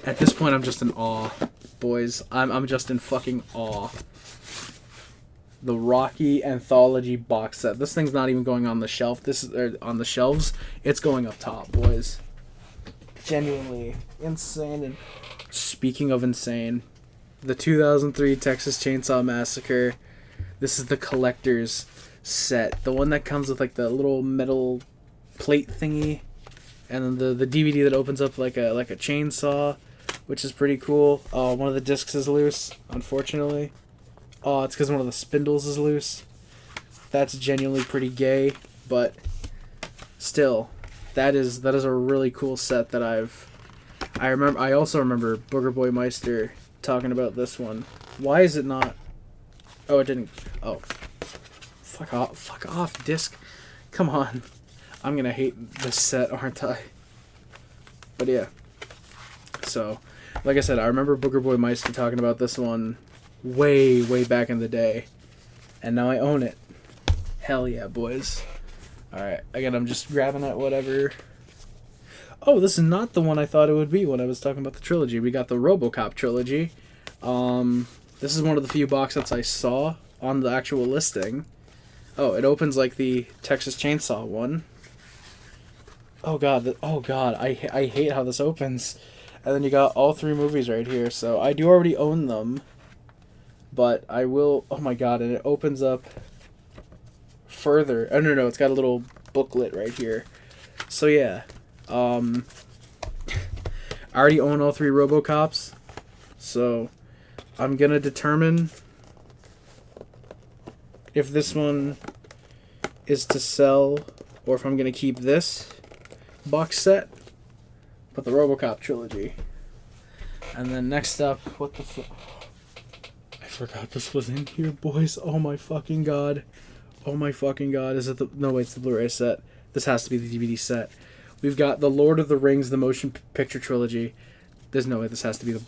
At this point, I'm just in awe, boys. I'm just in fucking awe. The Rocky Anthology box set. This thing's not even going on the shelf. This is on the shelves. It's going up top, boys. Genuinely insane. And speaking of insane, the 2003 Texas Chainsaw Massacre. This is the collector's set. The one that comes with like the little metal plate thingy, and then the DVD that opens up like a chainsaw, which is pretty cool. One of the discs is loose, unfortunately. Oh, it's because one of the spindles is loose. That's genuinely pretty gay, but still, that is a really cool set that I remember. I also remember Booger Boy Meister talking about this one. Why is it not? Oh, it didn't. Oh, fuck off, disc. Come on, I'm gonna hate this set, aren't I? But yeah. So, like I said, I remember Booger Boy Meister talking about this one way back in the day, and now I own it. Hell yeah, boys. Alright, again, I'm just grabbing at whatever. Oh, this is not the one I thought it would be when I was talking about the trilogy. We got the RoboCop trilogy. This is one of the few box sets I saw on the actual listing. Oh, it opens like the Texas Chainsaw one. Oh god, I hate how this opens. And then you got all 3 movies right here, so I do already own them. But I will... Oh my god, and it opens up further. Oh, no, it's got a little booklet right here. So yeah, I already own all 3 RoboCops, so I'm gonna determine if this one is to sell or if I'm gonna keep this box set, but the RoboCop trilogy. And then next up, what the fuck? I forgot this was in here, boys. Oh my fucking god. Oh my fucking god. Is it the... No, wait, it's the Blu-ray set. This has to be the DVD set. We've got the Lord of the Rings, the motion picture trilogy. There's no way this has to be the...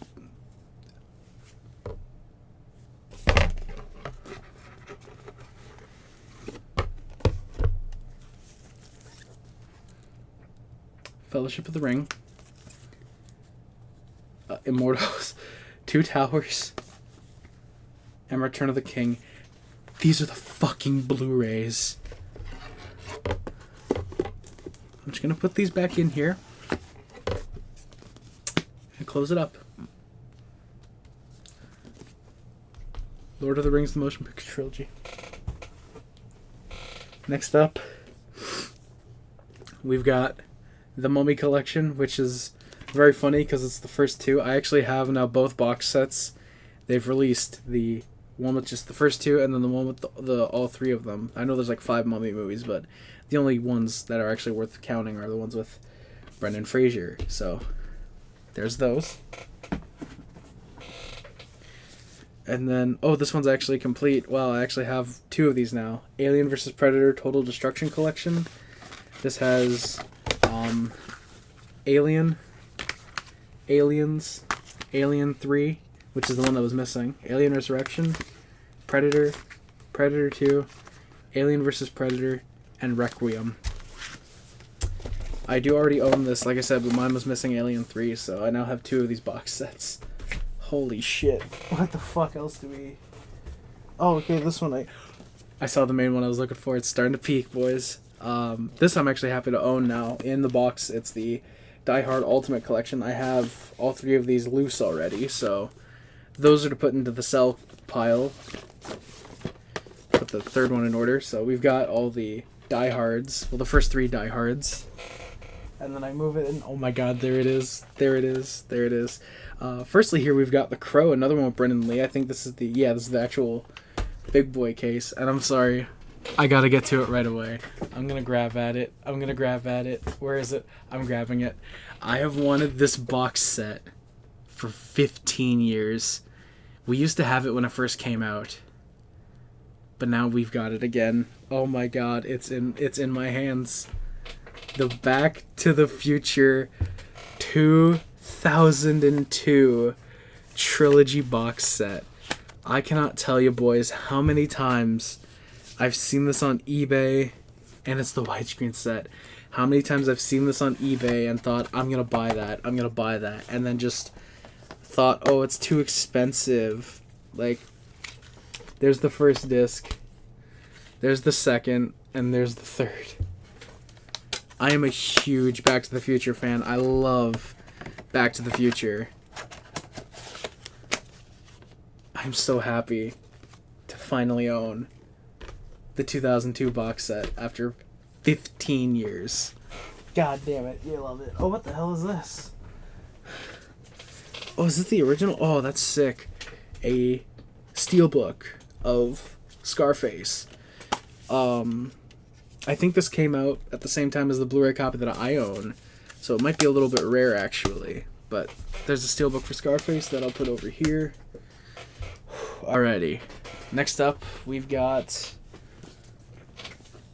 Fellowship of the Ring. Immortals. Two Towers. And Return of the King. These are the fucking Blu-rays. I'm just gonna put these back in here and close it up. Lord of the Rings, the motion picture trilogy. Next up, we've got the Mummy Collection, which is very funny because it's the first 2. I actually have now both box sets. They've released the one with just the first 2, and then the one with the all 3 of them. I know there's like 5 Mummy movies, but the only ones that are actually worth counting are the ones with Brendan Fraser. So there's those. And then, oh, this one's actually complete. Well, I actually have 2 of these now. Alien vs. Predator Total Destruction Collection. This has Aliens, Alien 3, which is the one that was missing, Alien Resurrection, Predator, Predator 2, Alien vs. Predator, and Requiem. I do already own this, like I said, but mine was missing Alien 3, so I now have 2 of these box sets. Holy shit. What the fuck else do we... Oh, okay, this one I saw the main one I was looking for. It's starting to peak, boys. This I'm actually happy to own now. In the box, it's the Die Hard Ultimate Collection. I have all 3 of these loose already, so those are to put into the sell pile. Put the 3rd one in order. So we've got all the Die Hards. Well, the first 3 Die Hards. and then I move it, and oh my god, there it is. There it is. There it is. Firstly, here we've got The Crow, another one with Brendan Lee. I think this is the actual big boy case, and I'm sorry. I gotta get to it right away. I'm gonna grab at it. Where is it? I'm grabbing it. I have wanted this box set for 15 years. We used to have it when it first came out, but now we've got it again. Oh my god, it's in my hands. The Back to the Future 2002 trilogy box set. I cannot tell you, boys, how many times I've seen this on eBay, and it's the widescreen set. How many times I've seen this on eBay and thought, I'm going to buy that, and then just thought, oh, it's too expensive. Like, there's the first disc, there's the second, and there's the third. I am a huge Back to the Future fan. I love Back to the Future. I'm so happy to finally own the 2002 box set after 15 years. God damn it, you love it. Oh, what the hell is this? Oh, is this the original? Oh, that's sick. A steelbook of Scarface. I think this came out at the same time as the Blu-ray copy that I own, so it might be a little bit rare actually. But there's a steelbook for Scarface that I'll put over here. Alrighty. Next up, we've got...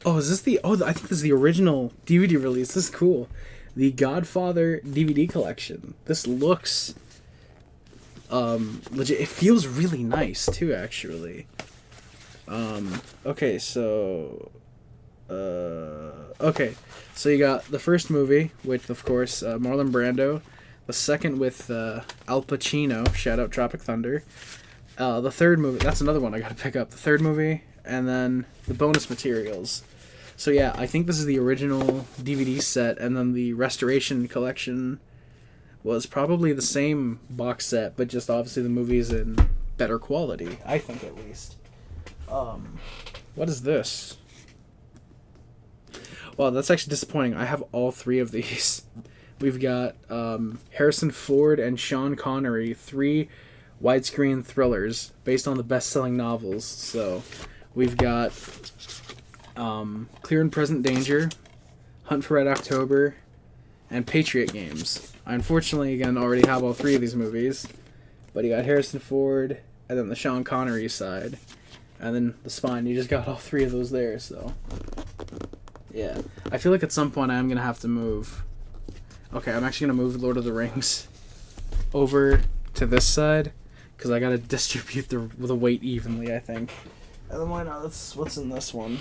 Oh, is this the... Oh, I think this is the original DVD release. This is cool. The Godfather DVD collection. This looks... legit. It feels really nice, too, actually. Okay, so... Okay, so you got the first movie with, of course, Marlon Brando. The second with Al Pacino. Shout out Tropic Thunder. The third movie... That's another one I gotta pick up. The third movie, and then the bonus materials. So yeah, I think this is the original DVD set, and then the restoration collection was probably the same box set, but just obviously the movie's in better quality, I think at least. What is this? Well, that's actually disappointing. I have all three of these. We've got Harrison Ford and Sean Connery, 3 widescreen thrillers based on the best-selling novels. So we've got Clear and Present Danger, Hunt for Red October, and Patriot Games. I unfortunately, again, already have all 3 of these movies, but you got Harrison Ford, and then the Sean Connery side, and then the Spine. You just got all 3 of those there, so... Yeah. I feel like at some point I'm going to have to move... Okay, I'm actually going to move Lord of the Rings over to this side, because I got to distribute the weight evenly, I think. And then why not? What's in this one?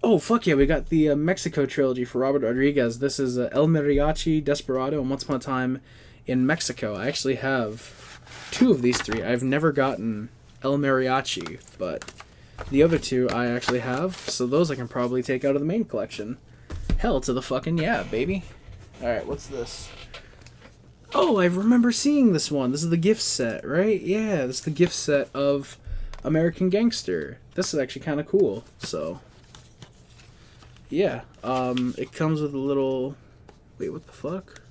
Oh, fuck yeah, we got the Mexico trilogy for Robert Rodriguez. This is El Mariachi, Desperado, and Once Upon a Time in Mexico. I actually have 2 of these 3. I've never gotten El Mariachi, but the other 2 I actually have, so those I can probably take out of the main collection. Hell to the fucking yeah, baby. Alright, what's this? Oh, I remember seeing this one. This is the gift set, right? Yeah, this is the gift set of American Gangster. This is actually kind of cool, so... Yeah, it comes with a little... Wait, what the fuck?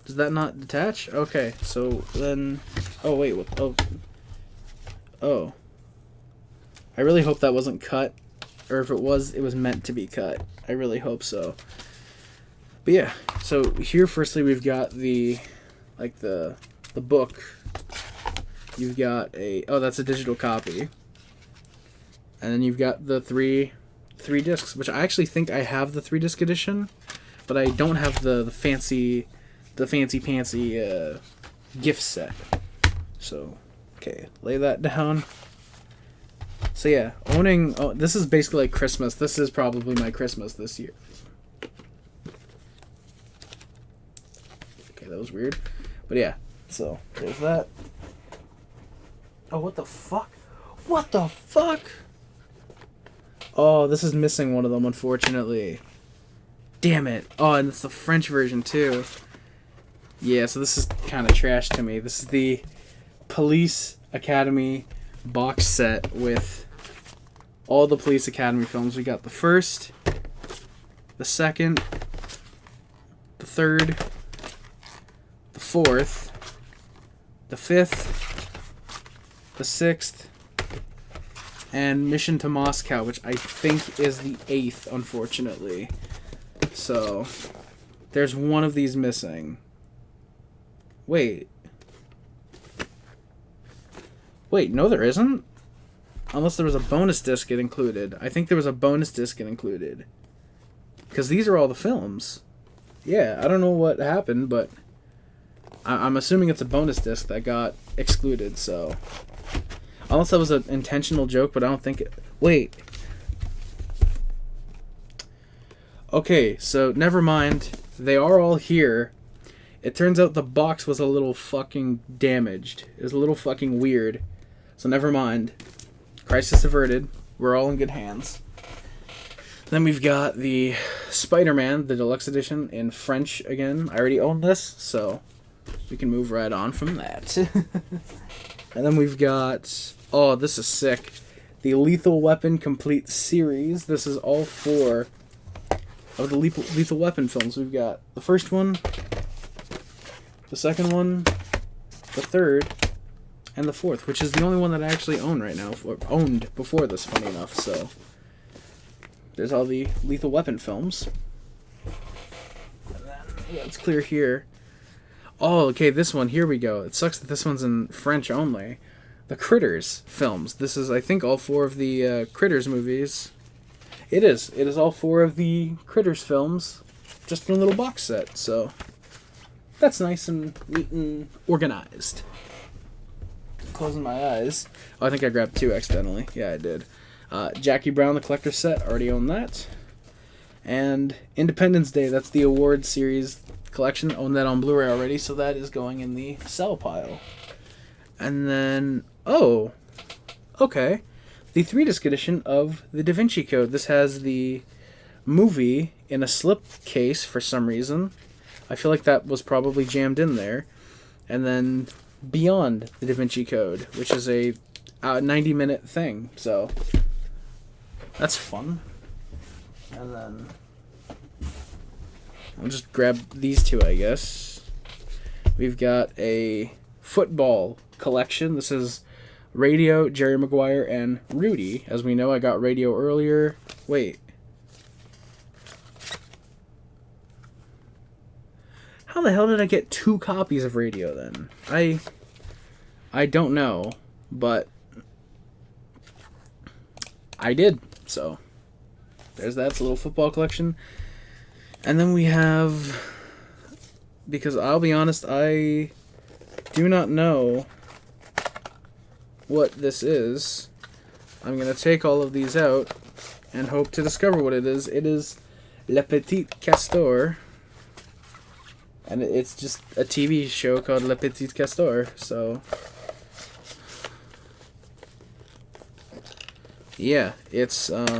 Does that not detach? Okay, so then... Oh, wait, what... Oh. I really hope that wasn't cut. Or if it was meant to be cut. I really hope so. But yeah, so here firstly we've got the... Like, the book. You've got a... Oh, that's a digital copy. And then you've got the 3 discs, which I actually think I have the 3-disc edition, but I don't have the fancy pantsy gift set. So, okay, lay that down. So yeah, owning... Oh, this is basically like Christmas. This is probably my Christmas this year. Okay, that was weird. But yeah, so there's that. Oh, what the fuck? What the fuck? Oh, this is missing one of them, unfortunately. Damn it. Oh, and it's the French version, too. Yeah, so this is kind of trash to me. This is the Police Academy box set with all the Police Academy films. We got the first, the second, the third, the fourth, the fifth, the sixth, and Mission to Moscow, which I think is the eighth, unfortunately. So, there's one of these missing. Wait, no there isn't? Unless there was a bonus disc get included. I think there was a bonus disc get included. Because these are all the films. Yeah, I don't know what happened, but I'm assuming it's a bonus disc that got excluded, so... Unless that was an intentional joke, but I don't think it... Wait. Okay, so never mind. They are all here. It turns out the box was a little fucking damaged. It was a little fucking weird. So never mind. Crisis averted. We're all in good hands. Then we've got the Spider-Man, the deluxe edition, in French again. I already own this, so we can move right on from that. And then we've got... Oh, this is sick. The Lethal Weapon Complete Series. This is all four of the Lethal Weapon films. We've got the first one, the second one, the third, and the fourth, which is the only one that I actually own right now, or owned before this, funny enough, so... There's all the Lethal Weapon films. And then, yeah, it's clear here. Oh, okay, this one, here we go. It sucks that this one's in French only. The Critters films. This is, I think, all four of the Critters movies. It is. It is all four of the Critters films, just in a little box set, so that's nice and neat and organized. Closing my eyes. Oh, I think I grabbed two accidentally. Yeah, I did. Jackie Brown, the collector's set. Already own that. And Independence Day. That's the award series collection. Own that on Blu-ray already, so that is going in the sell pile. And then... Oh! Okay. The 3-disc edition of The Da Vinci Code. This has the movie in a slip case for some reason. I feel like that was probably jammed in there. And then Beyond The Da Vinci Code, which is a 90-minute thing. So... That's fun. And then I'll just grab these two, I guess. We've got a football collection. This is Radio, Jerry Maguire, and Rudy. As we know, I got Radio earlier. Wait. How the hell did I get 2 copies of Radio then? I don't know, but I did. So, there's that. It's a little football collection. And then we have, because I'll be honest, I do not know what this is. I'm going to take all of these out and hope to discover what it is. It is Le Petit Castor. And it's just a TV show called Le Petit Castor. So... Yeah, it's a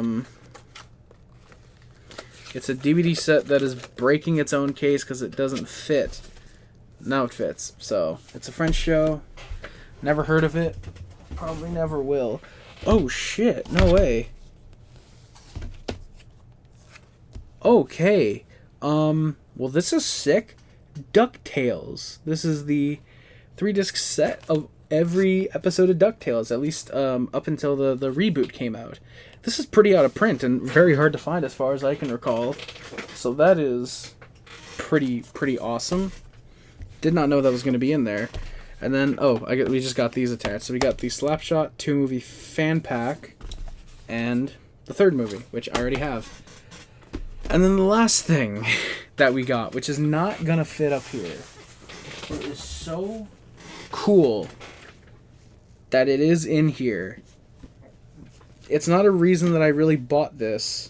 DVD set that is breaking its own case because it doesn't fit. Now it fits. So, it's a French show. Never heard of it. Probably never will. Oh, shit. No way. Okay. Well, this is sick. DuckTales. This is the 3-disc set of every episode of DuckTales, at least up until the reboot came out. This is pretty out of print and very hard to find as far as I can recall. So that is pretty awesome. Did not know that was going to be in there. And then, we just got these attached. So we got the Slapshot 2 movie fan pack and the third movie, which I already have. And then the last thing that we got, which is not going to fit up here. It is so cool that it is in here. It's not a reason that I really bought this,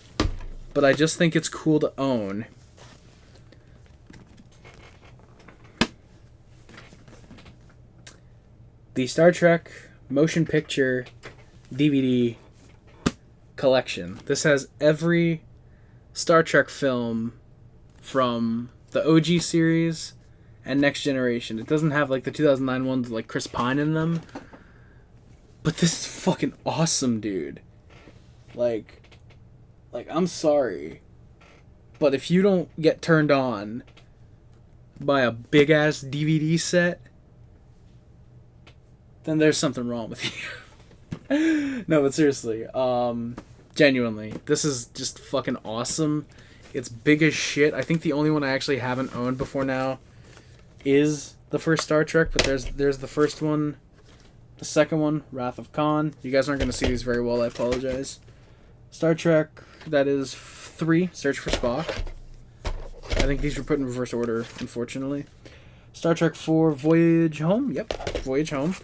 but I just think it's cool to own. The Star Trek motion picture DVD collection. This has every Star Trek film from the OG series and Next Generation. It doesn't have like the 2009 ones with like Chris Pine in them. But this is fucking awesome, dude. Like, I'm sorry, but if you don't get turned on buy a big-ass DVD set, then there's something wrong with you. No, but seriously, genuinely, this is just fucking awesome. It's big as shit. I think the only one I actually haven't owned before now is the first Star Trek, but there's the first one, the second one, Wrath of Khan. You guys aren't going to see these very well, I apologize. Star Trek, that is 3, Search for Spock. I think these were put in reverse order, unfortunately. Star Trek 4, Voyage Home. Yep, Voyage Home.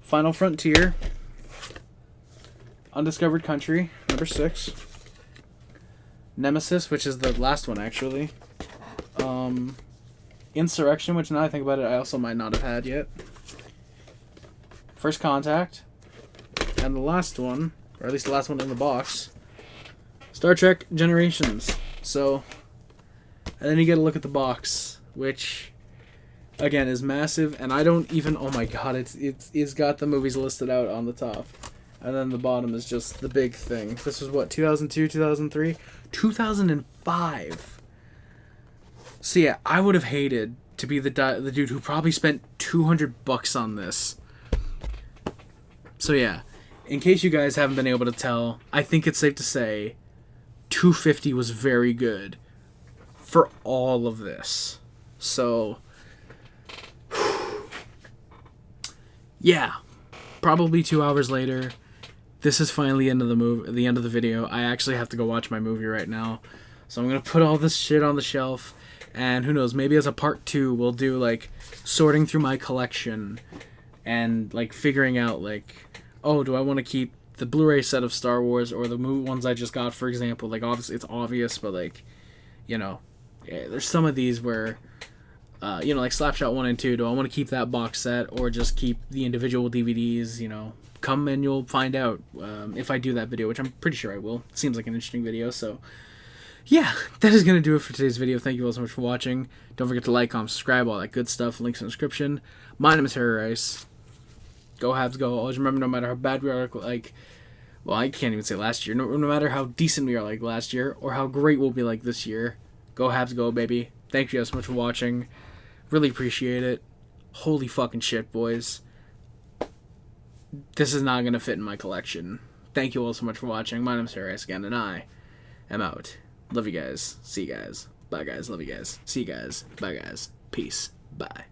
Final Frontier. Undiscovered Country, number 6. Nemesis, which is the last one, actually. Insurrection, which now I think about it, I also might not have had yet. First Contact. And the last one, or at least the last one in the box, Star Trek Generations. So, and then you get a look at the box, which, again, is massive. And I don't even, oh my god, it's got the movies listed out on the top. And then the bottom is just the big thing. This was what, 2002, 2003? 2005. So yeah, I would have hated to be the dude who probably spent $200 on this. So yeah, in case you guys haven't been able to tell, I think it's safe to say $250 was very good for all of this. So yeah, probably 2 hours later, this is finally the end of the end of the video. I actually have to go watch my movie right now. So I'm going to put all this shit on the shelf. And who knows, maybe as a part 2, we'll do, like, sorting through my collection. And, like, figuring out, like, oh, do I want to keep the Blu-ray set of Star Wars or the ones I just got, for example? Like, obviously, it's obvious, but, like, you know, yeah, there's some of these where, you know, like Slapshot 1 and 2, do I want to keep that box set or just keep the individual DVDs, you know? Come and you'll find out if I do that video, which I'm pretty sure I will. It seems like an interesting video, so yeah, that is going to do it for today's video. Thank you all so much for watching. Don't forget to like, comment, subscribe, all that good stuff. Links in the description. My name is Harry Rice. Go Habs, go. Always remember, no matter how bad we are, like, well, I can't even say last year. No matter how decent we are like last year or how great we'll be like this year, go Habs, go, baby. Thank you guys so much for watching. Really appreciate it. Holy fucking shit, boys. This is not going to fit in my collection. Thank you all so much for watching. My name is Harry Rice again, and I am out. Love you guys. See you guys. Bye, guys. Love you guys. See you guys. Bye, guys. Peace. Bye.